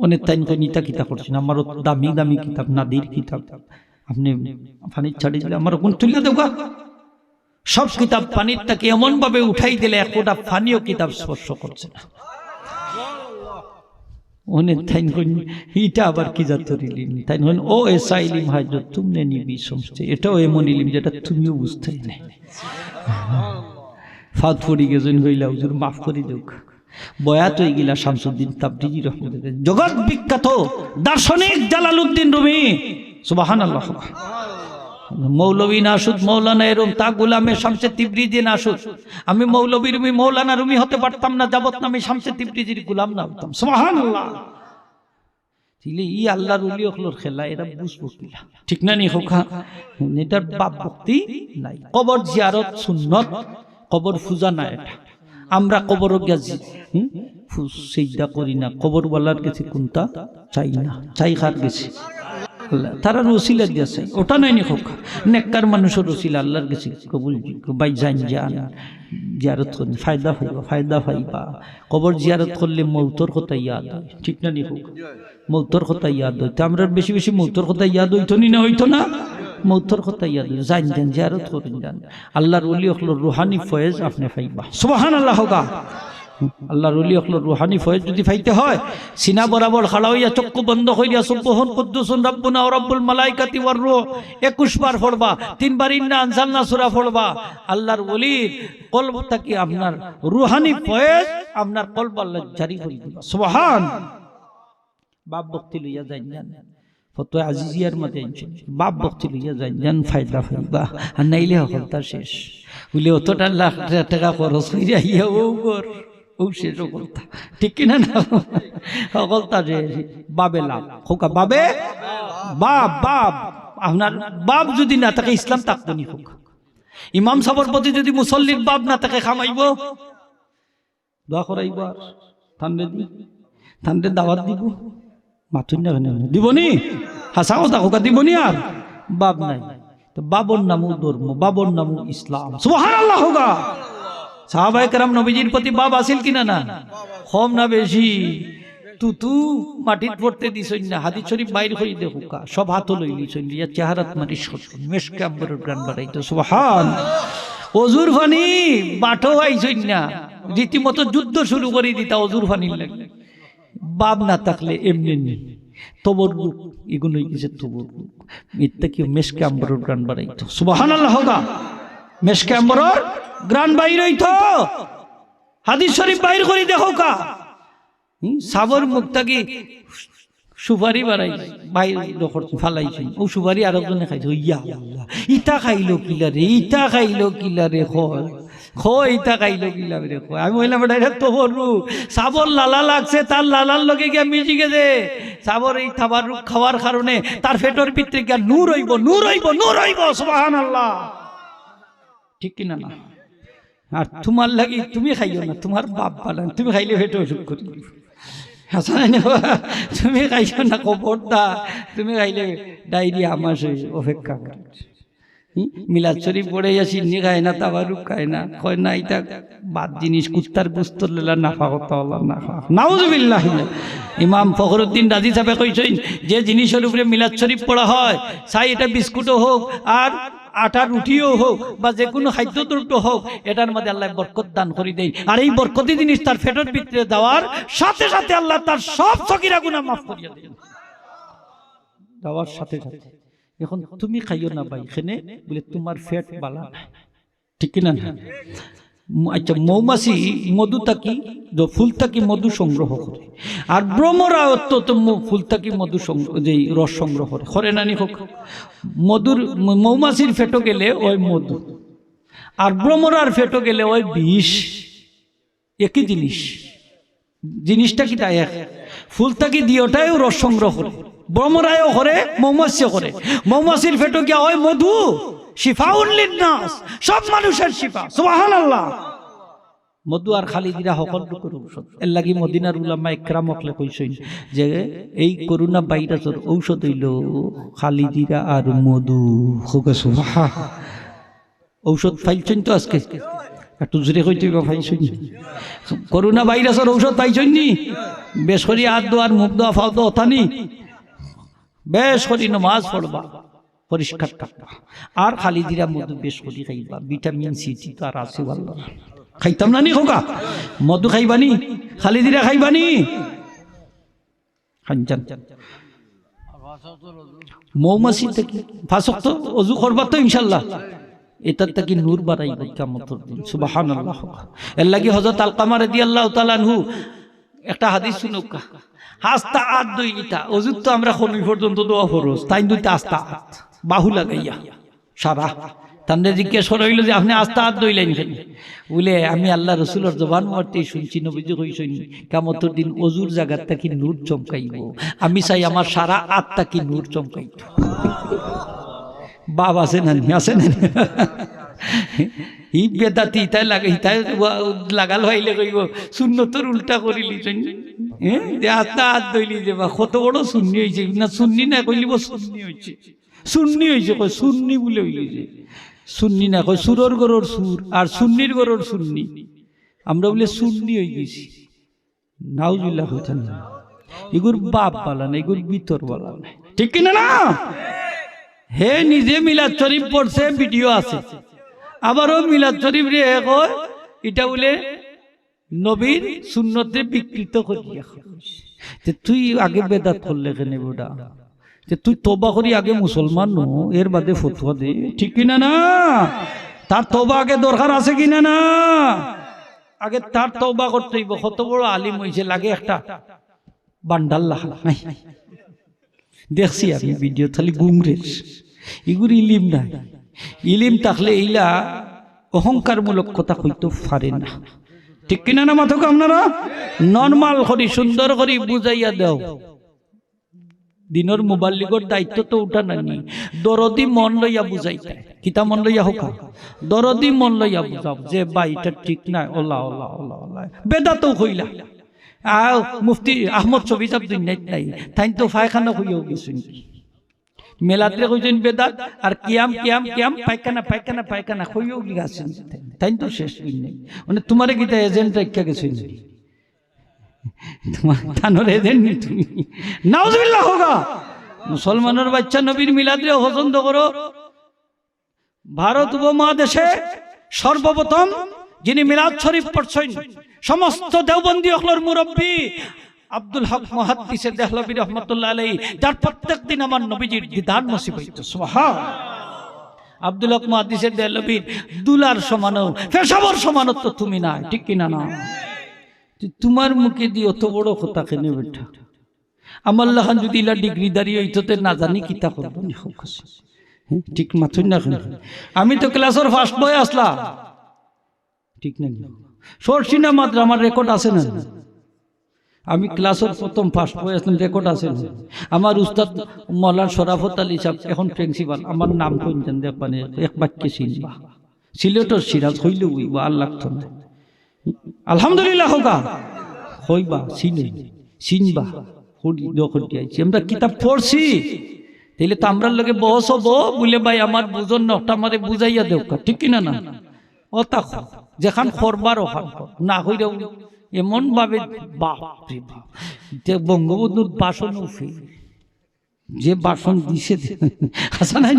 অনেক তাই নিতা কিতাব করছেন আমার দামি দামি কিতাব, নাদির কিতাব আপনি পানির ছাড়ি দিলে আমার কোন তুলে দেবো। সব কিতাব পানির তাকে এমন ভাবে উঠাই দিলে একটা পানিও কিতাব স্পর্শ করছে না। অনেক তাই এটা আবার কি জাতের ইলিম? তাই ও এসা ইলিম হয় যে তুমনে নিবি সমঝতে। এটাও এমন ইলিম যেটা তুমিও বুঝতেই নাই। ফাত পড়ি গেছেন হইলা হুজুর মাফ করে দেখ। বয়াত হয়ে গেলা শামসুদ্দিন তাবরিজি রহমতুল্লাহ, জগৎ বিখ্যাত দার্শনিক জালালউদ্দিন রুমি। সুবহানাল্লাহ। মৌলভী নাসুদ মৌলানা এরম তা গোলামে শামসে তিবরিজি নাসুদ। আমি মৌলভী রুমি মৌলানা রুমি হতে পারতাম না যাবত না আমি শামসে তিবরিজির গোলাম না হতাম। সুবহানাল্লাহ। তাইলে ই আল্লাহর ওলি হলোর খেলা এরা বুঝবো কিলা, ঠিক না? নি হোকা এটার বাপ ভক্তি নাই। কবর জিয়ারত সুন্নত, কবর পূজা না। এটা আমরা কবর গেছি সিজদা করি না, কবরওয়ালার কাছে কোনটা চাই না, চাই খার গেছে তারা রসিলা দিয়েছে ওটা নাই নি হোক। নেককার মানুষের রসিলা আল্লাহর কাছে কবুল বাই জান জান জিয়ারত করলে ফায়দা পাইবা, ফায়দা পাইবা। কবর জিয়ারত করলে মৌতর কথা ইয়াদ হয়, ঠিক না? নি হোক মৌতর কথা ইয়াদ হইতো। আমরা বেশি বেশি মৌতর কথা ইয়াদ হইতো নি না হইতো না? মৌতর কথা ইয়াদ জান জান জিয়ারত করেন যান। আল্লাহর ওলি হলো রুহানি ফয়েজ আপনি পাইবা। সুবহানাল্লাহ গা। আল্লাহর ওলি হলো রুহানি ফয়েজ যদি পাইতে হয় সিনা বরাবর খাড়া হইয়া চক্ষু বন্ধ করিয়া সুবহান কুদ্দুসুন রাব্বুনা ওয়া রাব্বুল মালাইকাতি ওয়ার রূহ 21 বার পড়বা, 3 বার ইন্না আনজালনা সূরা পড়বা। আল্লাহর ওলির কলব থেকে আপনার রুহানি ফয়েজ আপনার কলব আল্লাহ জারি করে দিবা। সুবহান। বাপ ভক্তি লইয়া যাই জান ফতোয়া আজিজিয়ার মধ্যে বাপ ভক্তি লইয়া যাই জান ফায়দা পাইবা। আর নাইলে হকলতা শেষ বলে অতটা লাখ টাকা খরচ কইরা ইয়া ও কর ও শেষ হকলতা, ঠিক কিনা না? হকলতা যে বাবে লাভ হোকা বাবে বাপ বাপ আপনার বাপ যদি না থাকে ইসলাম থাকতো নি হোক। ইমাম সাহেবের প্রতি যদি মুসল্লির বাপ না থাকে খামাইব দোয়া করাইব আর ঠান্ডে দাওয়াত দিব মাথুন না দিবনি হাসা কথা হোকা দিবনি আর বাপ নাই তো বাবর নামও ধর্ম, বাবর নামও ইসলাম। সুবহানাল্লাহ হোগা। সাহাবায়ে কেরাম নবীজির প্রতি বাপ আসিল কিনা না? কম না বেশি? তুতু মাটিত পড়তে দিছই না। হাদিস শরীফ বাইর হই দেখুকা সব হাত লই লিছই লিয়া চেহারাত মারি শোষণ মেশকে আম্বরের গান বাড়াইতো। সুবহান। ওজুর ফানি বাটো আইছই না, রীতিমতো যুদ্ধ শুরু করে দিতা ওজুর ফানির লাগে। বাপ না থাকলে এমনি নেই তবর রূপ এগুলোই কিছু তবর রূপ মিথ্যা কি মেশকে আম্বরের গান বাড়াইতো। সুবহানাল্লাহ হোগা। মেশকে আম্বরের গান বাইর হইতো। হাদিস শরীফ বাইর করে দেখো কা সাবর মুক্তাকি সুপারি বাড়াই বাইর ফালাইছে ও সুপারি আরেকজনে খাইছে। ইয়া আল্লাহ ইটা খাইলো কিলা রে, ইটা খাইলো কিলা রে। খইতা খাইলো গিলাম রে কই আমি বললাম এটা তো বলবো সাবর লালা লাগছে তার লালার লগে গিয়া মিশি গেছে সাবর এই তাবারুক খাওয়ার কারণে তার পেটের ভিতরে গিয়া নূর হইব নূর হইব নূর হইব সুবহানাল্লাহ ঠিক কিনা না আর তোমার লাগি তুমি খাইও না তোমার বাপ বানান তুমি খাইলে পেটে অসুখ করি তুমি খাইও না কবরটা তুমি খাইলে ডায়রিয়া আমার অপেক্ষা করে মিলাদ শরীফ পড়ে আসি নি খায় না তাবারুক খায় না কয় না এটা বাদ জিনিস কুত্তার গুস্ত লেলা নাফা কথা আল্লাহ নাফা নাউজুবিল্লাহ ইমাম ফখরুদ্দিন রাজি সাহেব কইছেন যে জিনিসের উপরে মিলাদ শরীফ পড়া হয় চাই এটা বিস্কুটও হোক আর আটা রুটিও হোক বা যে কোনো খাদ্যদ্রব্য হোক এটার মধ্যে আল্লাহ বরকত দান করে দেয় আর এই বরকতি জিনিস তার পেটের ভিতরে দেওয়ার সাথে সাথে আল্লাহ তার সব সগীরা গুনাহ মাফ করিয়ে দেন দেওয়ার সাথে সাথে এখন তুমি খাইও না ভাই এখানে বলে তোমার ফ্যাট বালা ঠিক কিনা না আচ্ছা মৌমাছি মধু থাকি ফুল থাকি মধু সংগ্রহ করে আর ভ্রমরা অত্যন্ত ফুল থাকি মধু যে রস সংগ্রহ করে নানি হোক মধুর মৌমাছির ফেটো গেলে ওই মধু আর ভ্রমরার ফেটো গেলে ওই বিষ একই জিনিসটা কি তাই এক ফুল থাকি দিওটাও রস সংগ্রহ করে ভ্রমরায়ও করে মৌমাছিও করে মৌমাছির ফেটো গিয়া ওই মধু শিফাউন লিন্নাস সব মানুষের শিফা সুবহানাল্লাহ মধু আর খালিদিরা সকলটুকুর ঔষধ এর লাগি মদিনার উলামা ইকরাম হকলে কইছেন যে এই করোনা ভাইরাসের ঔষধ হইল খালিদিরা আর মধু হোকে সুবহান ঔষধ পাইছেন তো আজকে একটু জোরে কইতে পাইছেন করোনা ভাইরাসের ঔষধ পাইছেন নি বেশ করে হাত দোয়ার মুখ দোয়া ফাও তো অথানি বেশ করে নামাজ পড়বা পরিষ্কার থাকবা আর খালিদিরা মধু বেশ করে খাইবা ভিটামিন সি তো আর আছে ভালো খাইতাম না নি খোকা মধু খাইবানি খালিদিরা খাইবানি খানজান মৌমাছি থেকে ফাঁসক তো অজু করবা তো ইনশাল্লাহ এটার থেকে নূর বাড়াইবা কিয়ামতের দিন সুবহানাল্লাহ এর লাগি হযরত আলকামা রাদিয়াল্লাহু তাআলা আনহু একটা হাদিস শুনুকা হাস্তা আট দুই লিটা অজু তো আমরা খনি পর্যন্ত দোয়া ফরজ তাই দুইটা আস্তা আট বাহু লাগাইয়া সারা তান্ডে জিজ্ঞেস করা হইল যে আপনি আস্তা হাত দইলেন কেন বলে আমি আল্লাহ রসুলের জবান মারতে শুনছি নবীজি কইছেন কিয়ামতের দিন অজুর জায়গাটা কি নূর চমকাইব আমি চাই আমার সারা আত্মা কি নূর চমকাইব বাপ আছে না আছে না ই বেদাতি তাই লাগে তাই লাগাল হইলে কইব সুন্নতর উল্টা করিলি যে আস্তা হাত দইলি যে বা কত বড় সুন্নি হয়েছে না সুন্নি না কইলিব সুন্নি হয়েছে সুন্নি হয়েছে কই সুন্নি বলে হইলি যে সুন্নি না কই সুরর গরর সুর আর সুন্নির গরর সুন্নি আমরা বলে সুন্নি হয়ে গেছি নাউজুবিল্লাহ হইতাম এগুর বাপ বালা না এগুর ভিতর বালা না ঠিক কিনা না হে নিজে মিলাদ শরীফ পড়ছে ভিডিও আছে আবারও মিলাদ শরীফ রে কয় এটা বলে নবীর সুন্নতে বিকৃত করিয়া যে তুই আগে বেদাত করলে কেন বুড়া যে তুই তওবা করি আগে মুসলমান নো এর বাদে ফতোয়া দে ঠিক কিনা না তার তওবা আগে দরকার আছে কিনা না আগে তার তওবা করতে হইব কত বড় আলিম হইছে লাগে একটা বান্ডাল লাখা দেখছি আমি ভিডিও খালি গুমরেস এগুলো ইলিম নাই ইলিম থাকলে এইলা অহংকারমূলক কথা কইতে পারে না ঠিক কিনা না মাথা আপনারা নরমাল করি সুন্দর করে বুঝাইয়া দাও দিনের মুবাল্লিগর দায়িত্ব তো উঠা নানি দরদি মন লইয়া বুঝাইতে কিতা মন লইয়া হোকা দরদি মন লইয়া বুঝাও যে ভাই এটা ঠিক নাই ওলা ওলা ওলা ওলা বেদাতও কইলা মুফতি আহমদ শফিজ আব্দুল নাই তাই তো ফায়খানা হইয়াও গেছেন মেলাতে কইছেন বেদাত আর কিয়াম কিয়াম কিয়াম পায়খানা পায়খানা পায়খানা হইয়াও গেছেন তাই তো শেষ নাই মানে তোমারে কিতা এজেন্ট রাখা গেছেন তোমার তানোর এজেন্ট নি তুমি নাউজুবিল্লাহ হোগা মুসলমানের বাচ্চা নবীর মিলাদে পছন্দ করো ভারত উপমহাদেশে সর্বপ্রথম যিনি মিলাদ শরীফ পড়ছেন সমস্ত দেওবন্দি হকলের মুরব্বী আব্দুল হক মুহাদ্দিসে দেহলভী রাহমাতুল্লাহ আলাইহি যার প্রত্যেক দিন আমার নবীজির দিদার নসিব হইতো সুবহানাল্লাহ আব্দুল হক মুহাদ্দিসে দেহলভীর দুলার সমানও পেশাবর সমানও তো তুমি না ঠিক কিনা না তোমার মুখে দিয়ে অত বড় কথা কেন বেটা আমার লাখান যদি ইলা ডিগ্রি দাঁড়িয়ে হইতে না জানি কিতা করবো ঠিক মাথুন না আমি তো ক্লাসের ফার্স্ট বয় আসলাম ঠিক না? শর্ট সিনেমা আমার রেকর্ড আছে না? আমি ক্লাসের প্রথম ফার্স্ট হয়েছিলাম, রেকর্ড আছে না? আমার উস্তাদ মৌলানা শরাফত আলী সাহেব এখন প্রিন্সিপাল, আমার নাম কইছেন দেখবানে এক বাক্যে চিনবা, সিলেটের সিরাজ হইল হইবা আর লাগতো না। আলহামদুলিল্লাহ হোগা হইবা চিনবা আমরা কিতাব পড়ছি, তাইলে তো আমরা লোকে বস হবো বলে ভাই আমার বুঝন নটা আমারে বুঝাইয়া দেও, ঠিক কিনা না? ও তা যেখান খরবার ওখান না হইলেও এমন ভাবে বাপ যে বঙ্গবন্ধুর বাসন উঠে যে বাসন দিছে আসা নাই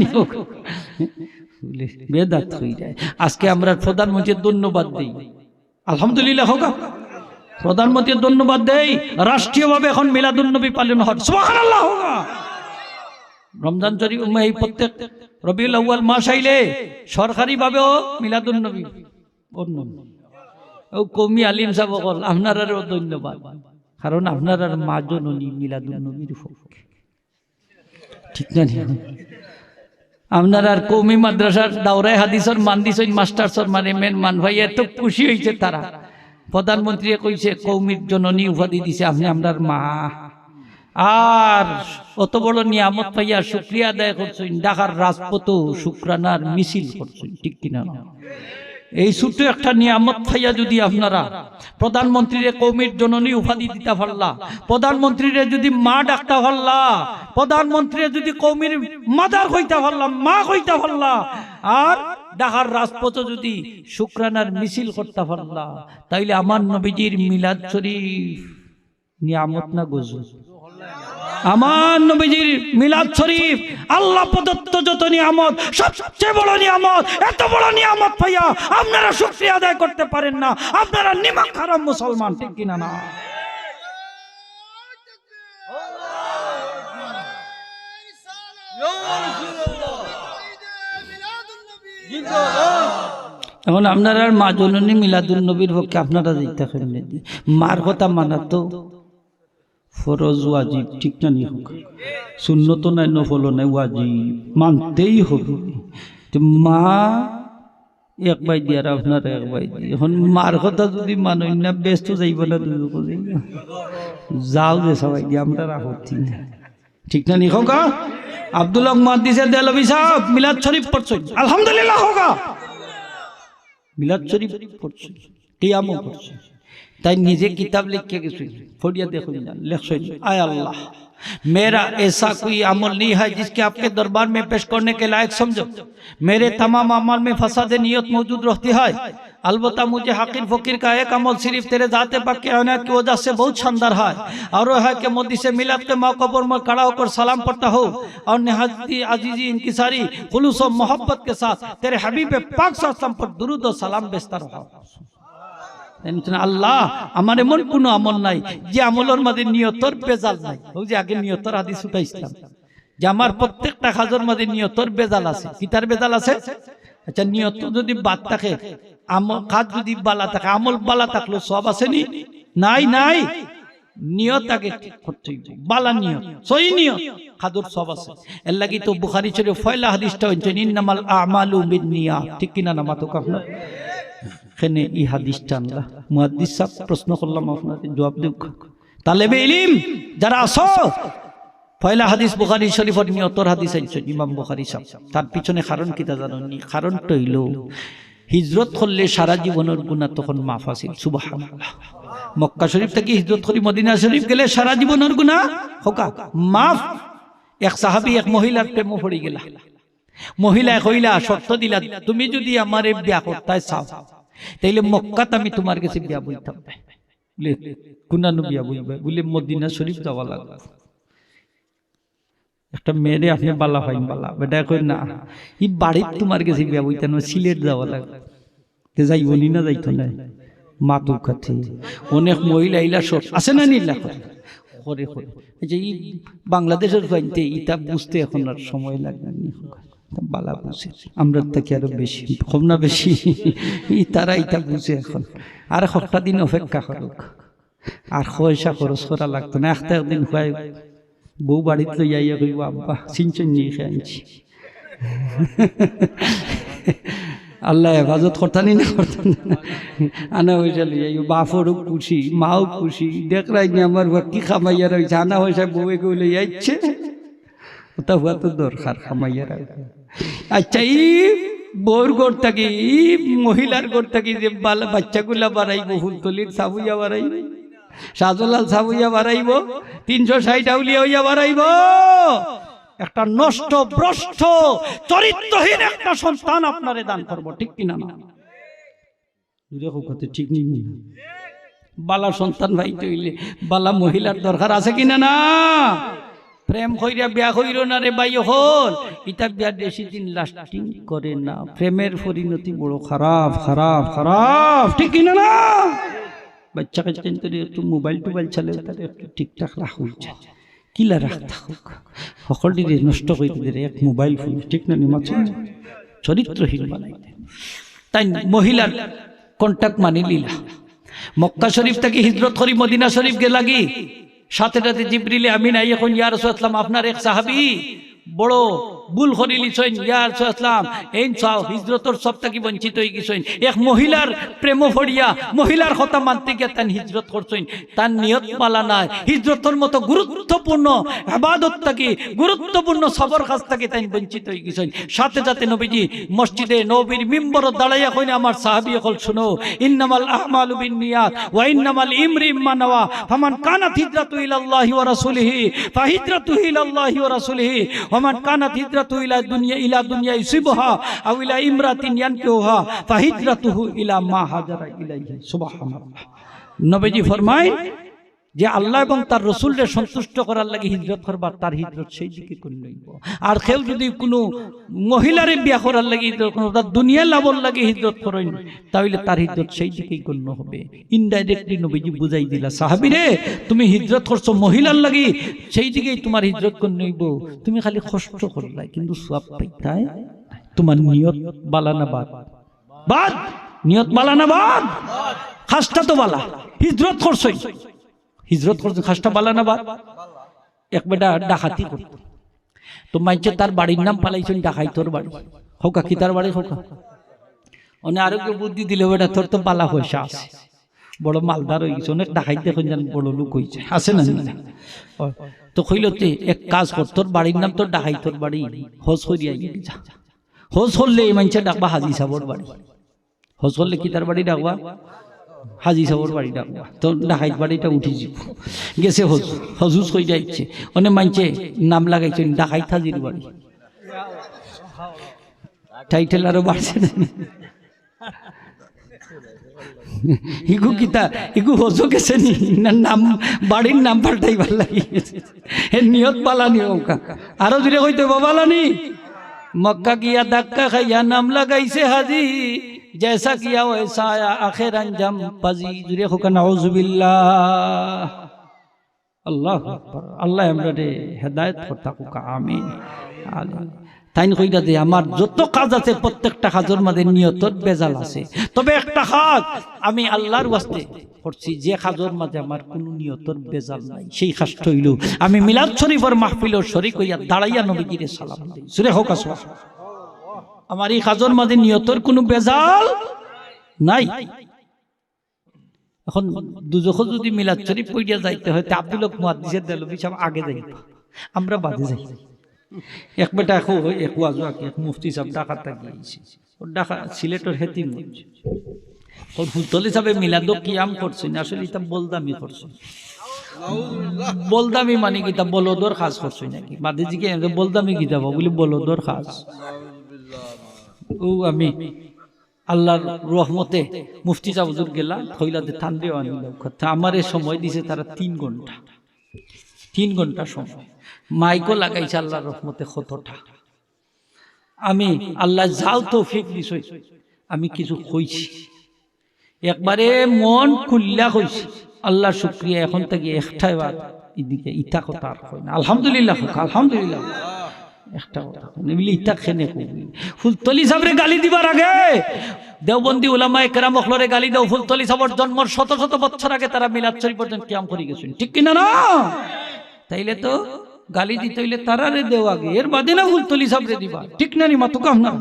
বেদাত হয়ে যায়। আজকে আমরা প্রধানমন্ত্রীর ধন্যবাদ দিই, আলহামদুলিল্লাহ হোগা, প্রধানমন্ত্রীর ধন্যবাদ দেই। রাষ্ট্রীয়ভাবে এখন মিলাদুন্নবী পালন হয়, সুবহানাল্লাহ হোগা। রমজান শরীফ এই প্রত্যেক রবিউল আউয়াল মাস আইলে সরকারিভাবেও মিলাদুন্নবী ও কওমি আলিম সাহেব বল আপনারারও ধন্যবাদ, কারণ আপনারা মা জননী মিলাদুন্নবীর পক্ষে, ঠিক না? আপনার কওমি মাদ্রাসার দাওরায়ে হাদিসের মানদিসইন মাস্টারসর মানে মেন মান ভাই এত খুশি হয়েছে তারা, প্রধানমন্ত্রী কইছে কওমির জননী উপাধি দিছে, আপনি আপনার মা। আর অত বড় নিয়ামত পাইয়া শুকরিয়া আদায় করছেন, ঢাকার রাজপথ শুকরানার মিছিল করছেন, ঠিক কিনা? এই ছোট্ট একটা নিয়ামত পাইয়া যদি আপনারা প্রধানমন্ত্রীরে কওমির জননী উপাধি দিতে পারলা, প্রধানমন্ত্রীরে যদি মা ডাকতে পারলা, প্রধানমন্ত্রীরে যদি কওমির মাদার হইতে পারলা, মা হইতে পারলা, আর ঢাকার রাজপথে যদি শুকরানার মিছিল করতে পারলা, তাইলে আমার নবীজির মিলাদ শরীফ নিয়ামত না গজব? আমার নবীজির মিলাদ শরীফ আল্লাহ প্রদত্ত যত নিয়ামত, সবচেয়ে বড় নিয়ামত। এত বড় নিয়ামত পাইয়া আপনারা শুকরিয়া আদায় করতে পারেন না, আপনারা নিমাক হারাম মুসলমান, ঠিক কিনা না? এখন আপনারা মা জননী মিলাদুন নবীর পক্ষে আপনারা যেতে পারেন, মার কথা মানা তো ফরজ ওয়াজিব, ঠিক না? নি হোক সুন্নত নাই, নফল নাই, ওয়াজিব মানতেই হবে। মা এক বাই দিয়ে আর আপনার এক বাই দিয়ে, এখন মার কথা যদি মানই না ব্যস্ত যাইব না, যাও যে সবাই দিয়ে আমরা রাখি না, ঠিক না? নি হোক আব্দুল হক দিছে দেলবি সাহেব মিলাদ শরীফ পড়ছেন, আলহামদুলিল্লাহ হোক, মিলাদ শরীফ পড়ছেন, কিয়ামও পড়ছেন, তাই নিজে किताब लिख के फोड़िया देखो लिखছেন, आय अल्लाह मेरा ऐसा कोई अमल नहीं है जिसके आपके दरबार में पेश करने के लायक समझो, मेरे तमाम अमल में फसाद नियत मौजूद रहती है, अलबत्ता मुझे हकीर फकीर का एक अमल सिर्फ तेरे जाते पाक के अनायत की वजह से बहुत शानदार है, और वह है कि मोदी से मिलाद के मौके पर मैं खड़ा होकर सलाम पढ़ता हूँ और निहायती अजीजी इनकिसारी खुलूस और मोहब्बत के साथ तेरे हबीब पाक सल्लल्लाहु पर दुरूद और सलाम भेजता रहा। আল্লাহ আমার এমন কোন আমল নাই যে আমলের মধ্যে নিয়তর বেজাল নাই। ওই যে আগে নিয়তর হাদিস উঠাইছিলাম যে আমার প্রত্যেকটা কাজের মধ্যে নিয়তর বেজাল আছে। কি তার বেজাল আছে? আচ্ছা, নিয়ত যদি বাদ থাকে, আমল কাজ যদি বালা থাকে, আমল বালা থাকলো সব আছে নি? নাই নাই, নিয়ত আগে করতে হবে, বালা নিয়ত, সহি নিয়ত, কাজের সব আছে। এর লাগি তো বুখারী শরীফ পয়লা হাদিসটা হচ্ছে ইন্নামাল আমালু বিন্নিয়াত, ঠিক কিনা না মাতো আপনার? এখানে এই হাদিসটা আনলা মুহাদ্দিস সাহেব প্রশ্ন করলাম, আপনাদের জবাব দেব। তালেবে ইলম যারা আছো, পয়লা হাদিস বুখারী শরীফের নিয়তর হাদিস আইছে ইমাম বুখারী সাহেব, তার পিছনে কারণ কি তা জানেননি? কারণটা হইল হিজরত করলে সারা জীবনের গুনাহ তখন মাফ আছিল। সুবহানাল্লাহ। মক্কা শরীফ থেকে হিজরত করে মদিনা শরীফ গেলে সারা জীবনের গুনাহ হোকা মাফ। এক সাহাবী এক মহিলার প্রেমে পড়ে গেল। মহিলা কইলা, শর্ত দিলা, তুমি যদি আমারে বিয়া করতে চাও তাইলে মক্কাতে আমি তোমার কাছে বিয়া বইতাম। বলে কোনানো বিয়া বইবে? বলে মদিনা শরীফ যাওয়া লাগবে। একটা মেয়েরে আপনি বালা হয় বালা, বেটা কই না ই বাড়ি তোমার কাছে বিয়া বইতাম, সিলেট যাওয়া লাগবে। তে যাইবনি না, যাইতো না মাতু কাছে। অনেক মহিলা ইলা সব আছে না নিলা করে করে করে, যে এই বাংলাদেশের হইতে ইটা বুঝতে এখন আর সময় লাগবে না, বালা বুঝে। আমরা থেকে আরো বেশি কম না বেশি তারা এটা বুঝে এখন। আর একটা দিন অপেক্ষা করুক, আর পয়সা খরচ করা লাগতো না। একটা একদিন হয় বউ বাড়িতে লইয়া কইব, আব্বা সিনচন নিয়ে খেয়ে আনছি। আল্লাহ হেফাজত করতানি না করতানি আনা পয়সা লইয়া বাপরও খুশি মাও খুশি দেখলাই নি আমার কি খামাইয়া রয়েছে আনা পয়সা বউয়ে কেউ লইয়া ইচ্ছে ওটা হওয়া তো দরকার খামাইয়া রাখা। আচ্ছা এই বউর ঘর থাকি মহিলার ঘর থাকি যে বাচ্চাগুলা বাড়াইব ফুলতলির সাবুইয়া বাড়াইব সাজলাল সাবুইয়া বাড়াইব 360 আউলিয়া হইয়া বাড়াইব একটা নষ্ট ভ্রষ্ট চরিত্রহীন একটা সন্তান আপনারে দান করব ঠিক কিনা না ঠিক নেই বালা সন্তান ভাই হইলে বালা মহিলার দরকার আছে কিনা না প্রেম কইরা বিয়া কইর না রে ভাই হল এটা বিয়া বেশি দিন লাস্টিং করে না প্রেমের পরিণতি বড় খারাপ খারাপ খারাপ ঠিক কিনা না বাচ্চা কাছে একটু মোবাইল টোবাইল চালে তাদের একটু ঠিকঠাক রাখা উচিত কিলা রাখতে হোক সকলটি নষ্ট করে দিলে এক মোবাইল ফোন ঠিক না নিমাচ চরিত্রহীন বানাই তাই মহিলার কন্ট্যাক্ট মানি লীলা মক্কা শরীফ থেকে হিজরত করি মদিনা শরীফ গে লাগি সাথে সাথে জিবরিলে আমিন আই এখন ইয়া রাসূলুল্লাহ আপনার এক সাহাবী বড় ভুল করে লিছেন ইয়া রাসূলুল্লাহ এই হিজরতর সবটা কি বঞ্চিত হয়ে গেছেন এক মহিলার প্রেম পড়িয়া মহিলার কথা মানতে গিয়ে তান হিজরত করছেন তার নিয়ত পালা নাই হিজরতর মতো গুরুত্বপূর্ণ ইবাদত থেকে গুরুত্বপূর্ণ সবর কাজ থেকে তাই বঞ্চিত হয়ে গেছেন সাথে সাথে নবীজি মসজিদে নবীর মিম্বর দাঁড়াইয়া কইনা আমার সাহাবী সকল শুনো ইন্নামাল আ'মালু বিন্নিয়াত ওয়া ইন্নামাল ইমরি মা নাওয়া ফামান কানাত হিজরাতু ইলাল্লাহি ওয়া রাসূলিহি ফাহিজরাতুহু ইলাল্লাহি ওয়া রাসূলিহি ওমান কানাত হিজরাতু ইলা দুনিয়া ইসিবহা আও ইলা ইমরাতিন ইয়ানকিহুহা ফাহিজরাতুহু ইলা মা হাজারা ইলাইহি সুবহানাল্লাহ নবীজি ফরমায় যে আল্লাহ এবং তার রাসূলকে সন্তুষ্ট করার লাগি হিজরত করবার তার হিজরত সেই দিকে করলেইব আর কেউ যদি কোনো মহিলারে বিয়া করার লাগি তার দুনিয়া লাভর লাগি হিজরত করেন তাহলে তার হিজরত সেই দিকেই গণ্য হবে ইনডাইরেক্টলি নবীজি বুঝাই দিলা সাহাবীরে তুমি হিজরত করছো মহিলার লাগি সেই দিকেই তোমার হিজরত করলেইব তুমি খালি কষ্ট করলাই কিন্তু সওয়াব পাইতাই তোমার নিয়ত বালা না বাদ বাদ নিয়ত বালা না বাদ খাসটা তো বালা হিজরত করছই হিজরত করছে খাসটা বালা না বাদ এক বেটা ডাকাতি করতো তো মাইছে তার বাড়ির নাম পালাইছেন ডাকাইতর বাড়ি হোকা কি তার বাড়ি হোকা অনেক আরো কেউ বুদ্ধি দিলে বেটা তোর তো বালা পয়সা আছে বড় মালদার হয়ে গেছে অনেক ডাকাইতে এখন জান বড় লোক হয়েছে আছে না তো কইলতে এক কাজ কর তোর বাড়ির নাম তোর ডাকাইতর বাড়ি হজ করিয়া যা হজ হলে এই মাইছে ডাকবা হাজি সাবর বাড়ি হজ হলে কি তার বাড়ি ডাকবা হাজি সাবর বাড়ি ডাকবা তো ডাকাইত বাড়িটা উঠি যাব গেছে হজুজ কই যাইছে অনেক মাইছে নাম লাগাইছেন ডাকাইত হাজির বাড়ি টাইটেল আরো বাড়ছে না ইগু কিতা ইগু হজো গেছে নি না নাম বাড়ির নাম পাল্টাইবার লাগিয়েছে এর নিয়ত পালানি ওকা আরো জুড়ে কইতে বাবালানি মক্কা গিয়া ধাক্কা খাইয়া নাম লাগাইছে হাজি जैसा किया वैसा आया आखिर अंजाम पजी जुरे होका नाउजुबिल्लाह अल्लाह अकबर अल्लाह हमरे हिदायत करता का आमीन তাইন কইরা দে আমার যত কাজ আছে প্রত্যেকটা কাজের মধ্যে নিয়তত বেজাল আছে তবে একটা কাজ আমি আল্লাহর ওয়াস্তে করছি যে কাজের মধ্যে আমার কোনো নিয়তর বেজাল নাই সেই কাজটা হইল আমি মিলাদ শরীফের মাহফিলের শরীক হইয়া দাঁড়াইয়া নবীজিরে সালাম দেই সূরা হোক সুবহানাল্লাহ আমার এই কাজের মধ্যে নিয়তর কোনো বেজাল নাই এখন দুজখ যদি মিলাদ শরীফ পড়িয়া যাইতে হয় তে আব্দুল হক মুহাদ্দিসের দেলবি সাহেব আগে যাই আমরা বাদে যাই এক বেটা এক ওয়াজু এক মুফতি সাহেব ঢাকাতে গিয়েছে ও ঢাকা সিলেটের হেতিমগঞ্জ ওর ফুলতলি সাহেব মিলাদ কিয়াম করছেন আসলে এটা বলদামি করছেন বলদামি মানে কি তা বলদর কাজ করছেন নাকি বাদে জিকে বলদামি কি যাব বলি বলদর কাজ ও আমি আল্লাহর রহমতে মুফতি সাহেব হুজুর গেলা থইলাতে ঠান্ডাও আনিল কথা আমারে সময় দিছে তারা 3 ঘন্টা সময় মাইকও লাগাইছে আল্লাহর রহমতে কতটা আমি আল্লাহ যাও তৌফিক দিছই আমি কিছু কইছি একবারে মন খুললা কইছি আল্লাহর শুকরিয়া এখন থেকে একটাই বার এদিকে ইটা কথা আর কই না আলহামদুলিল্লাহ আলহামদুলিল্লাহ একটা কথা নিবিলি ইটা খেনে কইবি ফুলতলি সাহেবরে গালি দিবার আগে দেওবন্দি উলামা একরাম ওখলরে গালি দাও ফুলতলি সাহেবের জন্মের শত শত বছর আগে তারা মিলাদ শরীফ পর্যন্ত কিয়াম করে গেছেন ঠিক কি না না তাইলে তো গালি দিতে হইলে তারারে দেও আগে এর বাদে না ফুলতলি সাহেবরে দিবা ঠিক না নি মাতো কাম না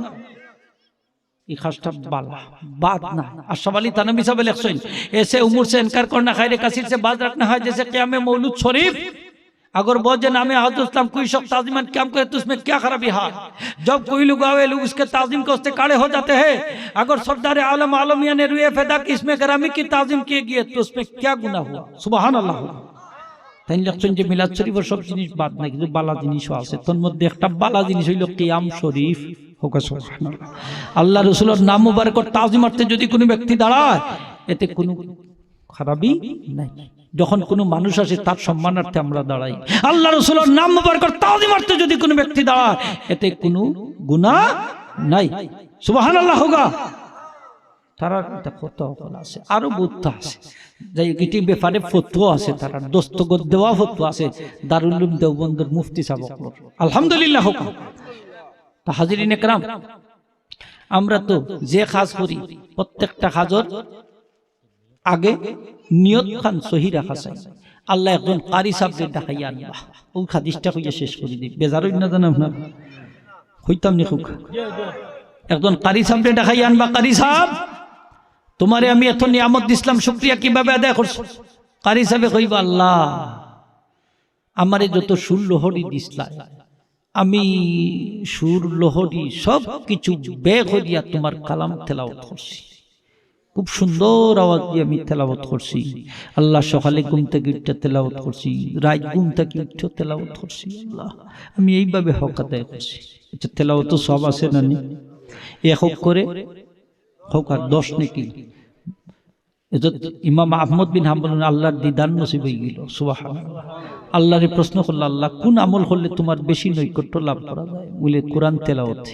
ये खासटा बाला बात ना अशरफ अली तनवी साहब लिखছেন ऐसे उम्र से इनकार करना खैर कसीर से बात रखना है जैसे क़याम मौलूद शरीफ अगर बहुत जन नाम हज़रत इस्लाम कोई शख्स ताज़ीमन क़याम करे तो उसमें क्या खराबी है जब कोई लोग आवे लोग उसके ताज़ीम के वास्ते काड़े हो जाते हैं अगर सरदार आलम आलमिया ने रुए फैदा की इसमें ग्रामी की ताज़ीम की गई तो उसमें क्या गुनाह हुआ सुबहान अल्लाह তাই লিখছেন যে মিলাদ শরীফের সব জিনিস বাদ নাই কিন্তু বালা জিনিসও আছে তোর মধ্যে একটা বালা জিনিস হইল কিয়াম শরীফ হোক সুবহানাল্লাহ আল্লাহ রাসূলের নাম মুবারক তাজিমার্থে যদি কোনো ব্যক্তি দাঁড়ায় এতে কোনো খারাপই নাই যখন কোনো মানুষ আসে তার সম্মানার্থে আমরা দাঁড়াই আল্লাহ রাসূলের নাম মুবারক তাজিমার্থে যদি কোনো ব্যক্তি দাঁড়ায় এতে কোনো গুনাহ নাই সুবহানাল্লাহ হোগা তারা এটা ফতোয়া আছে আরো বুদ্ধা আছে যাই গিটি ব্যাপারে ফতোয়া আছে তারা দস্তগত দেওয়া ফতোয়া আছে দারুল উলুম দেওবন্দের মুফতি সাহেব আলহামদুলিল্লাহ হোক তা হাজিরিন একরাম আমরা তো যে কাজ করি প্রত্যেকটা কাজের আগে নিয়ত খান সহি রাখা চাই আল্লাহ একজন কারি সাহেবকে ডাকাইয়া আনবা ওই হাদিসটা কইয়া শেষ করে দিই বেজার হই না জানেন আপনারা হইতাম নি খুব একজন কারি সাহেবকে ডাকাইয়া আনবা কারি সাহেব তোমারে আমি এত নিয়ামত দিলাম শুকরিয়া কিভাবে আদায় করছো কারি সাহেব কইবা আল্লাহ আমারে যত সুর লোহরি দিছলা আমি সুর লোহরি সব কিছু বে করিয়া তোমার কালাম তেলাওয়াত করছি খুব সুন্দর আওয়াজ দিয়ে আমি তেলাওয়াত করছি আল্লাহ সকালে ঘুম থেকে উঠে তেলাওয়াত করছি রাত ঘুম থেকে উঠে তেলাওয়াত করছি আল্লাহ আমি এইভাবে হক আদায় করছি এটা তেলাওয়াত সব আছে না নি এক হক করে হোক আর 10 নাকি ইমাম আহমদ বিন হাম্বল আল্লাহর দিদার নসিব হয়ে গেল সুবহানাল্লাহ আল্লাহরে প্রশ্ন করল আল্লাহ কোন আমল করলে তোমার বেশি নৈকট্য লাভ করা যায় বলে কোরআন তেলাওয়াত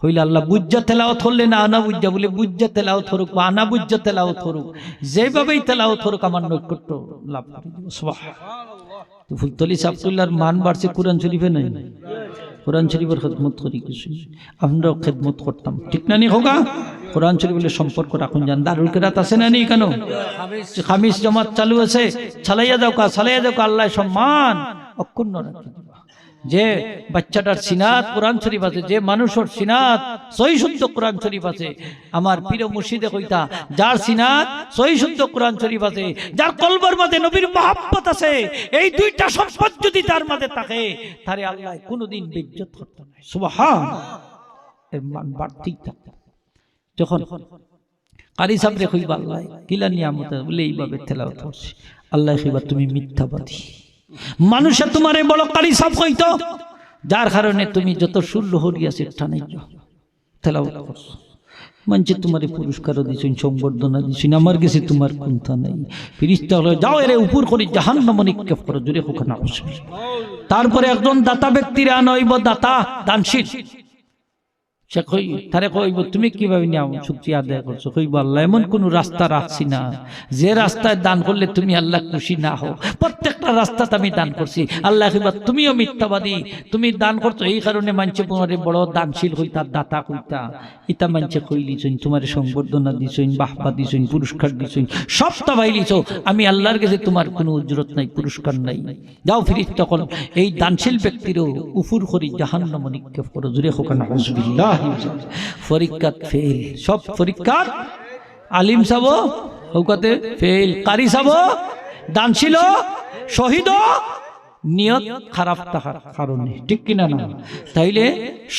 হইলে আল্লাহ বুজ্জা তেলাওয়াত হলে না আনা বুজ্জা বলে বুজ্জা তেলাওয়াত করুক বা আনা বুজ্জা তেলাওয়াত করুক যেভাবেই তেলাওয়াত করুক আমার নৈকট্য লাভ করে দিব সুবহানাল্লাহ তো ফুলতলি সাবতুল্লাহর মান বাড়ছে কোরআন শরীফে নাই কোরআন শরীফের খিদমত করি কিছু আমরাও খিদমত করতাম ঠিক না নি হোগা কোরআন শরীফের সম্পর্ক রাখুন জান দারুল কিরাত আছে না নি কেন খামিস জামাত চালু আছে চালাইয়া যাও কা আল্লাহ সম্মান অক্ষুণ্ণ রাখি দিবা যে বাচ্চাটার সিনাত কোরআন শরীফ আছে যে মানুষের সিনাত সহি শুদ্ধ কোরআন শরীফ আছে আমার পীর মুর্শিদে কইতা যার সিনাত সহি শুদ্ধ কোরআন শরীফ আছে যার কলবের মধ্যে নবীর মহব্বত আছে এই দুইটা সম্পদ যদি তার মধ্যে থাকে তারে আল্লাহ কোনোদিন বেইজ্জত করতে না সুবহানাল্লাহ এর মান বাড়তেই থাকে যখন কারি সাহেব কইবা আল্লাহ কিলা নিয়ামত বলে এইভাবে তেলাওয়াত করছি আল্লাহ কইবা তুমি মিথ্যাবাদী মানুষে তোমারে বড় কারি সাহেব কইতো যার কারণে তুমি যত সুল্ল হরিয়াছে টানাইছো তেলাওয়াত করছো মানছে তোমারে পুরস্কারও দিছেন সংবর্ধনা দিছেন আমার কাছে তোমার কোনটা নাই ফেরেশতা হলো যাও এরে উপর করে জাহান্নামে নিক্ষেপ করো জোরে হোক না তারপরে একজন দাতা ব্যক্তিরা নইব দাতা দানশীল সে কই তারে কইব তুমি কিভাবে নিয়াম শুকরিয়া আদায় করছো কইব আল্লাহ এমন কোন রাস্তা রাখছি না যে রাস্তায় দান করলে তুমি আল্লাহ খুশি না হও প্রত্যেকটা রাস্তাতে আমি দান করছি আল্লাহ কইবা তুমিও মিথ্যাবাদী তুমি দান করছো এই কারণে মানছে তোমারে বড় দানশীল কইতা দাতা কইতা ইতা মানছে কইলিছেন তোমারে সংবর্ধনা দিছেন বাহবা দিছেন পুরস্কার দিছেন সবটা পাইলিছো আমি আল্লাহর কাছে তোমার কোনো উজরত নাই পুরস্কার নাই যাও ফেরেশতা তখন এই দানশীল ব্যক্তিরও উফুর করি জাহান্নামে নিক্ষেপ করো জোরে হোক না আউযুবিল্লাহ পরীক্ষাত ফেল সব পরীক্ষাত আলিম সাব হৌকাতে ফেল কারি সাব দানশীল শহীদ নিয়ত খারাপ থাকার কারণে ঠিক কিনা না তাইলে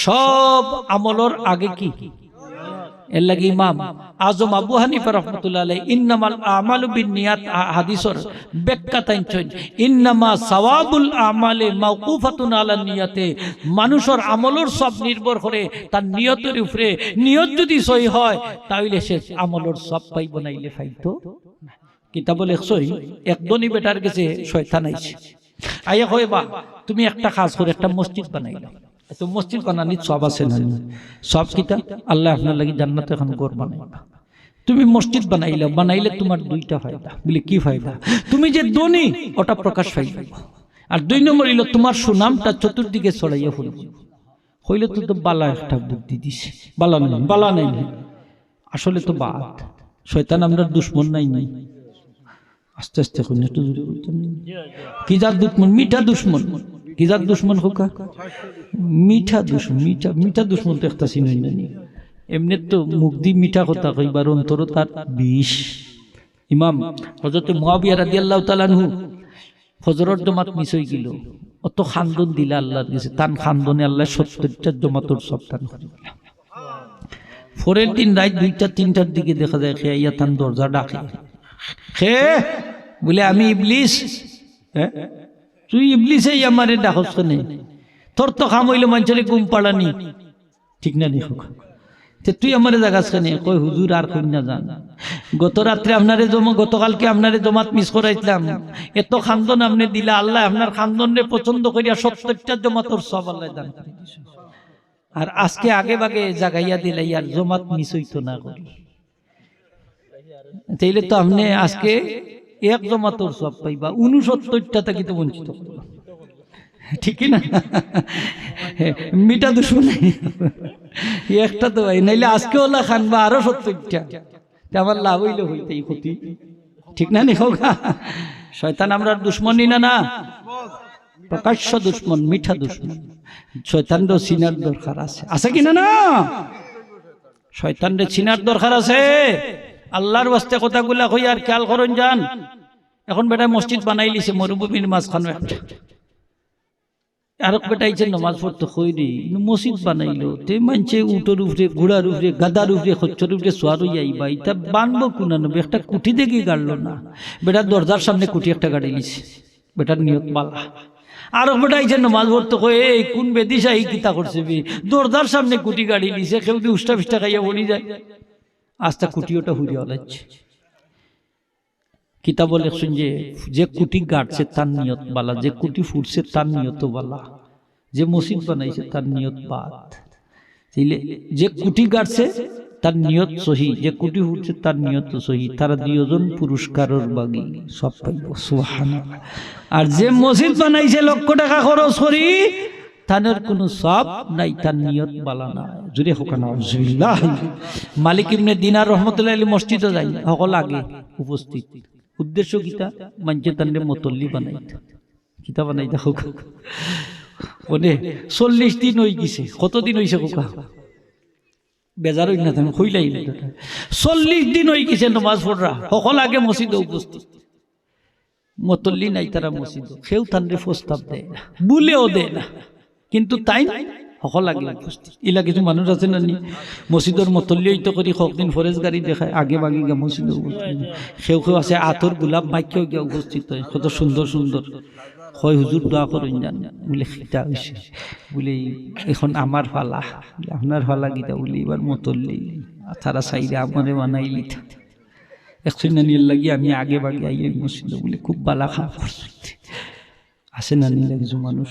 সব আমলের আগে কি এর লাগি ইমাম আজম আবু হানিফা রাহমাতুল্লাহ আলাইহি ইন্নামাল আমালু বিন্নিয়াত হাদিসের ব্যাখ্যা তাইছেন ইন্নামা সাওয়াবুল আমালে মাওকুফাতুন আলা নিয়াতে মানুষের আমলের সব নির্ভর করে তার নিয়তের উপরে নিয়ত যদি সহি হয় তাহলে সে আমলের সব পাইব নাইলে পাইতো কিতাবে লেখছই একদনই বেটার কাছে শয়তান আইছে আইয়া কইবা তুমি একটা কাজ করে একটা মসজিদ বানাইলা তো মসজিদ বানানি সব আছে না সব কিতা আল্লাহ আপনার লাগি জান্নাতে এখন ঘর বানাইবা তুমি মসজিদ বানাইলে তোমার দুইটা ফায়দা বলে কি ফায়দা তুমি যে ধনী ওটা প্রকাশ পাইবে আর দুই নম্বর হইল তোমার সুনামটা চতুর্দিকে ছড়াইয়া পড়বে হইলে তো বালা একটা বুদ্ধি দিছে বালা নাই আসলে তো বাদ শয়তান আমরা দুশমন নাই আস্তে আস্তে কই একটু জোরে কইতেন কি জাত দুশমন মিঠা দুশমন কি জাত দুশমন হোক মিঠা দুশমন মিঠা দুশমন তো একটা চিনই না এমনি তো মুখ দি মিঠা কথা কইবার অন্তর তার বিষ। ইমাম হযরত মুয়াবিয়া রাদিয়াল্লাহু তাআলা আনহু ফজরের জমাত মিস হয়ে গেল, অত খান্দন দিলা আল্লাহর কাছে, তান খান্দনে আল্লাহ 70টা জমাতর সব দান করে দিলেন। পরের দিন রাত 2টা 3টার দিকে দেখা যায় খেয়াইয়া তান দরজা ডাকে, খে বলে আমি ইবলিস। হ্যাঁ তুই ইবলিসে আমারে ডাকছ কেন? তোর তো কাম হইল মানুষের ঘুম পাড়ানি, ঠিক না দেখো, তুই আমারে জাগাস কেন? কই হুজুর আর কই না জান, গত রাত্রে আপনারে গতকালকে আপনারে জমাত মিস করাইছিলাম, এত খান্দন আপনি দিলা, আল্লাহ আপনার খান্দনে পছন্দ করিয়া 70টা জমাতর সব আল্লাহ দান করে দিয়েছে। আর আজকে আগে ভাগে জাগাইয়া দিলে আর জমাত মিস হইতো না করি, তাইলে তো আপনি আজকে এক জমাতর সব পাইবা, 69টা থেকে তো বঞ্চিত, ঠিক না? মিটা দুশ্মন একটা তো ভাই, নাইলে আজকে ওলা খানবা আরো 70টা, আমার লাভ হইলে হইতেই ক্ষতি, ঠিক না? নি হোক, শয়তান আমরা দুশ্মনী না, না প্রকাশ্য দুশ্মন, মিঠা দুশ্মন। শয়তানরে চিনার দরকার আছে, আছে কিনা? না, শয়তানরে চিনার দরকার আছে। আল্লাহর ওয়াস্তে কথাগুলা কই আর খেয়াল করুন যান। এখন বেটা মসজিদ বানাই লিছে মরুভূমির মাঝখানে একটা, আর বেটা ইচ্ছে নামাজ পড়তে কইরি, মসজিদ বানাইলো, তে মানছে উটোর উপরে, ঘোড়ার উপরে, গাদার উপরে, খচ্চর উপরে সোয়ার হইয়া আইবা, এটা বানবো কুনানবে, একটা কুটি দেখি গাড়লো না, বেটা দরজার সামনে কুটি একটা গাড়ি লিছে, বেটার নিয়ত বালা। আর বেটা ইচ্ছে নামাজ পড়তে কই, এই কোন বেদিশা এই কিতা করছে, দরজার সামনে কুটি গাড়ি লিছে, কেউ যদি উষ্টা ফিষ্টা খাইয়া বলি যায়, আস্তা কুটি ওটা হুড়িয়া লাইছে। কিতাব লেখছেন যে কুটি গাড়ছে তার নিয়ত বালা, যে কুটি ফুটছে তার নিয়ত বালা, যে মসজিদ বানাইছে তার নিয়ত বাদ। যে কুটি গাড়ছে তার নিয়ত সহি, যে কুটি ফুটছে তার নিয়ত সহি, তারা দুজন পুরস্কারের বাগী, সব পাইব, সুবহানাল্লাহ। আর যে মসজিদ বানাইছে লক্ষ টাকা খরচ করি, তাদের কোনো সব নাই, তার নিয়ত বালা না। জুড়ে হোক না আউযুবিল্লাহ। মালিক ইবনে দিনার রহমতুল্লাহ আলাইহি মসজিদে যাই, সকল আগে উপস্থিত, উদ্দেশ্য কিতা? মানছে তান্ডে মতল্লি বানাইতে, কিতা বানাইতে হোক। ওনে 40 দিন হয়ে গেছে, কতদিন হয়েছে কোকা? বেজার হই না তুমি কইলাই, 40 দিন হয়ে গেছে নামাজ পড়রা, সকল আগে মসজিদে উপস্থিত, মতল্লি নাই তারা মসজিদ, কেউ তান্ডে প্রস্তাব দেয় না, বলেও দেয় না, কিন্তু তাই সকল আগে উপস্থিত। ইলা কিছু মানুষ আছে না নি, মসজিদের মতল্লি হইতে করি কতদিন ফরেজ গাড়ি দেখায়, আগে বাগি গা মসজিদে উপস্থিত। কেউ কেউ আছে আতর গোলাপ মাইকেও গিয়া উপস্থিত হয়, কত সুন্দর সুন্দর হয়, হুজুর দোয়া করেন জান, বলে খিতা হয়েছে, বলে এখন আমার ফালা, আপনার ফালা গীতা, বলে এবার মতল্লি তারা চাইলে আমারে বানাইলি, একশন নিয়ে লাগি আমি আগে বাগে আই মসজিদে, বলে খুব বালা খাওয়া আছে না নিলে কিছু মানুষ,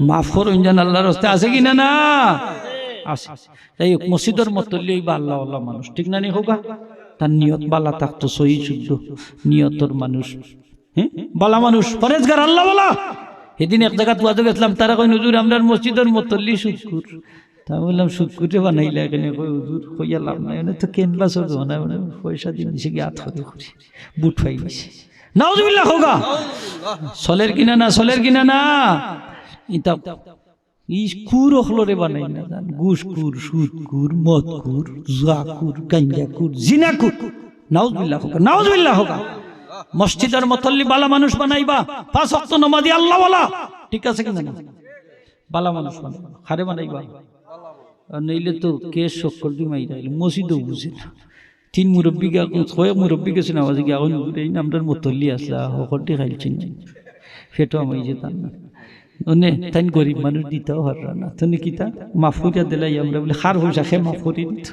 মাফ করুন জান আল্লাহর রাস্তায়, আছে কিনা? না আছে। তাই মসজিদের মতল্লি হইবা আল্লাহ আল্লাহ মানুষ, ঠিক না? নি হোক, তার নিয়ত বালা থাকতো, সহি শুদ্ধ নিয়তর মানুষ, হ্যাঁ বালা মানুষ, পরেজগার আল্লাহ বলা। সেদিন এক জায়গা তুয়াতে গেছিলাম, তারা কই হুজুর আপনার মসজিদের মতল্লি সুদকুর, তা বললাম সুদকুরে বানাইলে এখানে, কই হুজুর কইয়া লাভ নাই, তো ক্যানভাস হবে না, পয়সা দিয়ে দিছে কি হাত করে করি বুট পাই গেছে, নাউজুবিল্লাহ হোগা। সলের কিনা না, সলের কিনা না, ইতা কুর অখলরে বানাই না জান, ঘুষখুর, সুদকুর, মদকুর, জুয়াকুর, গাঞ্জাকুর, জিনাকুর, নাউজুবিল্লাহ হোগা, নাউজুবিল্লাহ হোগা। মসজিদের মতল্লি বালা মানুষ বানাইবা, 5 ওয়াক্ত নামাজি আল্লাহ ওয়ালা, ঠিক আছে কিনা? না বালা মানুষ বানাইবা, খারে বানাইবা, নইলে তো কেস সকল দি মাইরা মসজিদও বুঝে না। 3 মুরব্বী গা কয় মুরব্বী গেছে না, আওয়াজে গিয়া এই নামটার মতল্লি আসলা হকটি খাইছেন, সেটা আমি যেতাম না, ওনে তাই গরিব মানুষ দিতেও হারা না, তুমি কিতা মাফুরিয়া দিলাই আমরা বলে খার পয়সা খেয়ে মাফ করে দিত,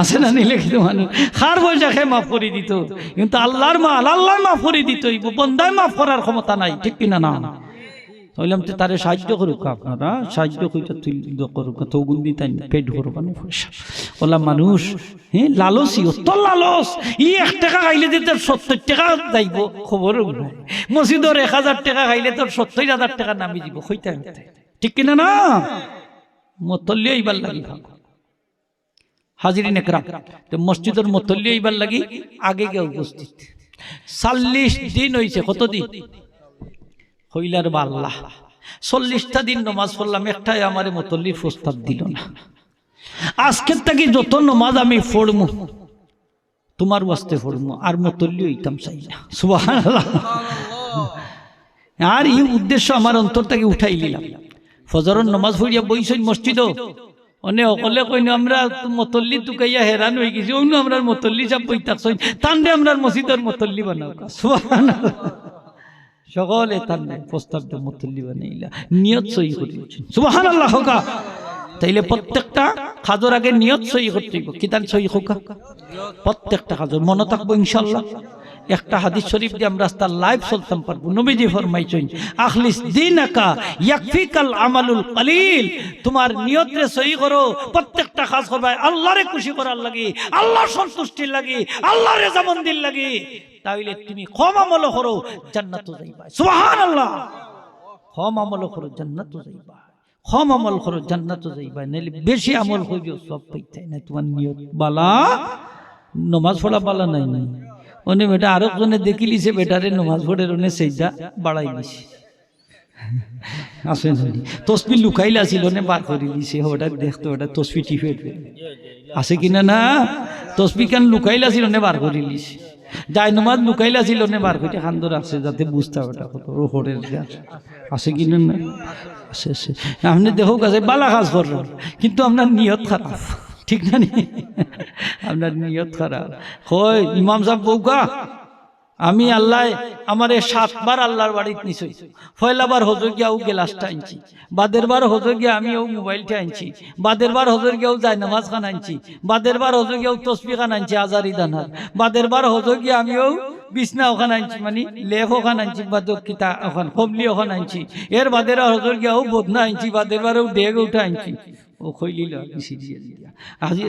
আছে না? নিলে কিন্তু মানুষ খার পয়সা খেয়ে মাফ করে দিত, কিন্তু আল্লাহর মাল আল্লাহ মাফ করে দিত, বন্দায় মাফ করার ক্ষমতা নাই, ঠিক কিনা? না বললাম তো তারে সাহায্য করুক, আপনারা সাহায্য কইটা তুই করুক, তৌগুন্দি তাই পেট ভরবা না পয়সা ওলা মানুষ। হ্যাঁ লালসি, অত লালস, 1 টাকা খাইলে যে তোর 70 টাকা যাইব খবর নাই, মসজিদর 1000 টাকা খাইলে তোর 70,000 টাকা নামি দিব, হইতে ঠিক কিনা? না মতল্লি এইবার লাগি হাজিরিন একরাম, তো মসজিদের মতল্লি এইবার লাগি আগে গিয়ে উপস্থিত। 40 দিন হয়েছে, কতদিন হইলার বাল্লাহ, 40টা দিন নামাজ পড়লাম, একটাই আমার মতল্লির প্রস্তাব দিল না। আজকের থেকে যত নমাজ আমি পড়মু তোমার ওয়াস্তে পড়মু, আর মতল্লি হইতাম চাই না। সুবহানাল্লাহ। আর এই উদ্দেশ্য আমার অন্তর থেকে উঠাই নিলাম। ফজরের নমাজ পড়িয়া বইছেন মসজিদও, অনে অকলে কইন আমরা মতল্লি তুকাইয়া হেরান হয়ে গেছি, অন্য আমরা মতল্লি সব বইতাকছই, তান্ডে আমরা মসজিদের মতল্লি বানাও। সুবহানাল্লাহ। সকলে তান্ডে প্রস্তাব দে মতল্লি বানাইলা, নিয়ত সহি করিয়েছেন। সুবহানাল্লাহ হোকা। তাইলে প্রত্যেকটা কাজের আগে নিয়ত সহি করতে হইব। কিতান সহি হোকা? প্রত্যেকটা কাজের মনে থাকবো ইনশাআল্লাহ। একটা হাদিস শরীফ দিয়ে আমরা রাস্তা লাইভ চলতাম পারবো। নবীজি ফরমাইছেন আখলিস দীনাকা ইয়াকফিকাল আমালুল কলিল, তোমার নিয়ত রে সহি করো, প্রত্যেকটা কাজ করবে আল্লাহরে খুশি করার লাগি, আল্লাহর সন্তুষ্টির লাগি, আল্লাহর রেজামন্দির লাগি, তাইলে তুমি কম আমল করো জান্নাতে যাইবা। সুবহানাল্লাহ। কম আমল করো জান্নাতে যাইবা, কম আমল করো জান্নাতে যাইবা, নাইলে বেশি আমল করিও সব পাইতাই না। তোমার নিয়ত বালা, নমাজ পড়া বালা নাই নাই। ওনে বেটা আরো জনে দেখিলিছে বেটারে নমাজ পড়ে রনে সেইটা বাড়াই দিছে। আসেন তসবি লুকাইলা ছিল নে বার করে দিছে, ওটা দেখতো ওটা তসবি টিপে আছে কিনা না, তসবি কেন লুকাইলা ছিল নে বার করে দিছে, যাই নমাজ লুকাইলা ছিল নে বার করে খান্দর আছে যাতে বুঝতে ওটা কত রোহরের গাছ আছে কিনা না। আছে আছে, আপনি দেখো কাছে বালা কাজ করলেন কিন্তু আপনার নিয়ত খারাপ, ঠিক না নি? আপনার নিয়ত খারাপ হয়। ইমাম সাহেব বউকা আমি আল্লাহ আমার 7 বার আল্লাহর বাড়িতে নিছি, পয়লাবার হজর গিয়া ও গ্লাসটা আনছি, বাদের বার হজর গিয়া আমি ও মোবাইলটা আনছি, বাদের বার হজর গিয়া ও যায় নামাজ খান আনছি, বাদের বার হজর গিয়া ও তসবি খান আনছি আজারি দানার, বাদের বার হজর গিয়া আমি ও বিছনা ওখান আনছি, মানে লেফ ওখান আনছি, বাদক কিতা ওখান কবলি ওখান আনছি, এর বাদের হজর গিয়া ও বদনা আনছি, বাদের বার ও ডেগ উঠা আনছি। ও কইলিল আজি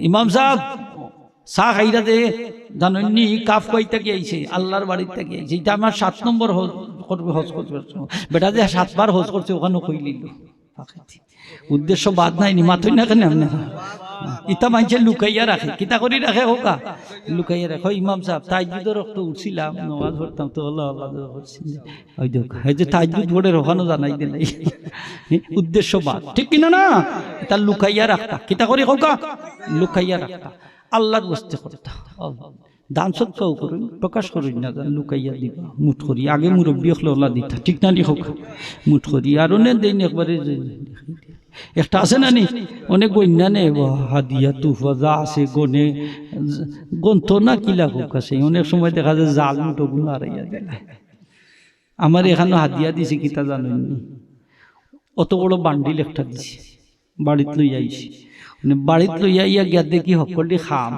ইমাম সাহেব চা খাইরা দে জানি কাফ কইতে গিয়েছে আল্লাহর বাড়ির থেকে গিয়েছে, এটা আমার 7 নম্বর হজ করবে, হজ করবে বেটা যে 7 বার হজ করছে ওখানে কইলিল। উদ্দেশ্য বাদ নাই নি মাথুই না কেন আপনি ইতা মানছে লুকাইয়া রাখে, কিতা করি রাখে হোকা লুকাইয়া রাখো। ইমাম সাহেব তাহাজ্জুদের রক্ত উঠছিলাম, নামাজ পড়তাম তো আল্লাহ আল্লাহ করছি, ওই দেখ এই যে তাহাজ্জুদ ভোরের ওখানে জানাই দে নাই, উদ্দেশ্য বাদ, ঠিক কিনা না? তা লুকাইয়া রাখতা, কিতা করি হোকা লুকাইয়া রাখতা, আল্লাহর বস্তে করতা। দান সৎকাও করুন, প্রকাশ করুন না, লুকাইয়া দিবা মুঠ করি, আগে মুরব্বী হলে ওলা দিতা, ঠিক না নি হোক মুঠ করি। আর অনেক দিন একবারে একটা আছে না নি অনেক গন্যা নে হাদিয়া তুফা যা আছে গনে গন্ত না কিলা হোক আছে, অনেক সময় দেখা যায় জাল মুঠো গুলো হারাইয়া দিলা। আমার এখানে হাদিয়া দিছে কিতা জানেন, অত বড় বান্ডিল একটা দিছে, বাড়িতে লই আইছি, মানে বাড়িতে লইয়া ইয়া গিয়া দেখি সকলে খাম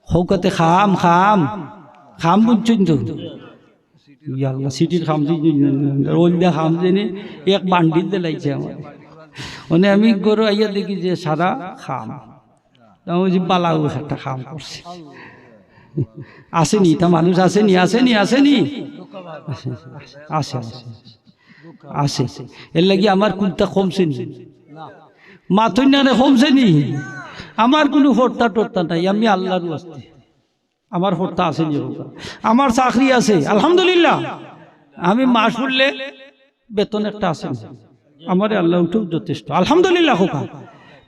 হৌকাতে খাম খাম খাম বুঝছেন তো, আল্লাহ সিটির খাম ওইটা খাম জেনে এক বান্ডিল দিলাইছে আমার, মানে আমি গরু আইয়া দেখি যে সারা খাম, ওই যে বালাও একটা খাম করছে। আসেনি তা মানুষ আসেনি আসেনি আসেনি আসে আসে আসে, এর লাগি আমার কুলটা কমছে নি, মাথুই না কমছে নি, আমার কোনো হর্তা টর্তা নাই, আমি আল্লাহর ওয়াস্তে আমার হর্তা আছে নি, আমার চাকরি আছে আলহামদুলিল্লাহ, আমি মাস পড়লে বেতন একটা আছে, আমার আল্লাহ উঠেও যথেষ্ট আলহামদুলিল্লাহ। হোকা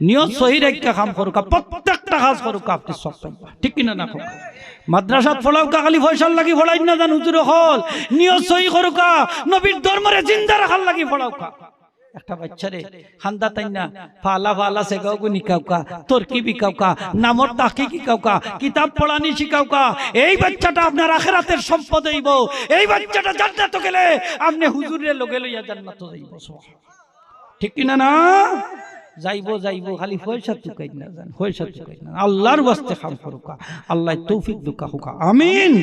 নিয়ত সহি রেখা কাম করুকা, প্রত্যেকটা কাজ করুকা আপনি সব পাইবা, ঠিক কিনা না? হোকা মাদ্রাসাত ফলাউকা খালি পয়সার লাগি ফলাই না জান হুজুর হল, নিয়ত সহি করুকা, নবীর ধর্মরে জিন্দা রাখার লাগি ফলাউকা। একটা বাচ্চারে খান্দা তাই না ফালা ফালা সেগাও নিকাউকা, তরকি বিকাউকা, নামর তাকি কিকাউকা, কিতাব পড়ানি শিকাউকা, এই বাচ্চাটা আপনার আখিরাতের সম্পদ হইব, এই বাচ্চাটা জান্নাতে গেলে আপনি হুজুরের লগে লইয়া জান্নাতে যাইব, ঠিক কিনা না? যাইব যাইব খালি পয়সা তুকাই না জান, পয়সা তুকাই না, আল্লাহর ওয়াস্তে কাম করুকা, আল্লাহ তৌফিক দুকা হোকা, আমিন।